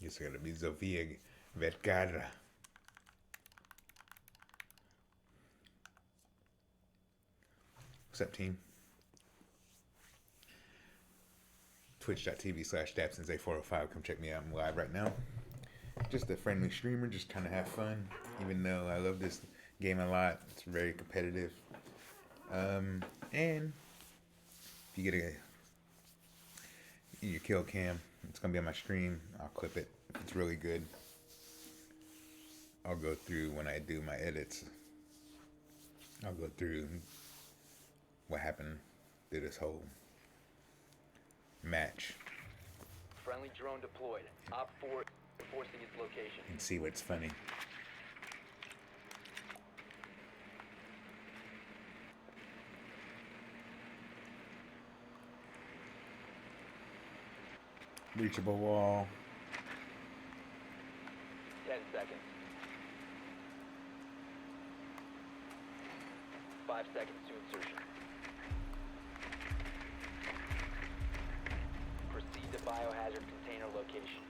B: It's gonna be Sofia Vergara. What's up, team? Twitch.tv/DabsonsA405. Come check me out. I'm live right now. Just a friendly streamer, just trying to have fun. Even though I love this game a lot, it's very competitive. And if you get your kill cam, it's gonna be on my stream. I'll clip it if it's really good. I'll go through when I do my edits. I'll go through what happened through this whole match
C: Friendly drone deployed. Op 4 enforcing its location.
B: and see what's funny. Reachable wall.
C: 10 seconds. 5 seconds to insertion. Proceed to biohazard container location.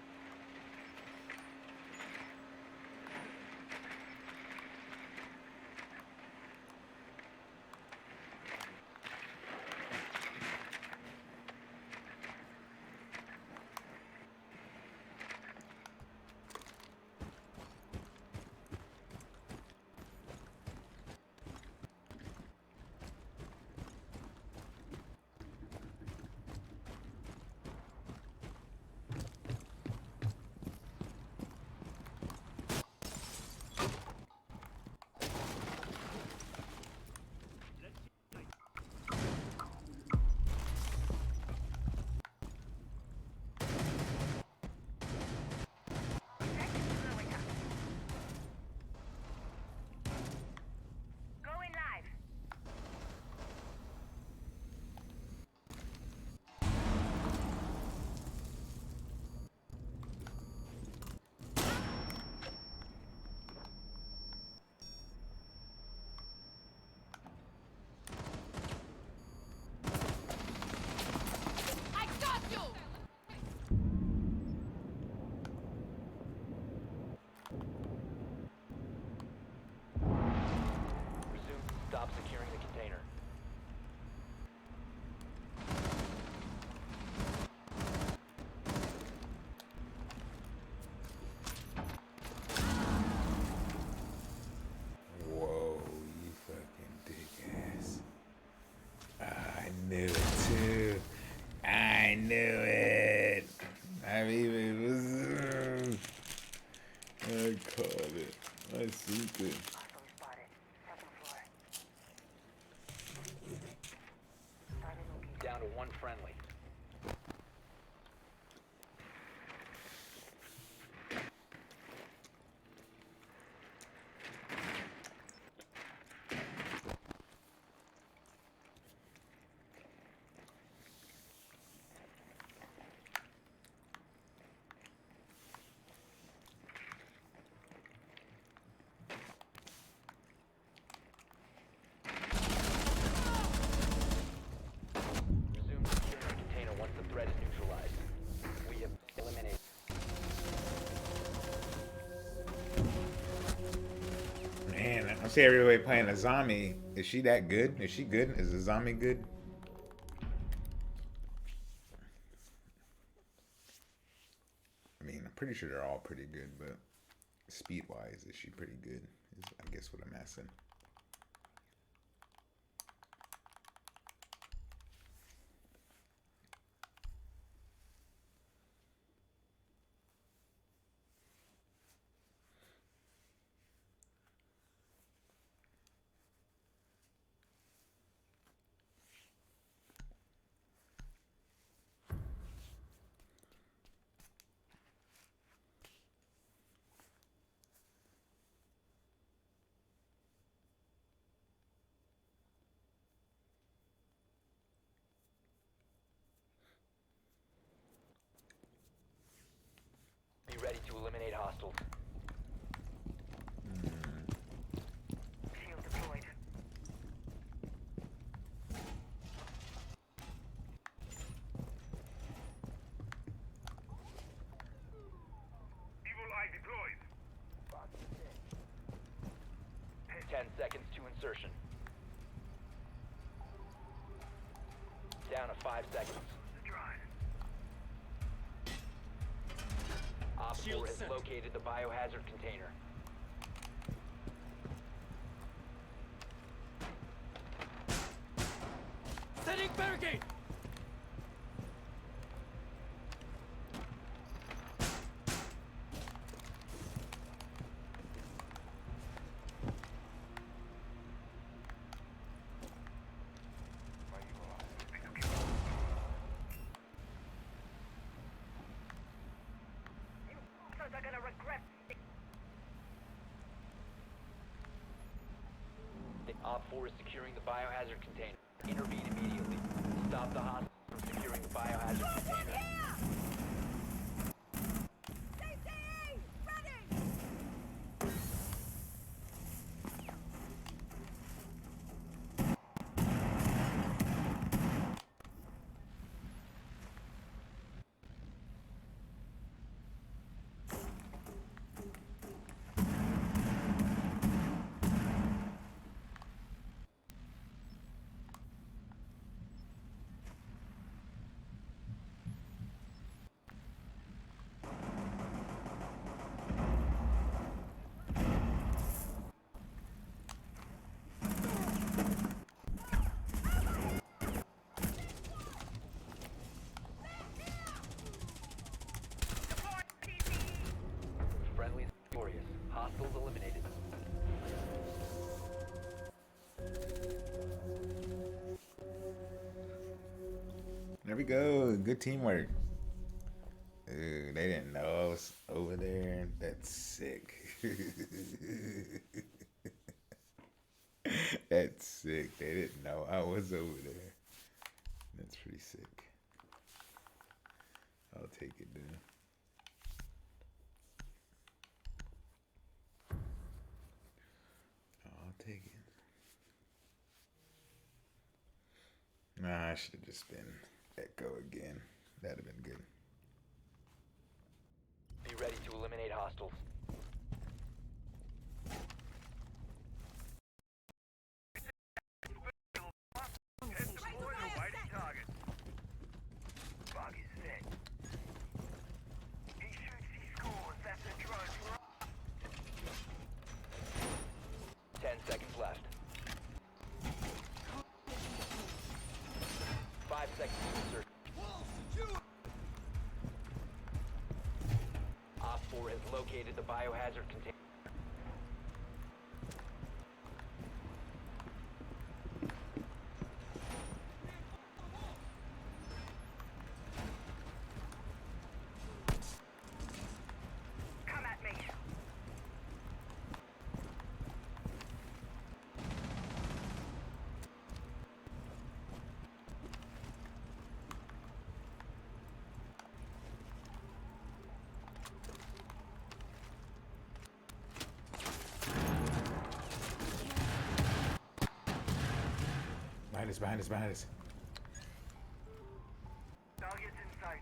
B: secret.
D: Hostile spotted. Second floor. Target located.
C: Down to one friendly. Resume securing the container once the threat is neutralized. We have eliminated.
B: Man, I see everybody playing a zombie. Is she that good? Is she good? Is the zombie good? I mean, I'm pretty sure they're all pretty good, but speed-wise, is she pretty good? Is I guess what I'm asking.
C: Be ready to eliminate hostiles.
D: Shield deployed. Evil eye deployed.
C: 10 seconds to insertion. Down to 5 seconds. Op 4 has located the biohazard container.
E: Setting barricade!
D: Are gonna regret.
C: The Op 4 is securing the biohazard container. Intervene immediately. Stop the hostile from securing the biohazard container. Friendly victorious. Hostiles eliminated.
B: There we go. Good teamwork. Ooh, they didn't know I was over there. That's sick. That's sick. They didn't know I was over there. That's pretty sick. I'll take it, dude. I'll take it. Nah, I should have just been Echo again. That'd have been good.
C: Be ready to eliminate hostiles.
D: Set. He shoots, he scores. That's a drug.
C: 10 seconds left. 5 seconds to insert. Op 4 has located the biohazard container.
B: us, behind us, behind us.
D: Targets in sight.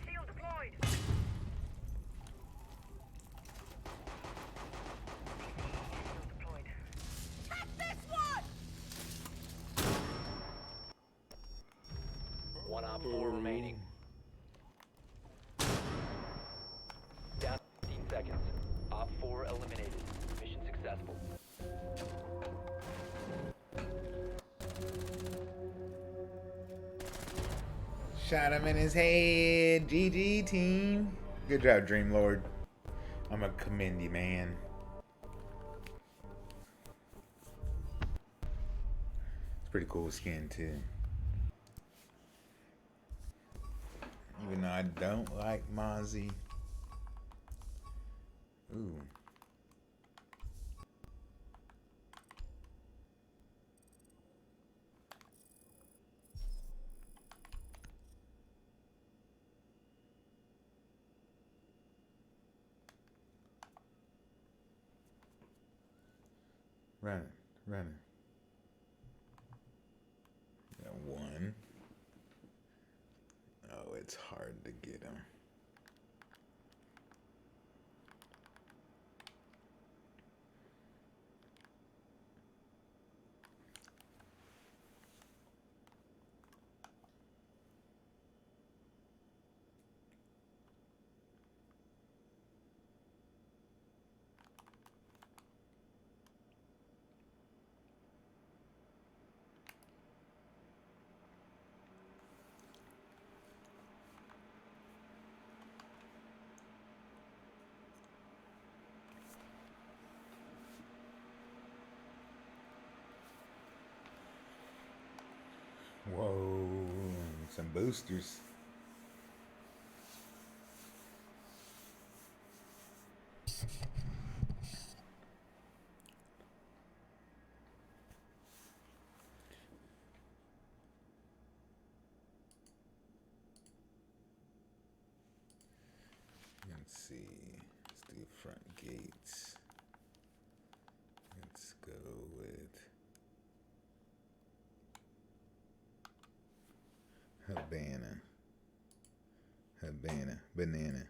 D: Shield deployed. Shield deployed.
C: One op 4 remaining. Down 15 seconds. Op 4 eliminated. Mission successful.
B: Shot him in his head. GG, team. Good job, Dream Lord. I'm gonna commend you, man. It's pretty cool skin, too. Even though I don't like Mozzie. Ooh. Running, running. Got one. Oh, it's hard to get him. Whoa, some boosters. Let's see. Let's do front gates. Let's go with Habana. Habana. Banana.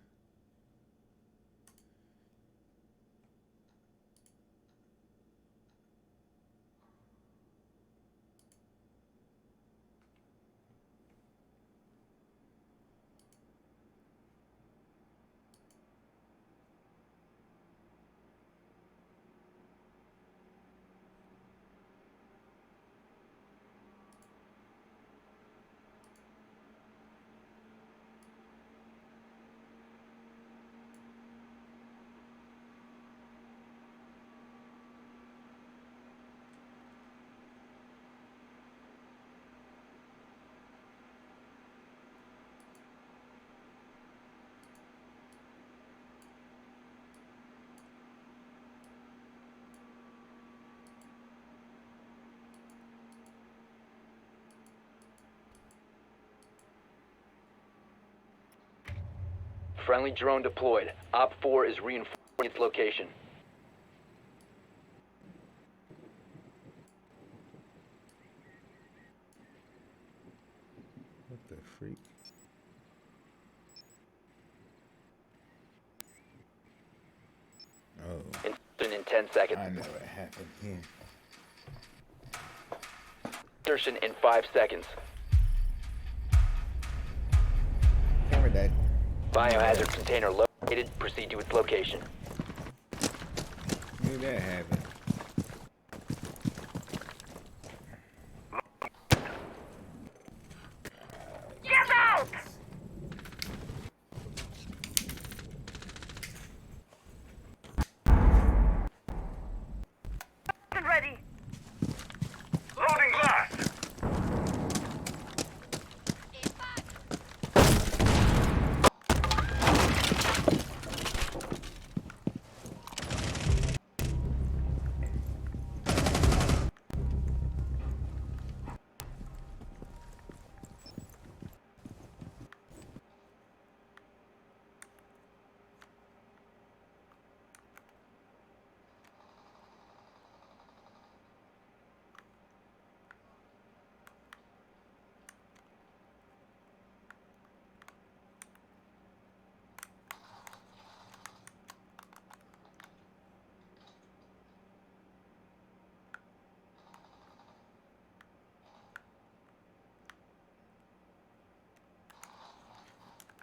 C: Friendly drone deployed. Op 4 is reinforcing its location.
B: What the freak? Oh,
C: Insertion in 10 seconds.
B: I know what happened here.
C: Insertion in 5 seconds.
B: Camera dead.
C: Biohazard container located. Proceed to its location.
B: Knew that happened.
D: Get out! Get ready. Loading blast.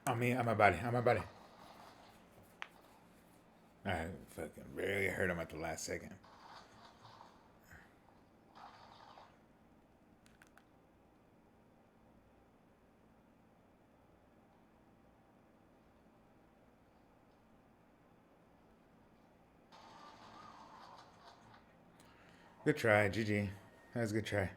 B: On me, on my body, on my body. I fucking barely heard him at the last second. Good try, GG. That was a good try.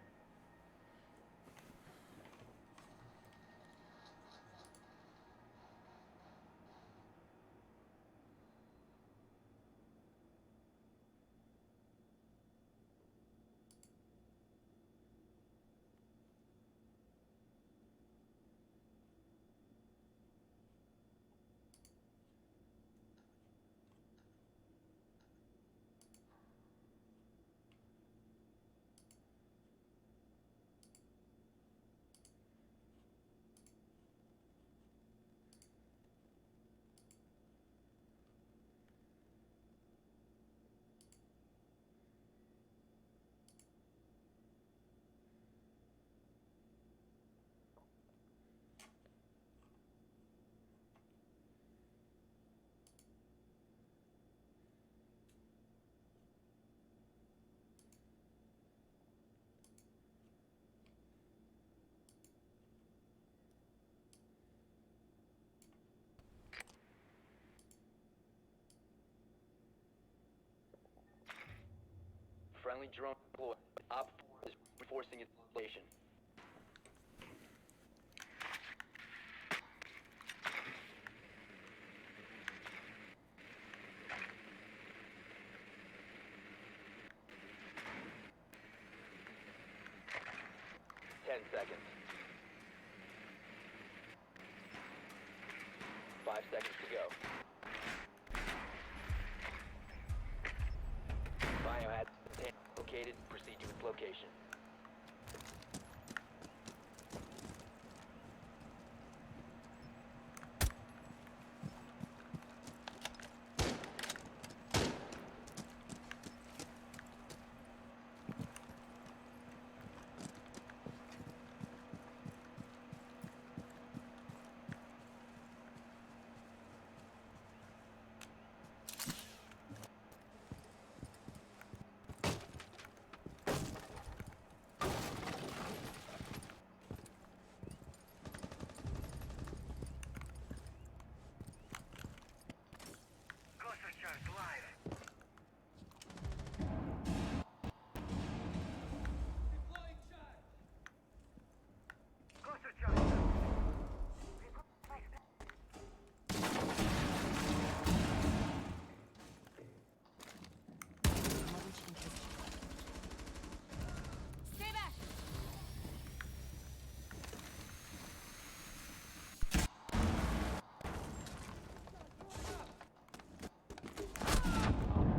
C: Friendly drone deployed. Op 4 is reinforcing its location. Ten seconds. 5 seconds to go. Biohazard container located. Proceed to its location.
D: Cluster charge live. Cluster charge.
F: Stay back!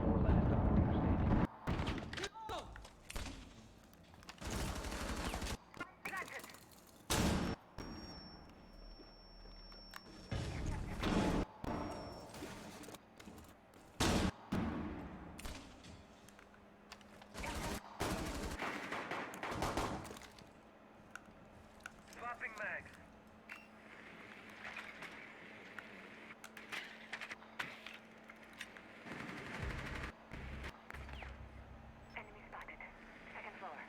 C: Four last operator standing.
D: Planted. Swapping mags. Enemy spotted. Second floor.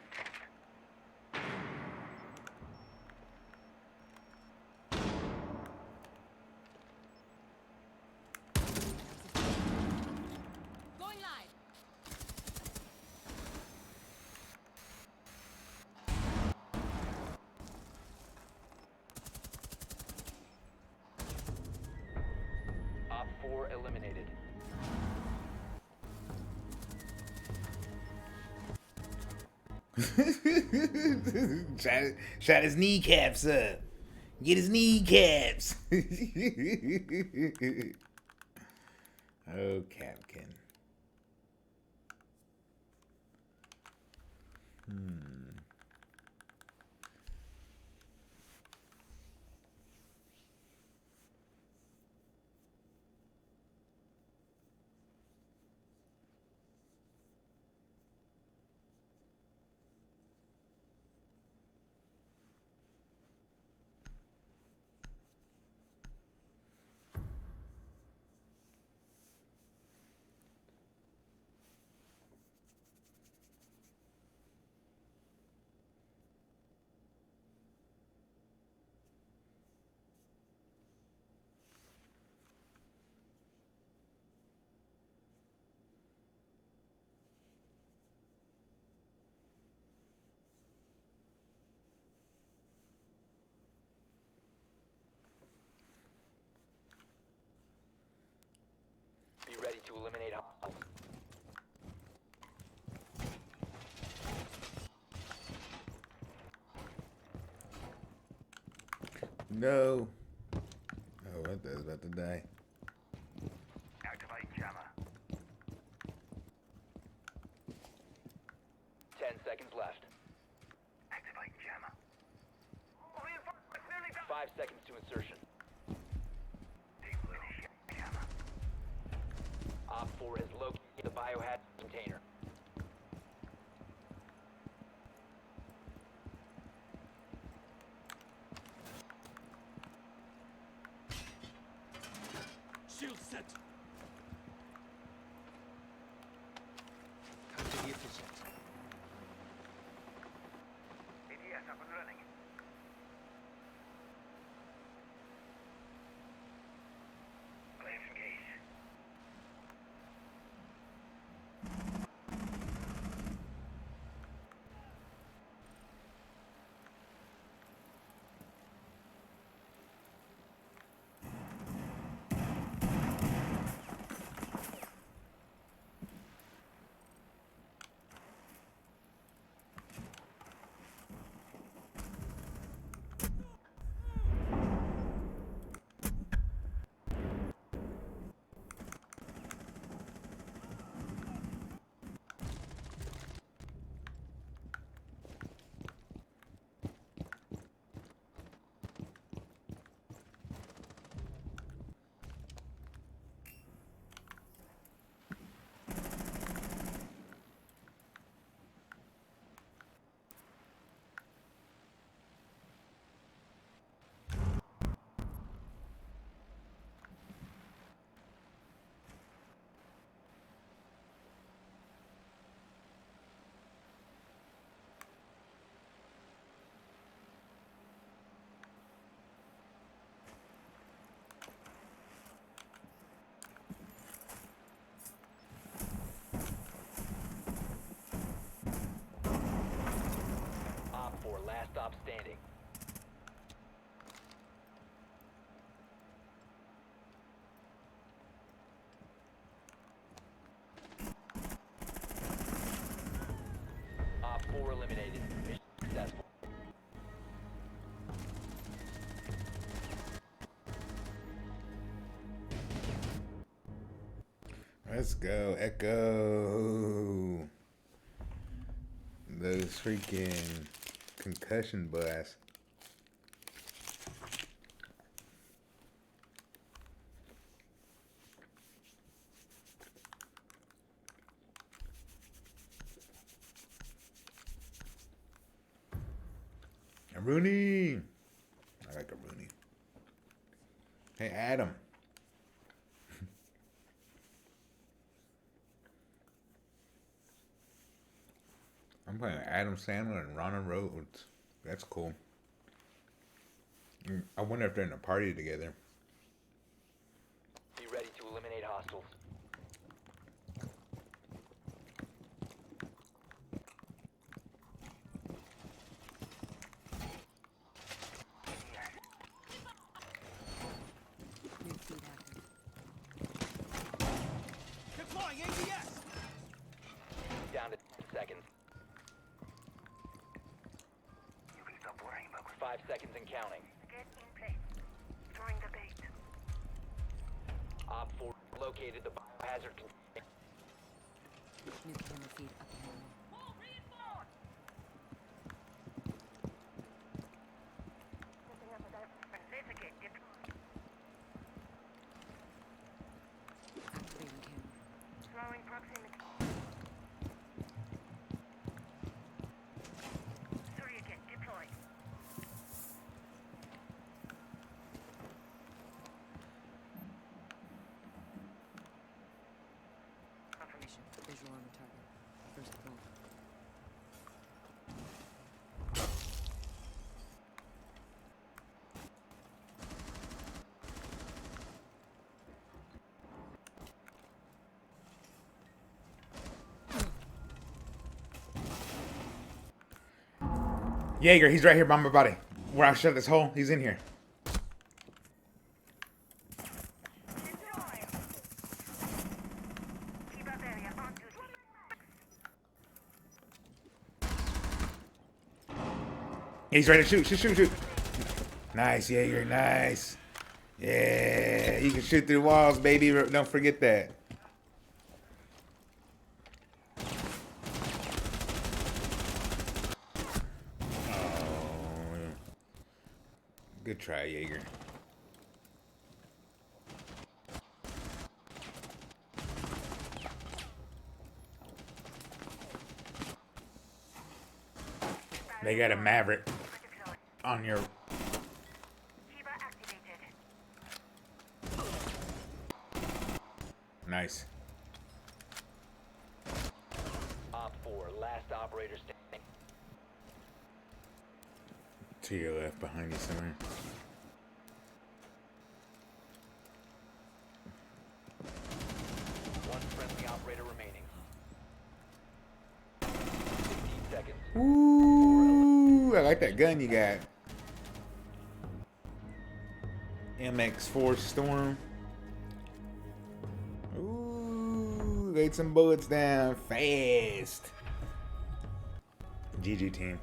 F: Going live!
C: Op 4 eliminated.
B: Shot his kneecaps up. Get his kneecaps. Oh, Capkin.
C: to eliminate hostiles.
B: No. Oh, what the? About to die.
D: Activate jammer.
C: 10 seconds left.
D: Activate jammer. Reinforcements nearly done.
C: 5 seconds to insertion.
D: Initiate jammer.
C: Op 4 has located the biohazard container.
E: Shield set.
D: ADS up and running. Flames engaged.
C: Op 4, last stop standing. Op 4 eliminated. Mission successful.
B: Let's go, Echo. Those freaking concussion blasts. A Rooney. I like a Rooney. Hey, Adam. I'm playing Adam Sandler and Ronna Rhodes. That's cool. I wonder if they're in a party together.
C: Be ready to eliminate hostiles.
F: New feed active.
E: Deploying ADS.
C: Down to 10 seconds.
D: You can stop worrying about
C: 5 seconds and counting.
D: Get in place. Throwing the bait.
C: Op 4 located the biohazard container.
F: New camera feed up and running.
D: Setting up a laser gate deployed.
F: Activating camera.
D: Throwing proximity. Surya gate deployed.
F: Confirmation. Visual on the target. First floor.
B: Jaeger, he's right here by my body. Where I shut this hole, he's in here. He's ready to shoot. Shoot. Nice, Jaeger. Nice. Yeah, you can shoot through walls, baby. Don't forget that. Oh, good try, Jaeger. They got a Maverick on your.
D: Shiba activated.
B: Nice.
C: Op 4, last operator standing.
B: To your left, behind you somewhere.
C: One friendly operator remaining. 15 seconds.
B: Ooh, I like that gun you got. MX4 Storm. Ooh, laid some bullets down fast. GG team.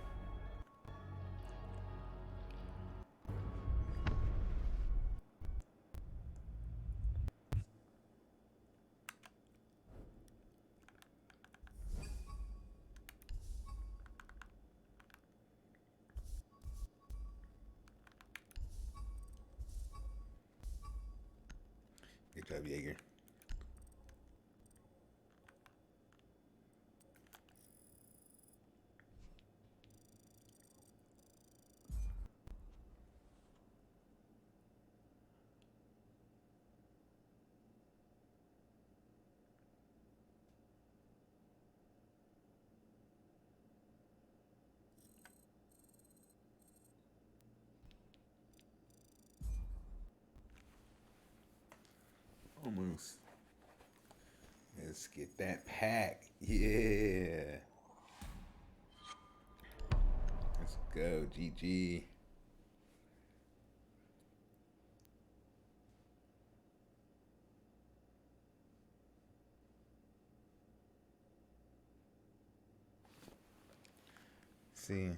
B: Good job, Jaeger. Almost. Let's get that pack. Yeah. Let's go. GG. See.